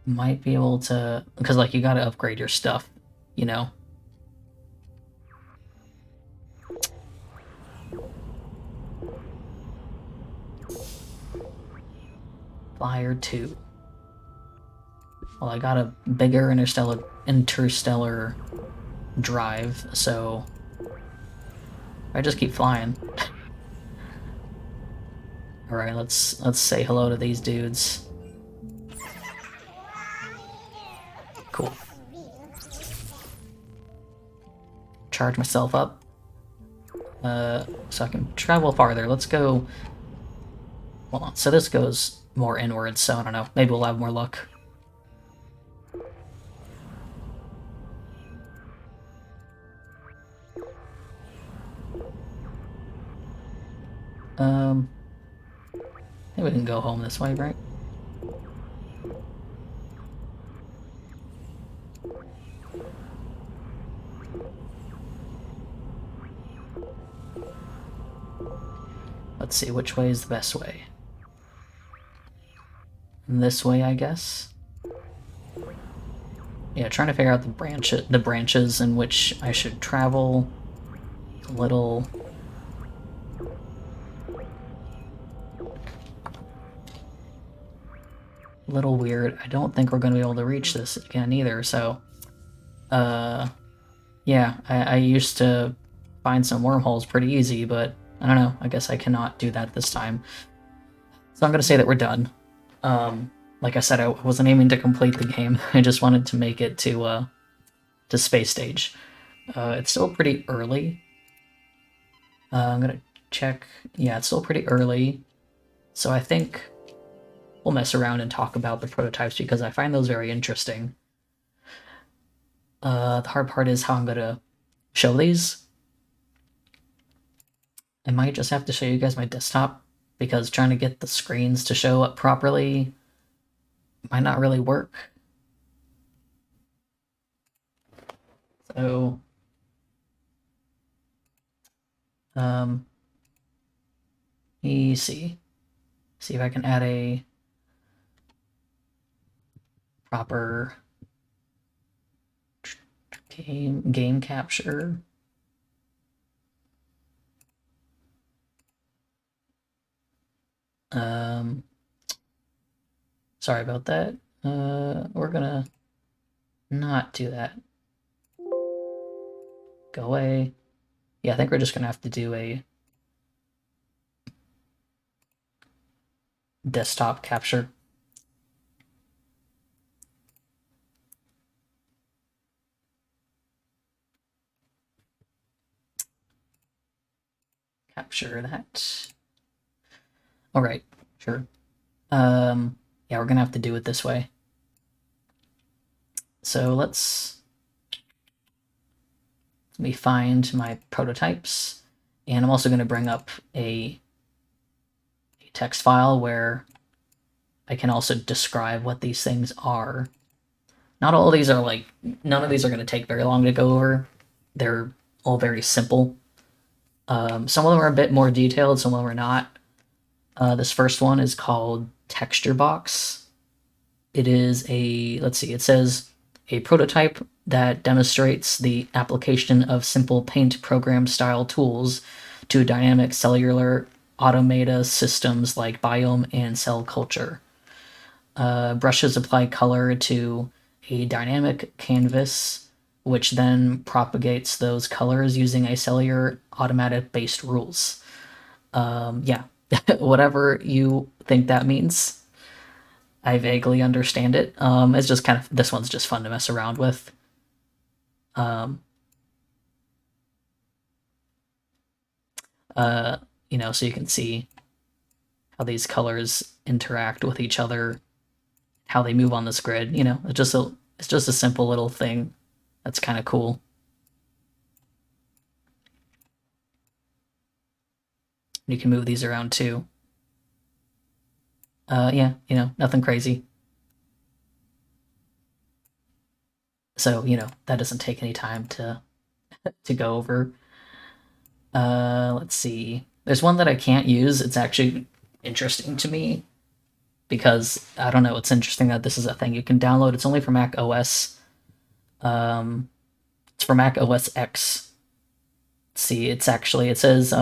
Might be able to... Because, like, you gotta upgrade your stuff, you know? Flyer 2. Well, I got a bigger interstellar drive, so I just keep flying. Alright, let's say hello to these dudes. Cool. charge myself up. So I can travel farther. Let's go... Hold on, so this goes more inwards, so I don't know. Maybe we'll have more luck. I think we can go home this way, right? Let's see, which way is the best way? This way, I guess? Yeah, trying to figure out the branches in which I should travel. It's a little... weird. I don't think we're going to be able to reach this again either, so... yeah, I used to find some wormholes pretty easy, but I don't know. I guess I cannot do that this time. So I'm going to say that we're done. Like I said, I wasn't aiming to complete the game. I just wanted to make it to space stage. It's still pretty early. I'm going to check. Yeah, it's still pretty early. So I think we'll mess around and talk about the prototypes because I find those very interesting. The hard part is how I'm going to show these. I might just have to show you guys my desktop because trying to get the screens to show up properly might not really work. So, let me see. See if I can add a proper game capture. Sorry about that. We're gonna not do that. Go away. Yeah, I think we're just gonna have to do a desktop capture. Capture that. All right, sure. Yeah, we're gonna have to do it this way. So let me find my prototypes, and I'm also gonna bring up a text file where I can also describe what these things are. Not all of these are like, none of these are gonna take very long to go over. They're all very simple. Some of them are a bit more detailed, some of them are not. This first one is called Texture Box. It is a, let's see, it says a prototype that demonstrates the application of simple paint program style tools to dynamic cellular automata systems like biome and cell culture. Brushes apply color to a dynamic canvas, which then propagates those colors using a cellular automatic-based rules. Yeah, whatever you think that means. I vaguely understand it. It's just kind of, this one's just fun to mess around with. You know, so you can see how these colors interact with each other, how they move on this grid. You know, it's just a simple little thing that's kind of cool. You can move these around too. Yeah, you know, nothing crazy. So, you know, that doesn't take any time to go over. Let's see. There's one that I can't use. It's actually interesting to me because, I don't know, it's interesting that this is a thing you can download. It's only for Mac OS. It's for Mac OS X. Let's see, it's actually, it says,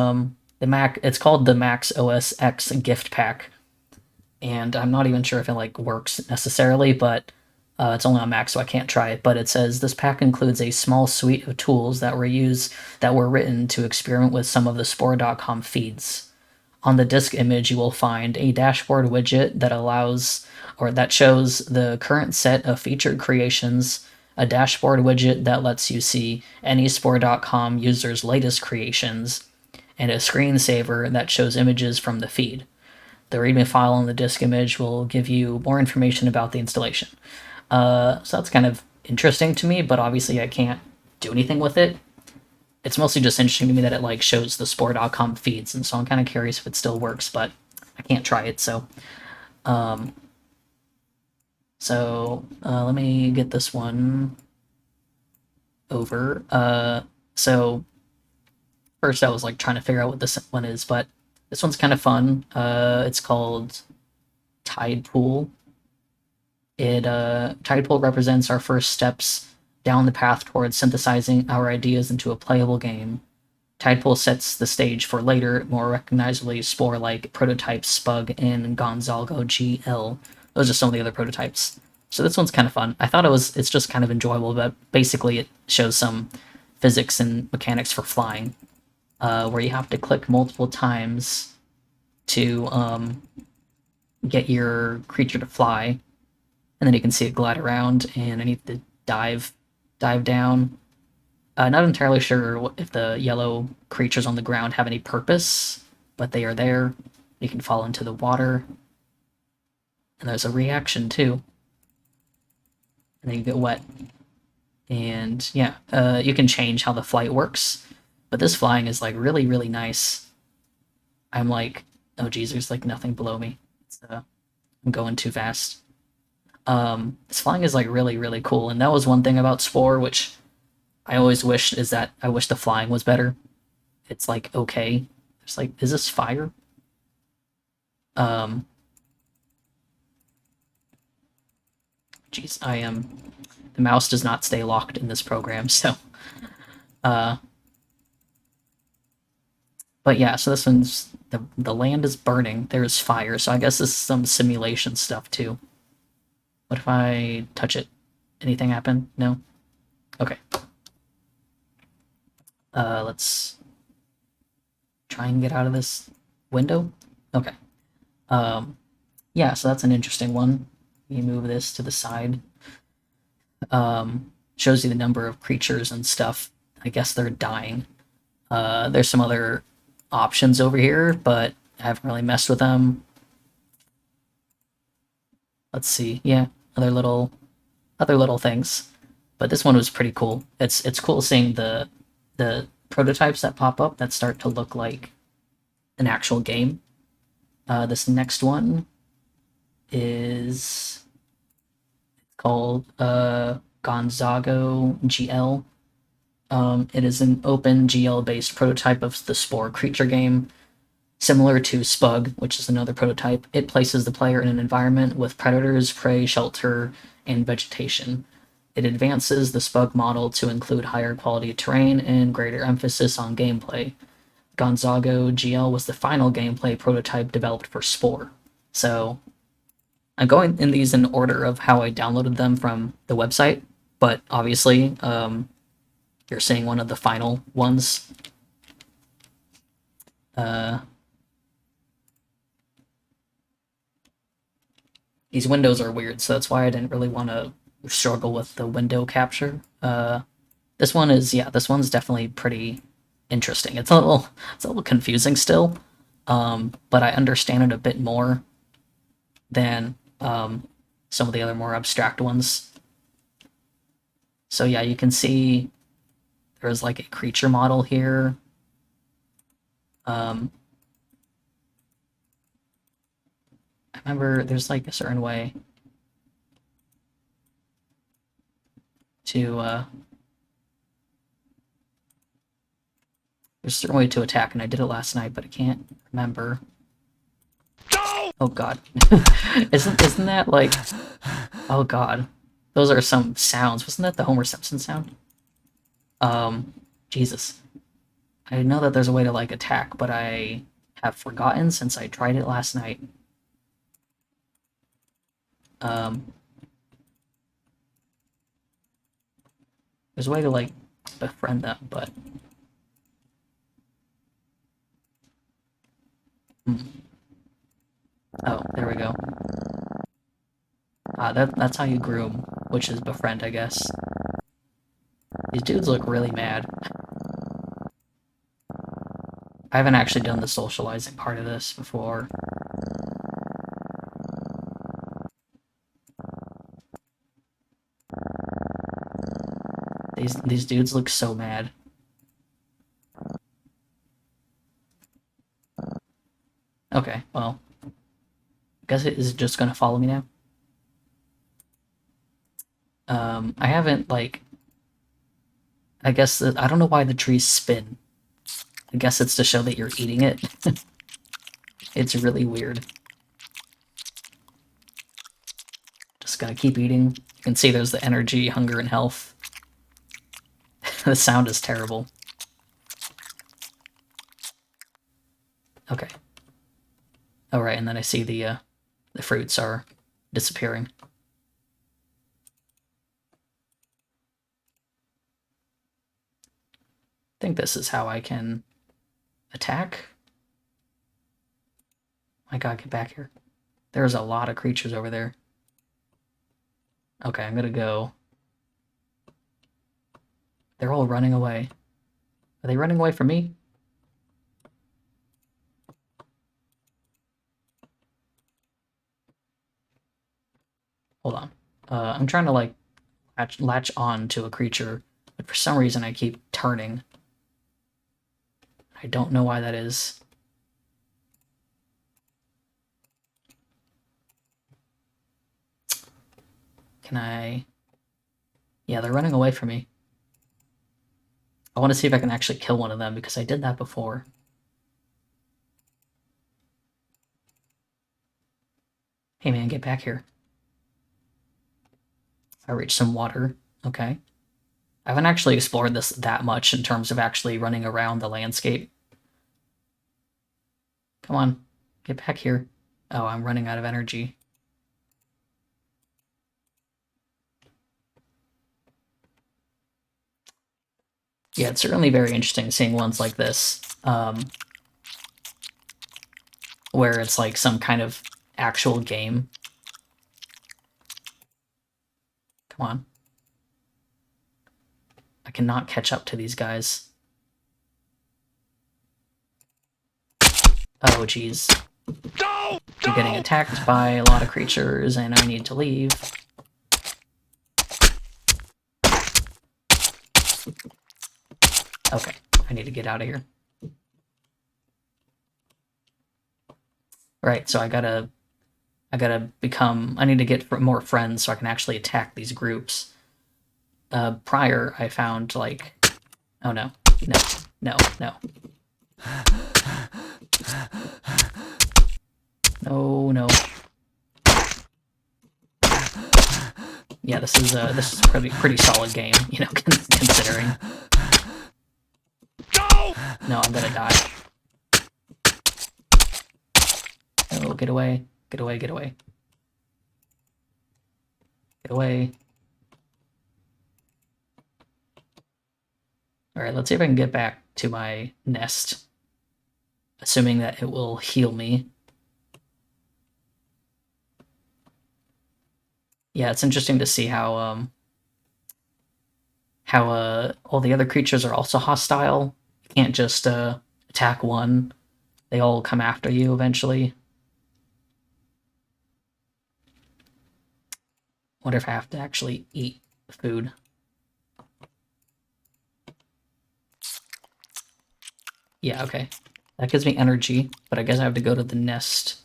it's called the Mac OS X gift pack. And I'm not even sure if it, like, works necessarily, but it's only on Mac, so I can't try it. But it says this pack includes a small suite of tools that were written to experiment with some of the SPORE.com feeds. On the disk image, you will find a dashboard widget that shows the current set of featured creations a dashboard widget that lets you see any SPORE.com user's latest creations, and a screensaver that shows images from the feed. The README file on the disk image will give you more information about the installation. So that's kind of interesting to me, but obviously I can't do anything with it. It's mostly just interesting to me that it like shows the SPORE.com feeds, and so I'm kind of curious if it still works, but I can't try it. So let me get this one over. So first I was like trying to figure out what this one is, but this one's kind of fun. It's called Tide Pool. Tide Pool represents our first steps down the path towards synthesizing our ideas into a playable game. Tide Pool sets the stage for later, more recognizably Spore-like prototypes Spug and Gonzago GL. Those are some of the other prototypes. So this one's kind of fun. I thought it's just kind of enjoyable, but basically it shows some physics and mechanics for flying, where you have to click multiple times to get your creature to fly, and then you can see it glide around, and I need to dive down. Not entirely sure if the yellow creatures on the ground have any purpose, but they are there. You can fall into the water, and there's a reaction too, and then you get wet. And yeah, you can change how the flight works, but this flying is like really, really nice. I'm like, oh geez, there's like nothing below me. I'm going too fast. This flying is like really, really cool, and that was one thing about Spore, which I always wished, is that I wish the flying was better. It's like okay. It's like, is this fire? Jeez, the mouse does not stay locked in this program, so but yeah, so this one's the land is burning. There's fire, so I guess this is some simulation stuff too. What if I touch it? Anything happen? No? Okay. Let's try and get out of this window. Okay. Yeah, so that's an interesting one. You move this to the side. Shows you the number of creatures and stuff. I guess they're dying. There's some other options over here, but I haven't really messed with them. Let's see. Yeah, other little things. But this one was pretty cool. It's cool seeing the prototypes that pop up that start to look like an actual game. This next one is called Gonzago GL. It is an open GL-based prototype of the Spore creature game. Similar to Spug, which is another prototype, it places the player in an environment with predators, prey, shelter, and vegetation. It advances the Spug model to include higher quality terrain and greater emphasis on gameplay. Gonzago GL was the final gameplay prototype developed for Spore. So I'm going in these in order of how I downloaded them from the website, but obviously you're seeing one of the final ones. These windows are weird, so that's why I didn't really want to struggle with the window capture. This one's definitely pretty interesting. It's a little confusing still, but I understand it a bit more than some of the other more abstract ones. So yeah, you can see there's like a creature model here. I remember there's like a certain way to there's a certain way to attack, and I did it last night, but I can't remember. No! Oh god. Isn't that like, oh god. Those are some sounds. Wasn't that the Homer Simpson sound? Jesus. I know that there's a way to like attack, but I have forgotten since I tried it last night. There's a way to like befriend them, but oh, there we go. That's how you groom, which is befriend, I guess. These dudes look really mad. I haven't actually done the socializing part of this before. These dudes look so mad. Okay, well, I guess it is just gonna follow me now. I haven't, like, I guess, I don't know why the trees spin. I guess it's to show that you're eating it. It's really weird. Just gotta keep eating. You can see there's the energy, hunger, and health. The sound is terrible. Okay. Oh, right, and then I see the fruits are disappearing. I think this is how I can attack. My god, get back here. There's a lot of creatures over there. Okay, I'm gonna go. They're all running away. Are they running away from me? Hold on. I'm trying to, like, latch on to a creature, but for some reason I keep turning. I don't know why that is. Can I... Yeah, they're running away from me. I want to see if I can actually kill one of them, because I did that before. Hey man, get back here. I reached some water. Okay. I haven't actually explored this that much in terms of actually running around the landscape. Come on, get back here. Oh, I'm running out of energy. Yeah, it's certainly very interesting seeing ones like this, where it's like some kind of actual game. Come on. I cannot catch up to these guys. Oh, jeez. I'm getting attacked by a lot of creatures, and I need to leave. Okay, I need to get out of here. Right, so I need to get more friends so I can actually attack these groups. Prior, I found, like... Oh no. No. No. No. No, no. Yeah, this is a pretty solid game, you know, considering. No, I'm gonna die. Oh, get away. Get away, get away. Get away. Alright, let's see if I can get back to my nest. Assuming that it will heal me. Yeah, it's interesting to see how all the other creatures are also hostile. You can't just attack one. They all come after you eventually. Wonder if I have to actually eat the food. Yeah, okay. That gives me energy, but I guess I have to go to the nest.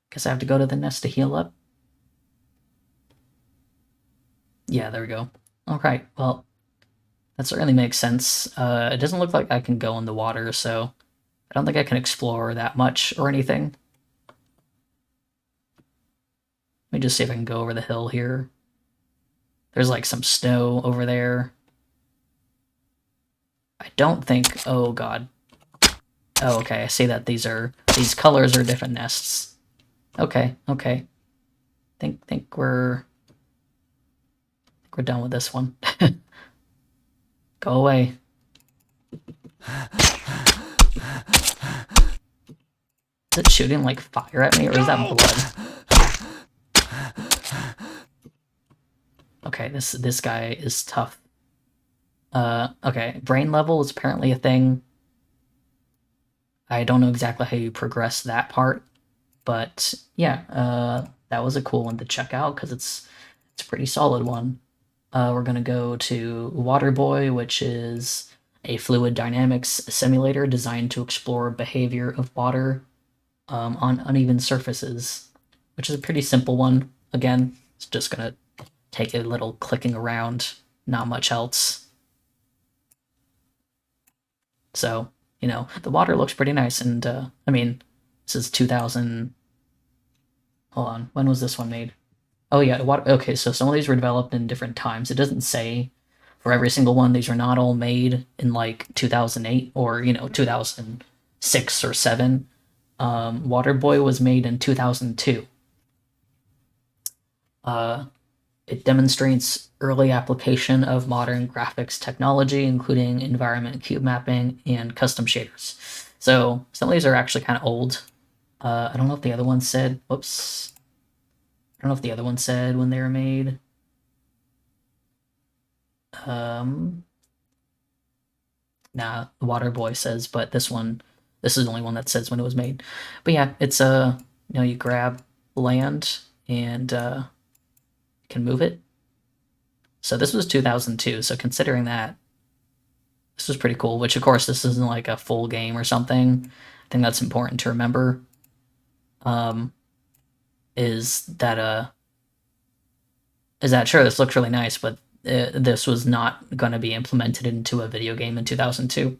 Guess I have to go to the nest to heal up. Yeah, there we go. Alright, well, that certainly makes sense. It doesn't look like I can go in the water, so I don't think I can explore that much or anything. Let me just see if I can go over the hill here. There's like some snow over there. I don't think... Oh, God. Oh, okay, I see that these colors are different nests. Okay, okay. Think we're done with this one. Go away. Is it shooting like fire at me, or is that blood? Okay, this guy is tough. Okay, brain level is apparently a thing. I don't know exactly how you progress that part, but yeah, that was a cool one to check out because it's a pretty solid one. We're gonna go to Waterboy, which is a fluid dynamics simulator designed to explore behavior of water on uneven surfaces, which is a pretty simple one. Again, it's just gonna take a little clicking around, not much else. So, the water looks pretty nice, and I mean, this is 2000. Hold on, when was this one made? Oh yeah, okay, so some of these were developed in different times. It doesn't say for every single one. These are not all made in like 2008 or 2006 or 7. Waterboy was made in 2002. It demonstrates early application of modern graphics technology, including environment cube mapping and custom shaders. So some of these are actually kind of old. I don't know if the other one said. Whoops. I don't know if the other one said when they were made. Nah, Waterboy says, but this is the only one that says when it was made. But yeah, it's you grab land and you can move it. So this was 2002. So considering that, this was pretty cool. Which of course this isn't like a full game or something. I think that's important to remember. Is that sure, this looks really nice, but this was not going to be implemented into a video game in 2002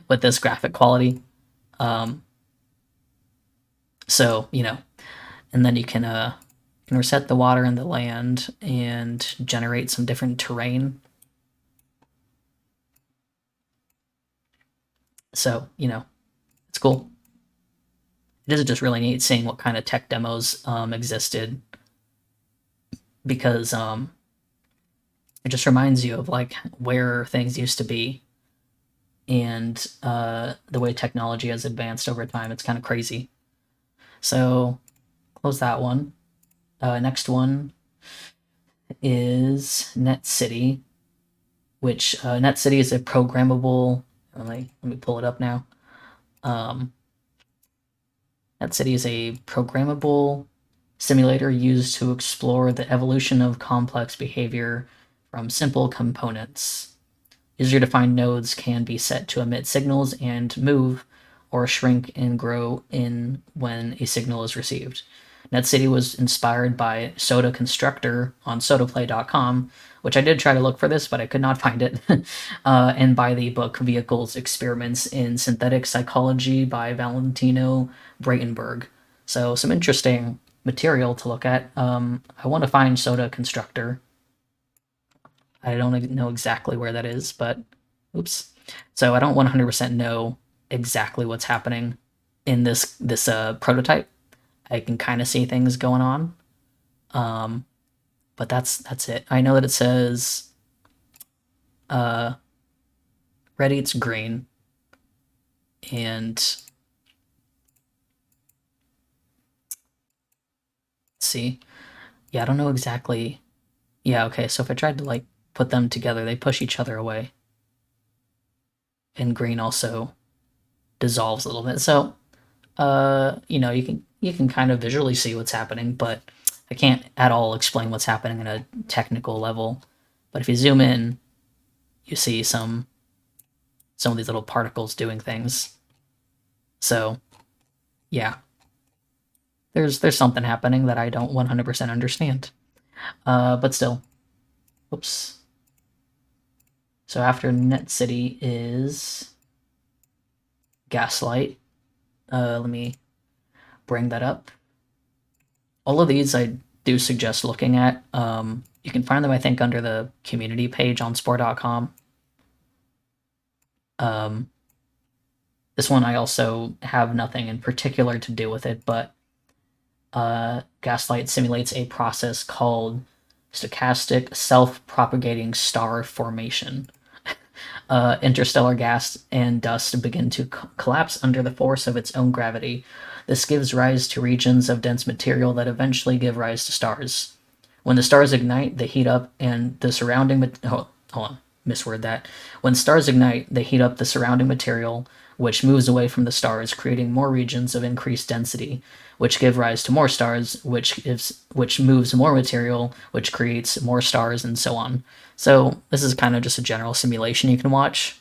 with this graphic quality. So and then you can reset the water and the land and generate some different terrain. So it's cool. It is just really neat seeing what kind of tech demos existed, because it just reminds you of like where things used to be and the way technology has advanced over time. It's kind of crazy. So close that one. Next one is Net City, which Net City is a programmable. Let me pull it up now. Net City is a programmable simulator used to explore the evolution of complex behavior from simple components. User-defined nodes can be set to emit signals and move or shrink and grow in when a signal is received. NetCity was inspired by Soda Constructor on sodaplay.com, which I did try to look for this, but I could not find it, and by the book Vehicles Experiments in Synthetic Psychology by Valentino Breitenberg. So some interesting material to look at. I want to find Soda Constructor. I don't know exactly where that is, but oops. So I don't 100% know exactly what's happening in this prototype. I can kind of see things going on, but that's it. I know that it says ready. It's green, and let's see. Yeah, I don't know exactly. Yeah, okay. So if I tried to like put them together, they push each other away, and green also dissolves a little bit. So you can kind of visually see what's happening, but I can't at all explain what's happening at a technical level. But if you zoom in, you see some of these little particles doing things. So yeah, there's something happening that I don't 100% understand. But still, oops. So after Net City is Gaslight. Let me bring that up. All of these I do suggest looking at. You can find them, I think, under the community page on SPORE.com. This one I also have nothing in particular to do with it, but Gaslight simulates a process called stochastic self-propagating star formation. Interstellar gas and dust begin to collapse under the force of its own gravity. This gives rise to regions of dense material that eventually give rise to stars. When the stars ignite, they heat up, and the surrounding. Hold on, misword that. When stars ignite, they heat up the surrounding material, which moves away from the stars, creating more regions of increased density, which give rise to more stars, which moves more material, which creates more stars, and so on. So this is kind of just a general simulation you can watch.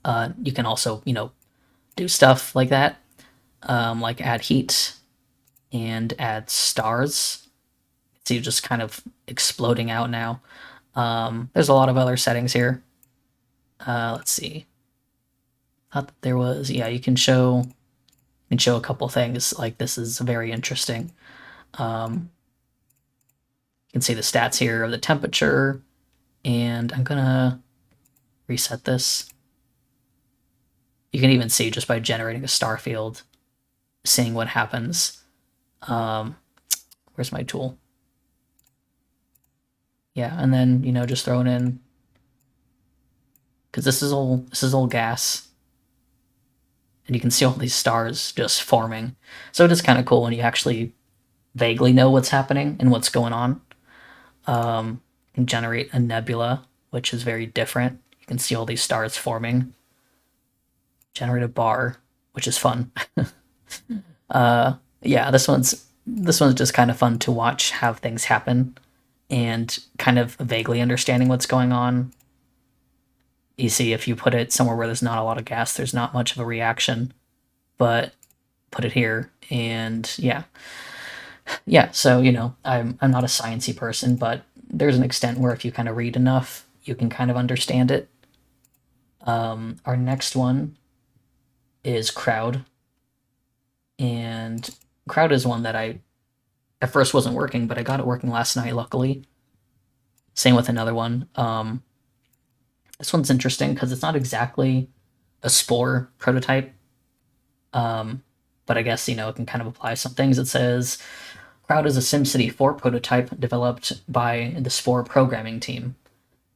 You can also, do stuff like that, like add heat and add stars. See, just kind of exploding out now. There's a lot of other settings here. Let's see. Thought that there was, yeah, you can show a couple things. Like this is very interesting. You can see the stats here of the temperature, and I'm gonna reset this. You can even see just by generating a star field, seeing what happens. Where's my tool? Yeah, and then just throwing in, because this is all gas, and you can see all these stars just forming. So it is kind of cool when you actually vaguely know what's happening and what's going on. You can generate a nebula, which is very different. You can see all these stars forming. Generate a bar, which is fun. Yeah, this one's just kind of fun to watch have things happen and kind of vaguely understanding what's going on. You see, if you put it somewhere where there's not a lot of gas, there's not much of a reaction. But put it here, and yeah. So I'm not a sciencey person, but there's an extent where if you kind of read enough, you can kind of understand it. Our next one is crowd, and crowd is one that I at first wasn't working, but I got it working last night, luckily. Same with another one. This one's interesting because it's not exactly a SPORE prototype, but I guess it can kind of apply some things. It says Crowd is a SimCity 4 prototype developed by the SPORE programming team.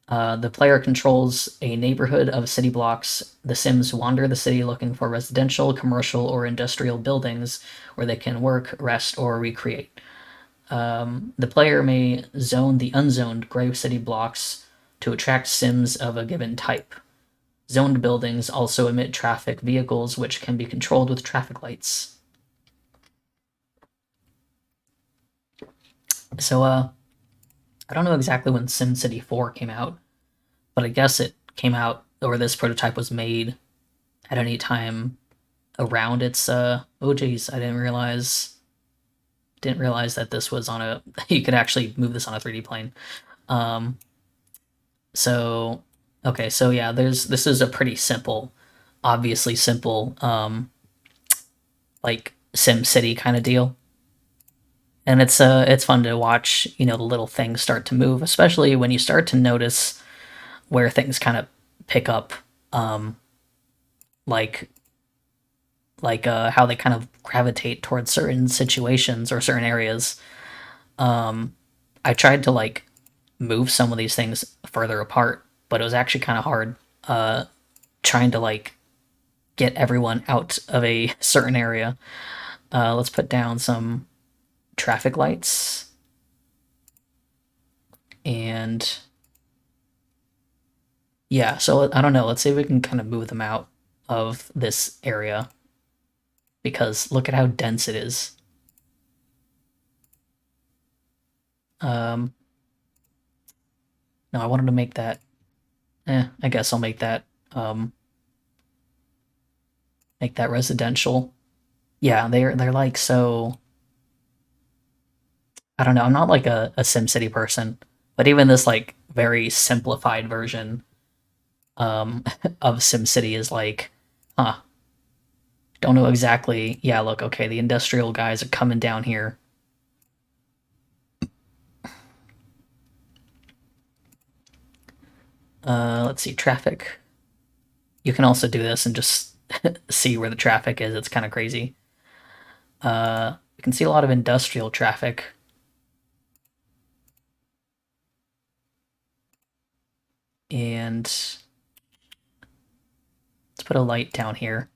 The player controls a neighborhood of city blocks. The Sims wander the city looking for residential, commercial, or industrial buildings where they can work, rest, or recreate. The player may zone the unzoned gray city blocks to attract Sims of a given type. Zoned buildings also emit traffic vehicles, which can be controlled with traffic lights. So, I don't know exactly when SimCity 4 came out, but I guess it came out, or this prototype was made at any time around its, oh geez, I didn't realize that this was on a, you could actually move this on a 3D plane. So, okay, so yeah, this is a pretty simple, obviously simple, like SimCity kind of deal. And it's fun to watch, the little things start to move, especially when you start to notice where things kind of pick up, like how they kind of gravitate towards certain situations or certain areas. I tried to move some of these things further apart, but it was actually kind of hard trying to get everyone out of a certain area. Let's put down some traffic lights, and yeah, so I don't know, let's see if we can kind of move them out of this area, because look at how dense it is. No, I wanted to make that, I guess I'll make that residential. Yeah, they're like, so I don't know, I'm not like a SimCity person, but even this very simplified version of SimCity is huh, don't know exactly. Yeah, look, okay, the industrial guys are coming down here. Let's see, traffic. You can also do this and just see where the traffic is. It's kind of crazy. You can see a lot of industrial traffic. And let's put a light down here.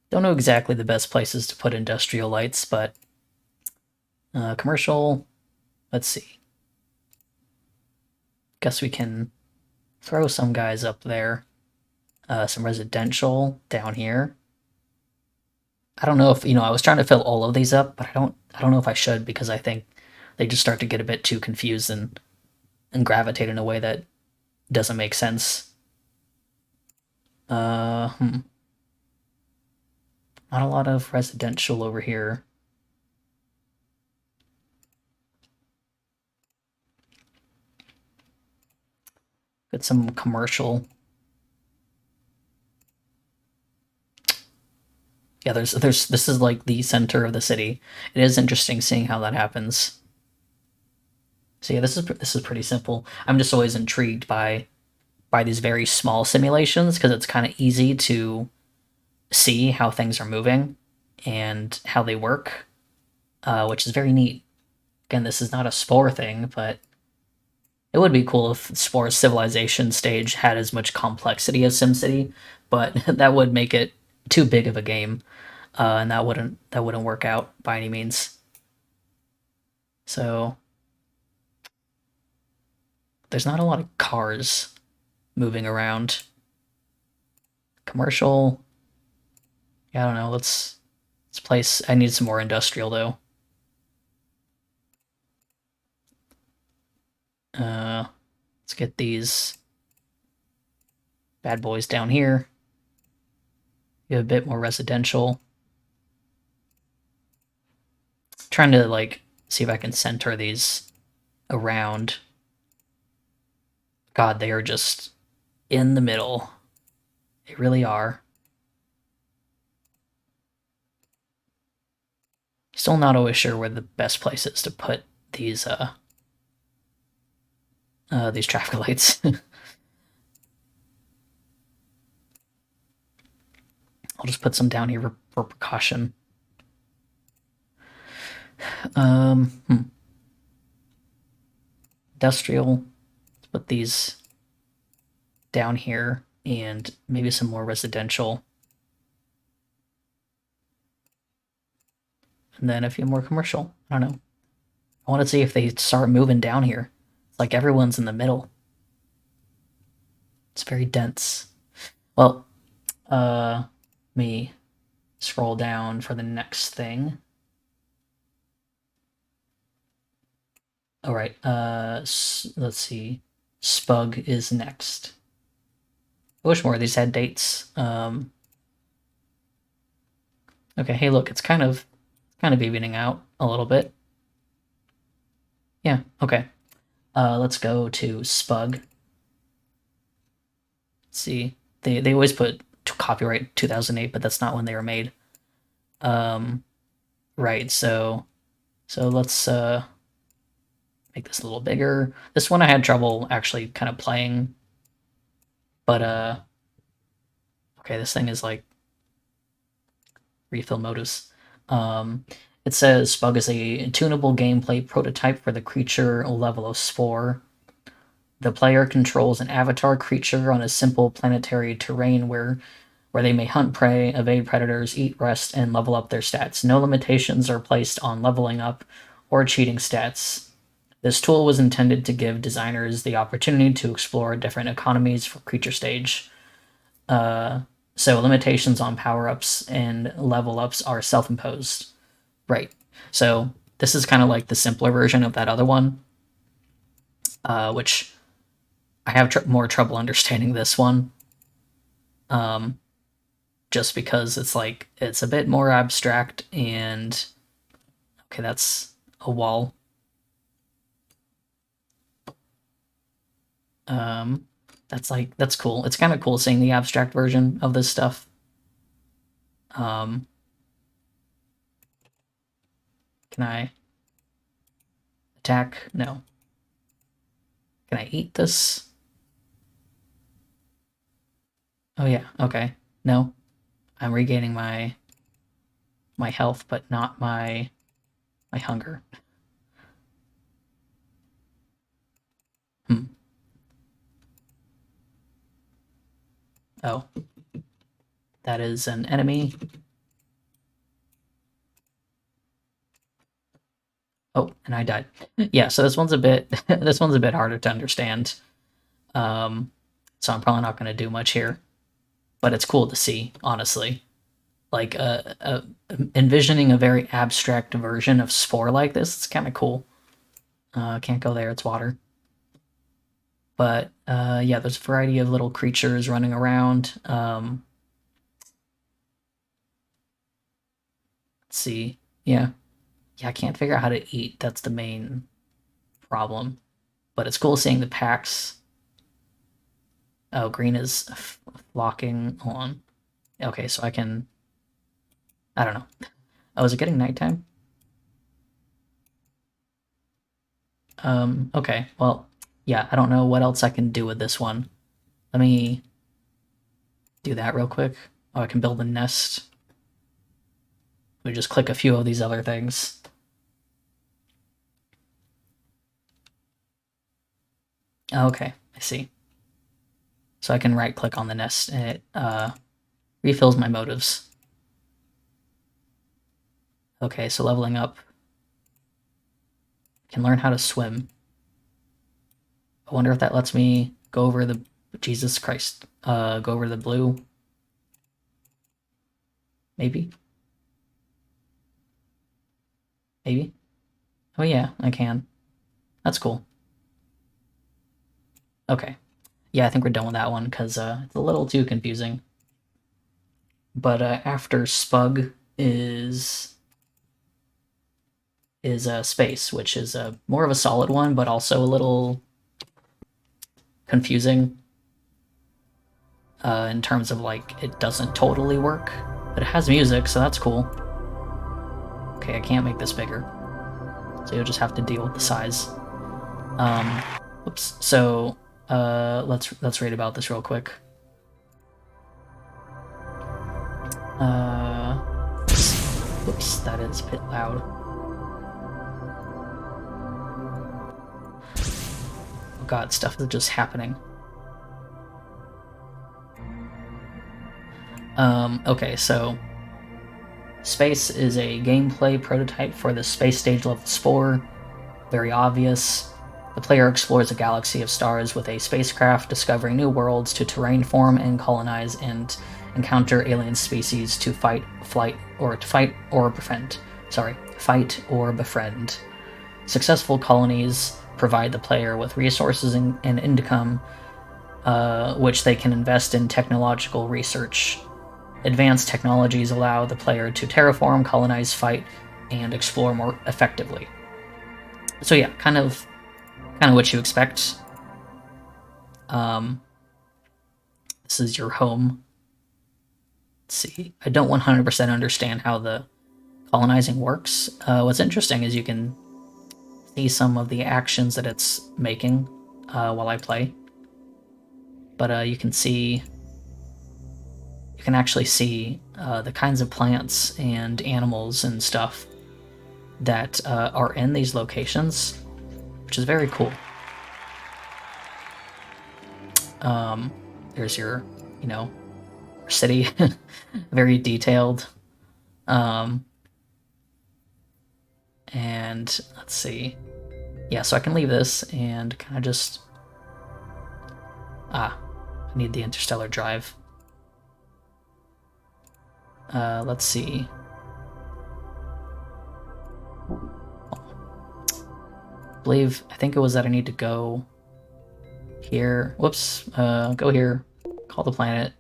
Don't know exactly the best places to put industrial lights, but commercial, let's see. guess we can throw some guys up there. Some residential down here. I don't know if I was trying to fill all of these up, but I don't know if I should, because I think they just start to get a bit too confused and gravitate in a way that doesn't make sense. Not a lot of residential over here. Get some commercial. Yeah, this is like the center of the city. It is interesting seeing how that happens. So yeah, this is pretty simple. I'm just always intrigued by these very small simulations, because it's kind of easy to see how things are moving and how they work, which is very neat. Again, this is not a Spore thing, but it would be cool if Spore's civilization stage had as much complexity as SimCity, but that would make it too big of a game, and that wouldn't work out by any means. So there's not a lot of cars moving around. Commercial. Yeah, I don't know. Let's place. I need some more industrial though. Let's get these bad boys down here. Get a bit more residential. Trying to like see if I can center these around. God, they are just in the middle. They really are. Still not always sure where the best place is to put these traffic lights. I'll just put some down here for precaution. Industrial. Let's put these down here, and maybe some more residential. And then a few more commercial. I don't know. I want to see if they start moving down here. It's like everyone's in the middle. It's very dense. Well, me scroll down for the next thing. All right, let's see. Spug is next. I wish more of these had dates. Okay, hey, look, it's kind of evening out a little bit. Yeah, okay. Let's go to Spug. Let's see. They always put copyright 2008, but that's not when they were made. Right, so let's make this a little bigger. This one I had trouble actually kind of playing, but okay, this thing is like refill modus. It says Spug is a tunable gameplay prototype for the creature level of Spore. The player controls an avatar creature on a simple planetary terrain where they may hunt prey, evade predators, eat, rest, and level up their stats. No limitations are placed on leveling up or cheating stats. This tool was intended to give designers the opportunity to explore different economies for creature stage. So limitations on power-ups and level-ups are self-imposed. Right. So this is kind of like the simpler version of that other one, which I have more trouble understanding this one. Just because it's a bit more abstract, and okay, that's a wall. That's cool. It's kind of cool seeing the abstract version of this stuff. Can I attack? No. Can I eat this? Oh yeah, okay. No. I'm regaining my health, but not my hunger. Oh. That is an enemy. Oh, and I died. Yeah, so this one's a bit this one's a bit harder to understand. So I'm probably not going to do much here. But it's cool to see, honestly. Like, envisioning a very abstract version of Spore like this, it's kind of cool. Can't go there, it's water. But yeah, there's a variety of little creatures running around. Let's see. Yeah. Yeah, I can't figure out how to eat. That's the main problem. But it's cool seeing the packs. Oh, green is flocking. Hold on. Okay, so I can... I don't know. Oh, is it getting nighttime? Okay, well, yeah, I don't know what else I can do with this one. Let me do that real quick. Oh, I can build a nest. We just click a few of these other things. Okay, I see. So I can right click on the nest and it refills my motives. Okay, so leveling up. I can learn how to swim. I wonder if that lets me go over the... Jesus Christ. Go over the blue. Maybe? Maybe? Oh yeah, I can. That's cool. Okay. Yeah, I think we're done with that one, because it's a little too confusing. But after Spug is Space, which is more of a solid one, but also a little confusing in terms of, like, it doesn't totally work. But it has music, so that's cool. Okay, I can't make this bigger. So you'll just have to deal with the size. Oops. So let's read about this real quick. Whoops, that is a bit loud. Oh god, stuff is just happening. Okay, so Space is a gameplay prototype for the space stage level Spore. Very obvious. The player explores a galaxy of stars with a spacecraft, discovering new worlds to terraform and colonize, and encounter alien species to fight or befriend. Successful colonies provide the player with resources and income, which they can invest in technological research. Advanced technologies allow the player to terraform, colonize, fight, and explore more effectively. So yeah, kind of what you expect. This is your home. Let's see. I don't 100% understand how the colonizing works. What's interesting is you can see some of the actions that it's making while I play. But you can actually see the kinds of plants and animals and stuff that are in these locations, which is very cool. There's your, city, very detailed. And let's see. Yeah, so I can leave this and kind of just... I need the interstellar drive. Let's see. I think it was that I need to go here. Whoops. Go here. Call the planet.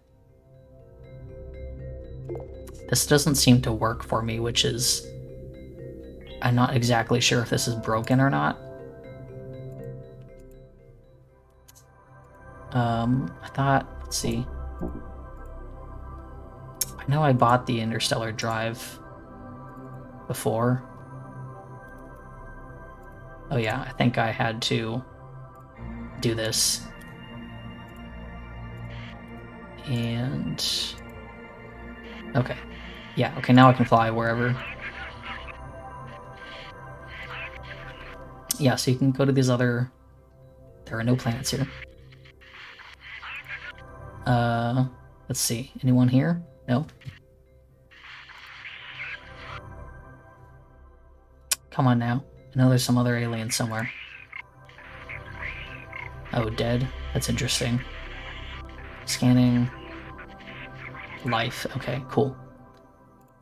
This doesn't seem to work for me, which is... I'm not exactly sure if this is broken or not. I thought... Let's see. I know I bought the interstellar drive before. Oh yeah, I think I had to do this. And... okay. Yeah, okay, now I can fly wherever. Yeah, so you can go to these other... There are no planets here. Let's see. Anyone here? No? Come on now. I know there's some other alien somewhere. Oh, dead. That's interesting. Scanning. Life. Okay, cool.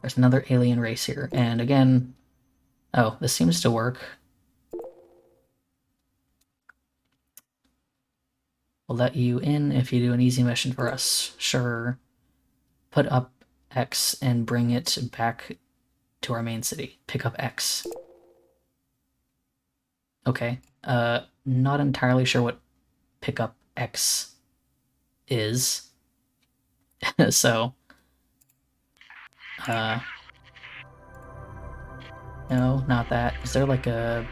There's another alien race here. And again, oh, this seems to work. We'll let you in if you do an easy mission for us. Sure. Put up X and bring it back to our main city. Pick up X. Okay. Not entirely sure what pick up X is. So, no, not that. Is there like a...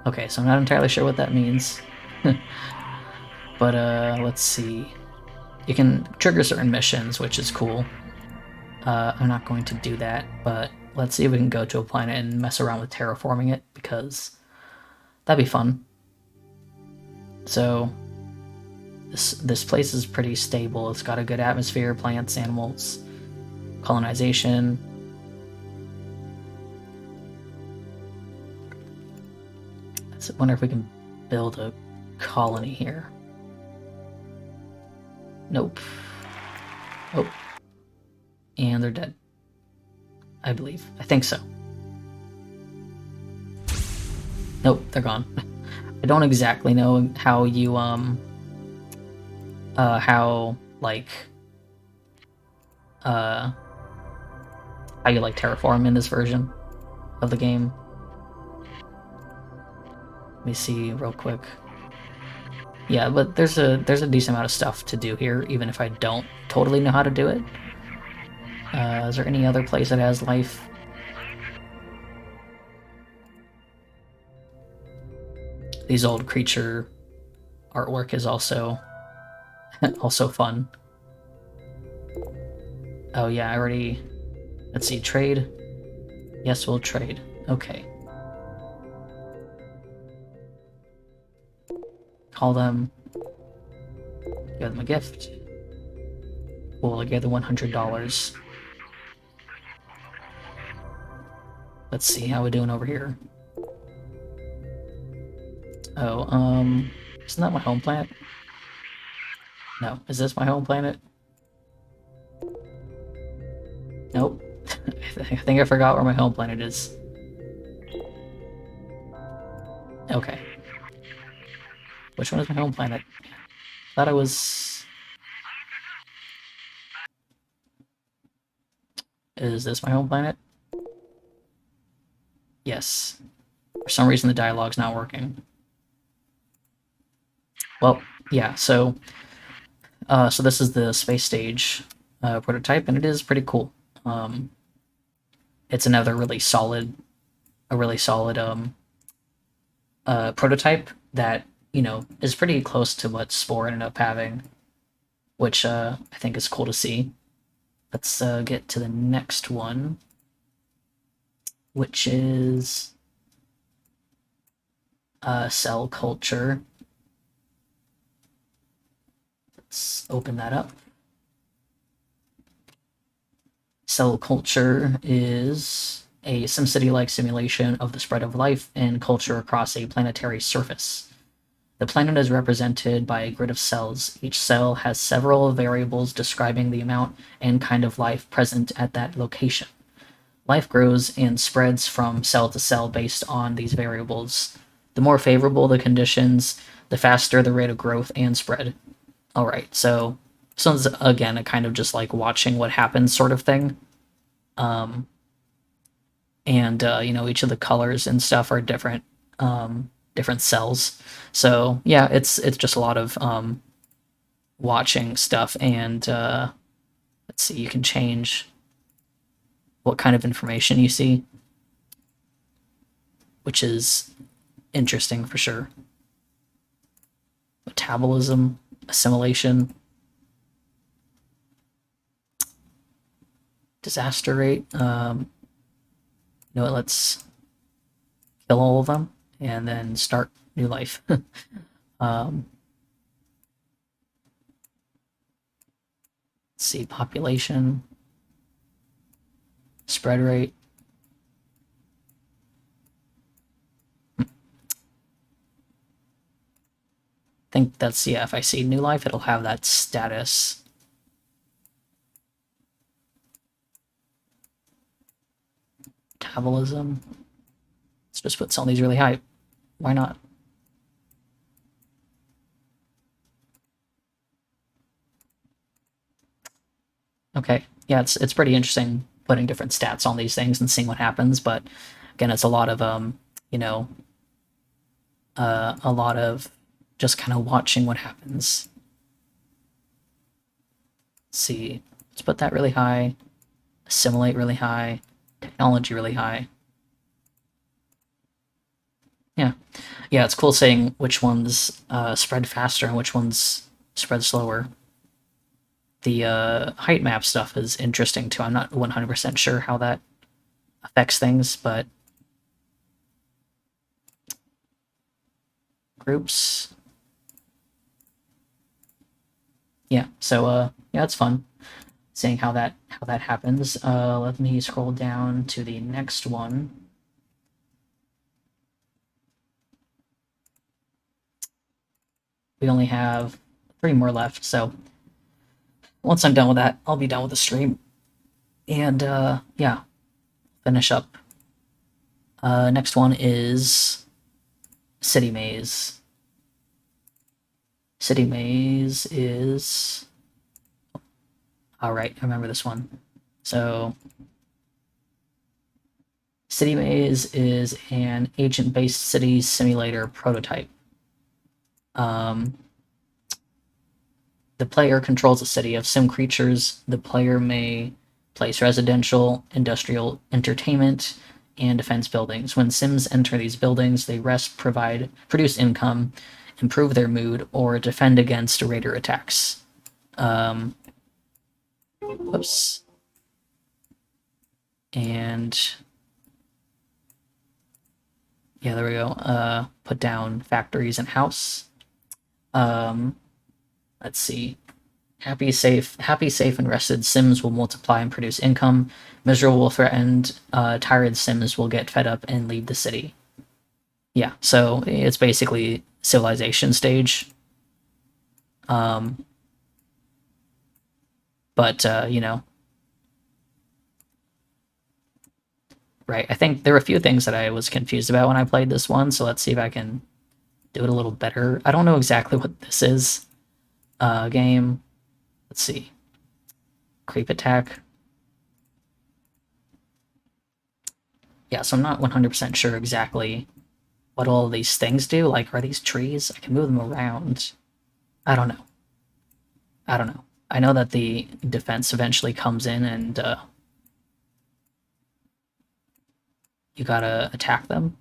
Okay, so I'm not entirely sure what that means. But, let's see. You can trigger certain missions, which is cool. I'm not going to do that, but let's see if we can go to a planet and mess around with terraforming it, because that'd be fun. So, this place is pretty stable. It's got a good atmosphere, plants, animals, colonization. I wonder if we can build a colony here. Nope. Oh. And they're dead. I believe. I think so. Nope, they're gone. I don't exactly know how you, how you terraform in this version of the game. Let me see real quick. Yeah, but there's a decent amount of stuff to do here, even if I don't totally know how to do it. Is there any other place that has life? These old creature artwork is also also fun. Oh yeah, I already... Let's see, trade. Yes, we'll trade. Okay. Call them. Give them a gift. Cool, I gave them $100. Let's see how we're doing over here. Oh, isn't that my home planet? No, is this my home planet? Nope. I think I forgot where my home planet is. Okay. Which one is my home planet? Thought I was... Is this my home planet? Yes. For some reason the dialogue's not working. Well, yeah, so this is the space stage prototype, and it is pretty cool. It's another really solid prototype that, you know, is pretty close to what SPORE ended up having, which I think is cool to see. Let's get to the next one, which is cell culture. Let's open that up. Cell culture is a SimCity-like simulation of the spread of life and culture across a planetary surface. The planet is represented by a grid of cells. Each cell has several variables describing the amount and kind of life present at that location. Life grows and spreads from cell to cell based on these variables. The more favorable the conditions, the faster the rate of growth and spread. Alright, so this one's, again, a kind of just like watching what happens sort of thing. You know, each of the colors and stuff are different, different cells. So yeah, it's just a lot of watching stuff, and let's see, you can change what kind of information you see, which is interesting for sure. Metabolism, assimilation, disaster rate. You know what, let's kill all of them and then start new life. Let's see, population, spread rate. think that's, yeah, if I see new life, it'll have that status. Metabolism. Let's just put some of these really high. Why not? Okay, yeah, it's pretty interesting putting different stats on these things and seeing what happens, but again, it's a lot of you know, a lot of just kind of watching what happens. Let's see, let's put that really high, assimilate really high, technology really high. Yeah, yeah, it's cool seeing which ones spread faster and which ones spread slower. The height map stuff is interesting too. I'm not 100% sure how that affects things, but groups. Yeah, so yeah, it's fun seeing how that happens. Let me scroll down to the next one. We only have 3 more left, so once I'm done with that, I'll be done with the stream. And yeah, finish up. Next one is City Maze. City Maze is... Alright, I remember this one. So, City Maze is an agent-based city simulator prototype. The player controls a city of sim creatures. The player may place residential, industrial, entertainment, and defense buildings. When sims enter these buildings, they rest, produce income, improve their mood, or defend against raider attacks. Whoops. And yeah, there we go. Put down factories and house. Let's see. Happy, safe, and rested sims will multiply and produce income. Miserable, threatened, tired sims will get fed up and leave the city. Yeah, so it's basically civilization stage. But, you know, right, I think there were a few things that I was confused about when I played this one, so let's see if I can do it a little better. I don't know exactly what this is. Game. Let's see. Creep attack. Yeah, so I'm not 100% sure exactly what all of these things do. Like, are these trees? I can move them around. I don't know. I don't know. I know that the defense eventually comes in and you gotta attack them.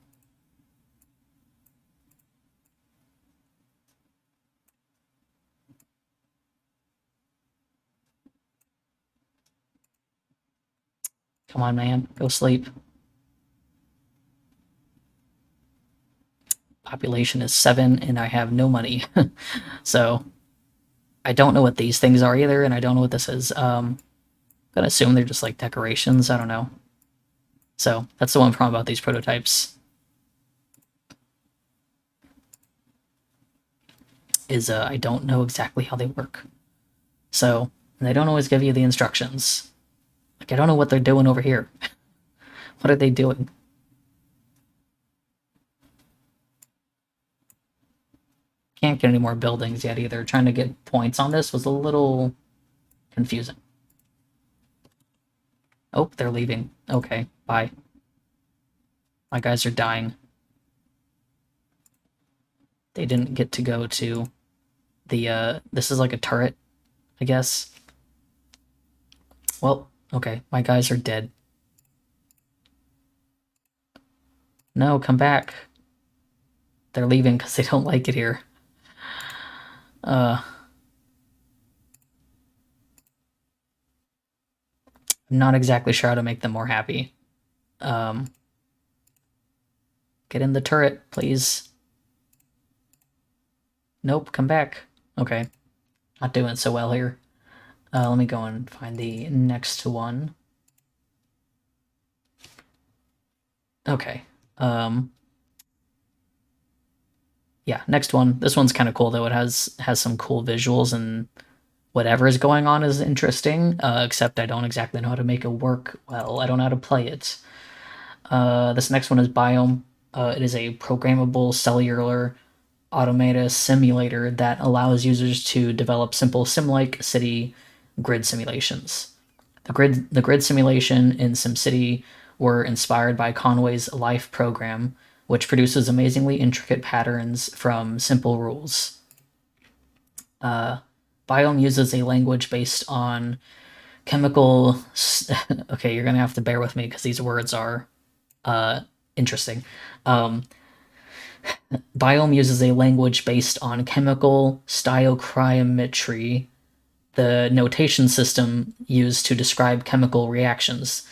Come on, man. Go sleep. Population is 7 and I have no money. So I don't know what these things are either, and I don't know what this is. I'm gonna assume they're just like decorations. I don't know. So that's the one problem about these prototypes. Is I don't know exactly how they work. So, and they don't always give you the instructions. Like, I don't know what they're doing over here. What are they doing? Can't get any more buildings yet either. Trying to get points on this was a little confusing. Oh, they're leaving. Okay, bye. My guys are dying. They didn't get to go to the, this is like a turret, I guess. Well, okay, my guys are dead. No, come back. They're leaving because they don't like it here. I'm not exactly sure how to make them more happy. Get in the turret, please. Nope, come back. Okay. Not doing so well here. Let me go and find the next one. Okay. Yeah, yeah, next one. This one's kind of cool though. It has some cool visuals, and whatever is going on is interesting. Except I don't exactly know how to make it work well. I don't know how to play it. This next one is Biome. It is a programmable cellular automata simulator that allows users to develop simple sim-like city grid simulations. The grid simulation in SimCity were inspired by Conway's Life program, which produces amazingly intricate patterns from simple rules. Biome uses a language based on chemical. Okay, you're gonna have to bear with me because these words are interesting. Biome uses a language based on chemical stoichiometry, the notation system used to describe chemical reactions.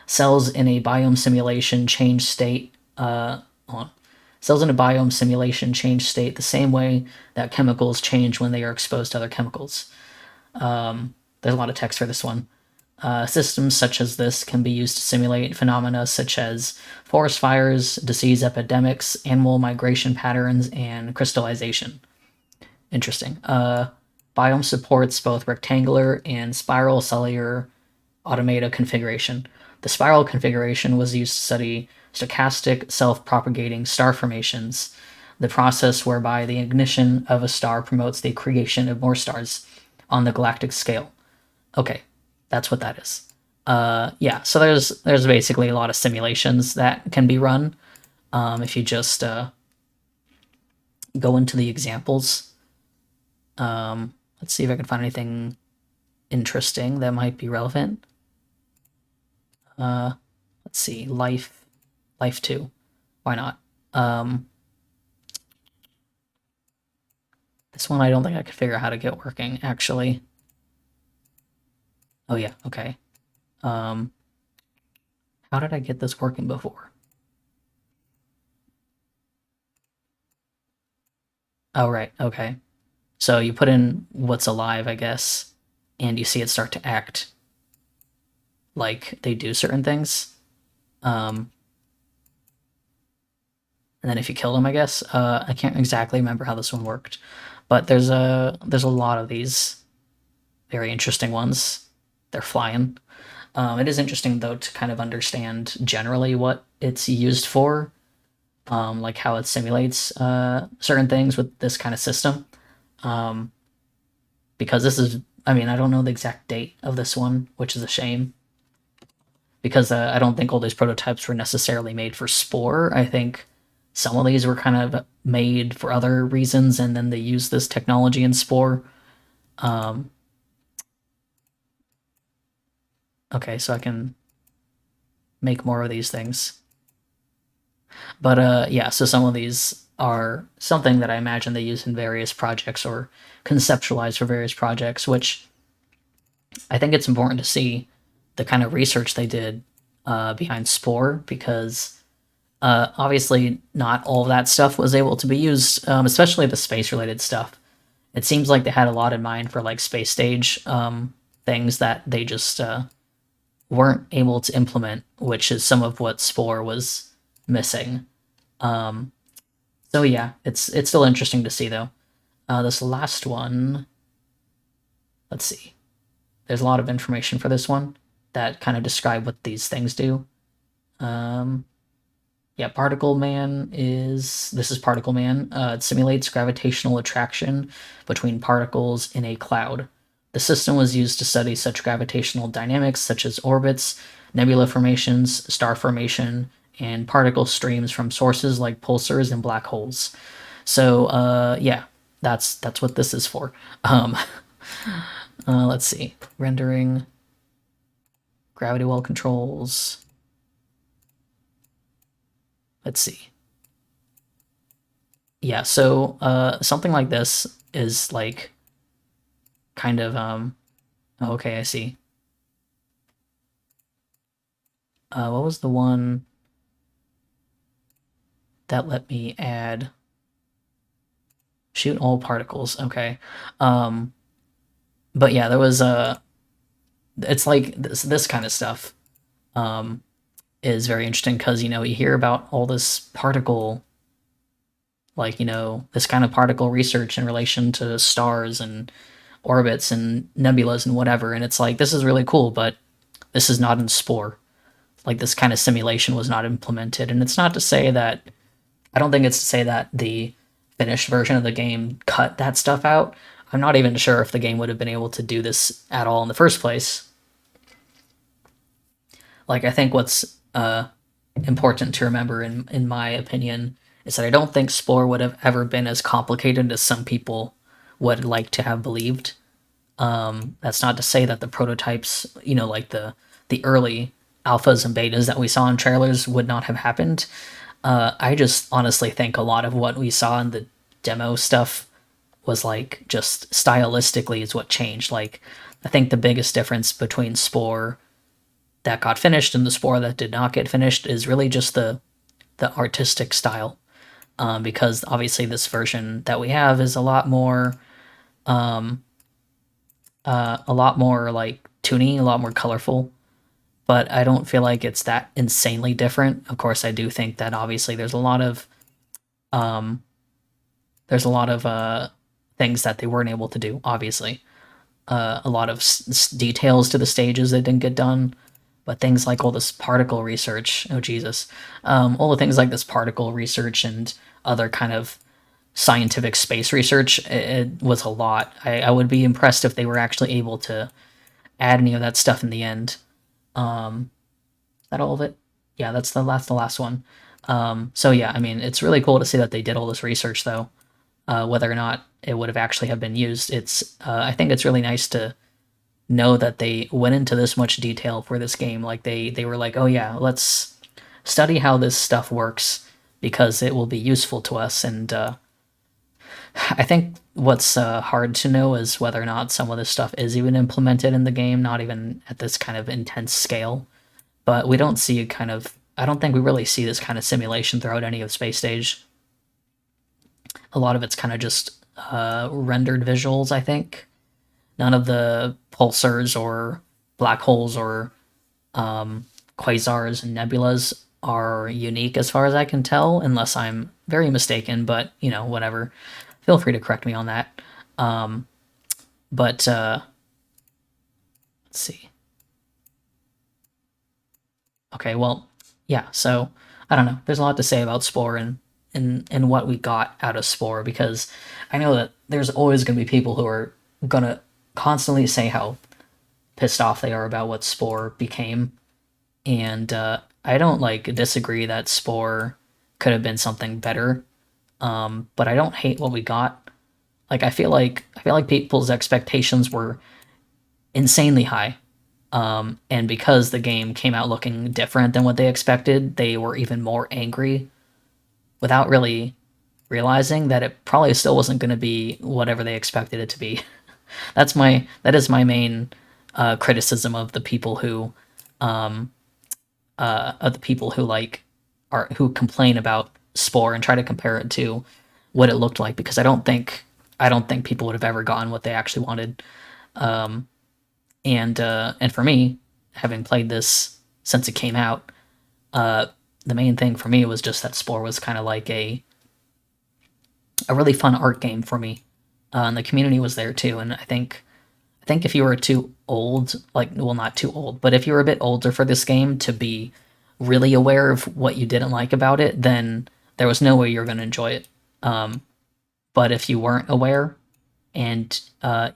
Cells in a biome simulation change state. Cells in a biome simulation change state the same way that chemicals change when they are exposed to other chemicals. There's a lot of text for this one. Systems such as this can be used to simulate phenomena such as forest fires, disease epidemics, animal migration patterns, and crystallization. Interesting. Biome supports both rectangular and spiral cellular automata configuration. The spiral configuration was used to study stochastic self-propagating star formations, the process whereby the ignition of a star promotes the creation of more stars on the galactic scale. Okay, that's what that is. Yeah, so there's basically a lot of simulations that can be run if you just go into the examples. Let's see if I can find anything interesting that might be relevant. Let's see, life 2. Why not? This one I don't think I could figure out how to get working, actually. Oh yeah, okay. How did I get this working before? Oh right, okay. So you put in what's alive, I guess, and you see it start to act like they do certain things. And then if you kill them, I guess. I can't exactly remember how this one worked, but there's a lot of these very interesting ones. They're flying. It is interesting though to kind of understand generally what it's used for, like how it simulates certain things with this kind of system. Because this is, I mean, I don't know the exact date of this one, which is a shame. Because I don't think all these prototypes were necessarily made for Spore. I think some of these were kind of made for other reasons, and then they used this technology in Spore. Okay, so I can make more of these things. But yeah, so some of these are something that I imagine they use in various projects or conceptualize for various projects, which I think it's important to see the kind of research they did behind Spore, because obviously not all of that stuff was able to be used, especially the space-related stuff. It seems like they had a lot in mind for like space stage things that they just weren't able to implement, which is some of what Spore was missing. So yeah, it's still interesting to see though. This last one, let's see. There's a lot of information for this one that kind of describe what these things do. Yeah, this is Particle Man. It simulates gravitational attraction between particles in a cloud. The system was used to study such gravitational dynamics such as orbits, nebula formations, star formation, and particle streams from sources like pulsars and black holes. So, yeah, that's what this is for. Let's see. Rendering, gravity well controls. Let's see. Yeah, so something like this is like kind of oh, okay, I see. What was the one that let me add shoot all particles? Okay. But yeah, there was it's like this kind of stuff is very interesting because you know you hear about all this particle like, this kind of particle research in relation to stars and orbits and nebulas and whatever. And it's like, this is really cool, but this is not in SPORE. Like, this kind of simulation was not implemented. And it's not to say that, I don't think it's to say that the finished version of the game cut that stuff out. I'm not even sure if the game would have been able to do this at all in the first place. Like, I think what's important to remember, in my opinion, is that I don't think SPORE would have ever been as complicated as some people would like to have believed. That's not to say that the prototypes, like the early alphas and betas that we saw in trailers would not have happened. I just honestly think a lot of what we saw in the demo stuff was like just stylistically is what changed. Like, I think the biggest difference between SPORE that got finished and the SPORE that did not get finished is really just the artistic style. Because obviously this version that we have is a lot more like toony, a lot more colorful. But I don't feel like it's that insanely different. Of course, I do think that obviously um, there's a lot of things that they weren't able to do. Obviously, a lot of details to the stages that didn't get done. But things like all this particle research, oh Jesus, all the things like this particle research and other kind of scientific space research, it was a lot. I would be impressed if they were actually able to add any of that stuff in the end. Is that all of it? Yeah, that's the last one. So yeah, I mean, it's really cool to see that they did all this research, though. Whether or not it would have actually have been used, I think it's really nice to know that they went into this much detail for this game. Like, they were like, oh yeah, let's study how this stuff works because it will be useful to us. And I think what's hard to know is whether or not some of this stuff is even implemented in the game, not even at this kind of intense scale. But we don't see I don't think we really see this kind of simulation throughout any of Space Stage. A lot of it's kind of just rendered visuals, I think. None of the pulsars or black holes or quasars and nebulas are unique as far as I can tell, unless I'm very mistaken, but, whatever. Feel free to correct me on that. But let's see. Okay, well, yeah, so I don't know. There's a lot to say about SPORE and what we got out of SPORE, because I know that there's always going to be people who are going to constantly say how pissed off they are about what SPORE became. And I don't disagree that SPORE could have been something better. But I don't hate what we got. Like, I feel like people's expectations were insanely high. And because the game came out looking different than what they expected, they were even more angry without really realizing that it probably still wasn't going to be whatever they expected it to be. That is my main criticism of the people who who complain about SPORE and try to compare it to what it looked like, because I don't think people would have ever gotten what they actually wanted. And for me, having played this since it came out, the main thing for me was just that SPORE was kind of like a really fun art game for me, and the community was there too. And I think if you were too old, well, not too old, but if you were a bit older for this game to be really aware of what you didn't like about it, then there was no way you're going to enjoy it. But if you weren't aware and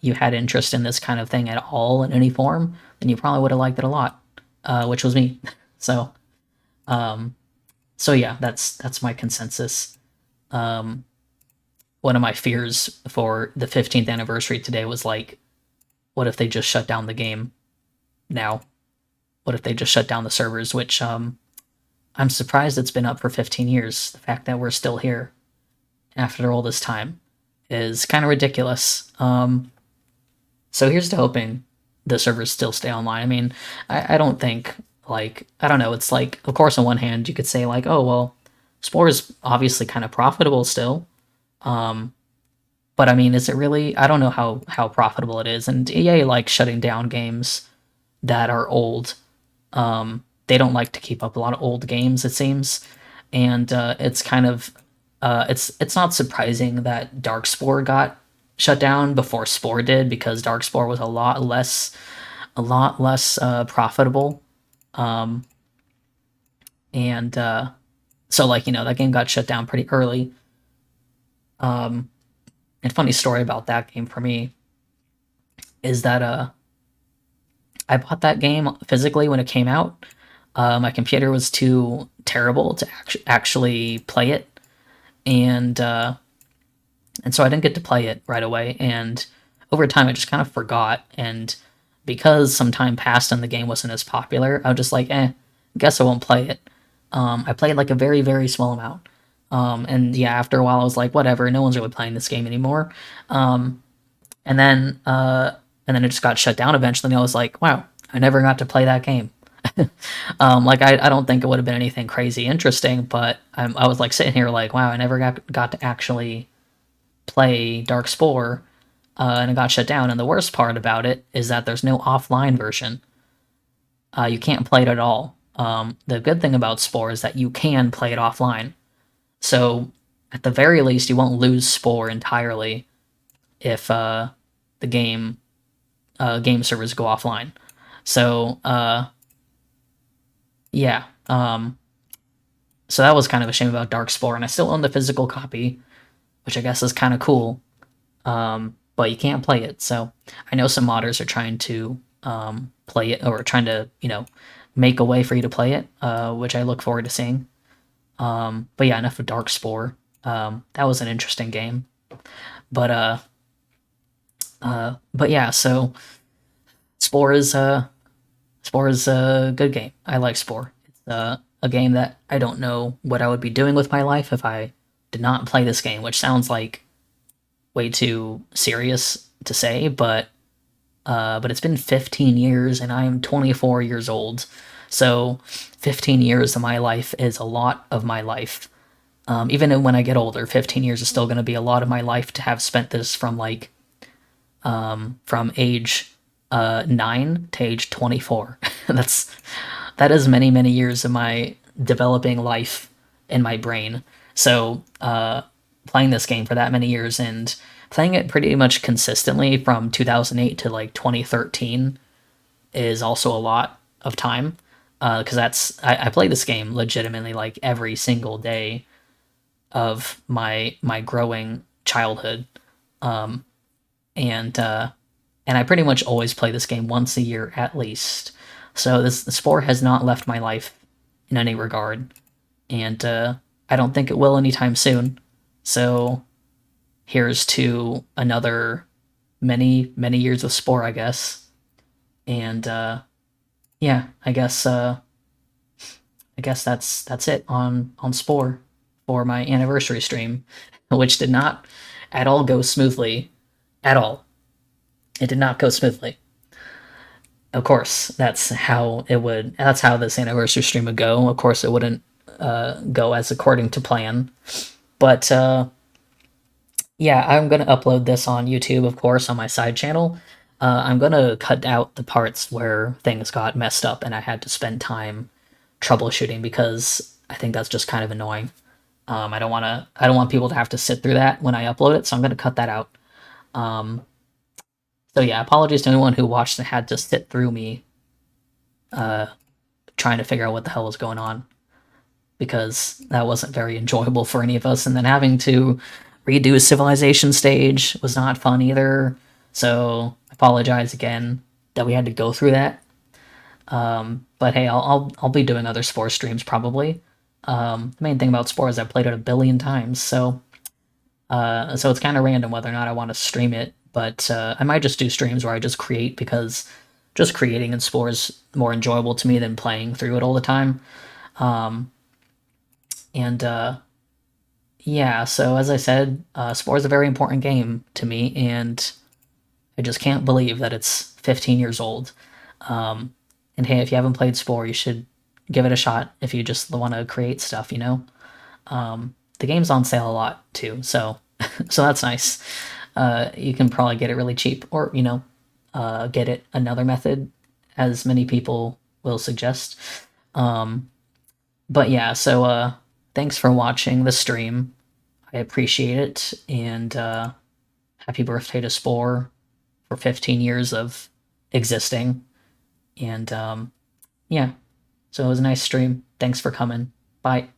you had interest in this kind of thing at all in any form, then you probably would have liked it a lot, which was me. So, so yeah, that's my consensus. One of my fears for the 15th anniversary today was like, what if they just shut down the game now? What if they just shut down the servers? Which I'm surprised it's been up for 15 years. The fact that we're still here after all this time is kind of ridiculous. So here's to hoping the servers still stay online. I mean, I don't think, I don't know, it's like, of course, on one hand, you could say, like, oh, well, SPORE is obviously kind of profitable still. But I mean, is it really? I don't know how profitable it is. And EA likes shutting down games that are old. They don't like to keep up a lot of old games, it seems. And it's kind of It's not surprising that Darkspore got shut down before Spore did, because Darkspore was a lot less profitable. Um, and so like, that game got shut down pretty early. And funny story about that game for me is that I bought that game physically when it came out. My computer was too terrible to actually play it, and so I didn't get to play it right away. And over time, I just kind of forgot. And because some time passed and the game wasn't as popular, I was just like, guess I won't play it. I played like a very, very small amount. And yeah, after a while, I was like, whatever, no one's really playing this game anymore. And then it just got shut down eventually. And I was like, wow, I never got to play that game. Like I don't think it would have been anything crazy interesting, but I was like sitting here like, wow, I never got to actually play Dark Spore, and it got shut down. And the worst part about it is that there's no offline version. You can't play it at all. The good thing about Spore is that you can play it offline. So at the very least, you won't lose Spore entirely if the game servers go offline. So yeah, so that was kind of a shame about Dark Spore, and I still own the physical copy, which I guess is kind of cool. But you can't play it. So I know some modders are trying to play it, or trying to make a way for you to play it, which I look forward to seeing. But yeah, enough of Dark Spore. That was an interesting game, but yeah. So Spore is Spore is a good game. I like Spore. It's a game that I don't know what I would be doing with my life if I did not play this game, which sounds like way too serious to say, but it's been 15 years and I am 24 years old. So 15 years of my life is a lot of my life. Even when I get older, 15 years is still going to be a lot of my life to have spent this from from age 9 to age 24. That is many, many years of my developing life in my brain. So playing this game for that many years and playing it pretty much consistently from 2008 to like 2013 is also a lot of time, because I play this game legitimately like every single day of my growing childhood. Um, and I pretty much always play this game once a year at least. So this the sport has not left my life in any regard, and I don't think it will anytime soon. So here's to another many, many years of Spore, I guess. And yeah, I guess that's it on Spore for my anniversary stream, which did not at all go smoothly at all. It did not go smoothly. Of course, that's how this anniversary stream would go. Of course, it wouldn't go as according to plan. But yeah, I'm gonna upload this on YouTube, of course, on my side channel. I'm gonna cut out the parts where things got messed up and I had to spend time troubleshooting, because I think that's just kind of annoying. I don't want people to have to sit through that when I upload it, so I'm gonna cut that out. Um, so yeah, apologies to anyone who watched and had to sit through me trying to figure out what the hell was going on, because that wasn't very enjoyable for any of us. And then having to redo a civilization stage was not fun either. So I apologize again that we had to go through that. But hey, I'll be doing other Spore streams probably. The main thing about Spore is I've played it a billion times, so it's kind of random whether or not I want to stream it. But I might just do streams where I just create, because just creating in Spore is more enjoyable to me than playing through it all the time. And yeah, so as I said, Spore is a very important game to me, and I just can't believe that it's 15 years old. And hey, if you haven't played Spore, you should give it a shot if you just want to create stuff, you know? The game's on sale a lot too, so so that's nice. You can probably get it really cheap, or get it another method, as many people will suggest. But yeah, so thanks for watching the stream. I appreciate it, and happy birthday to Spore for 15 years of existing. And yeah, so it was a nice stream. Thanks for coming. Bye.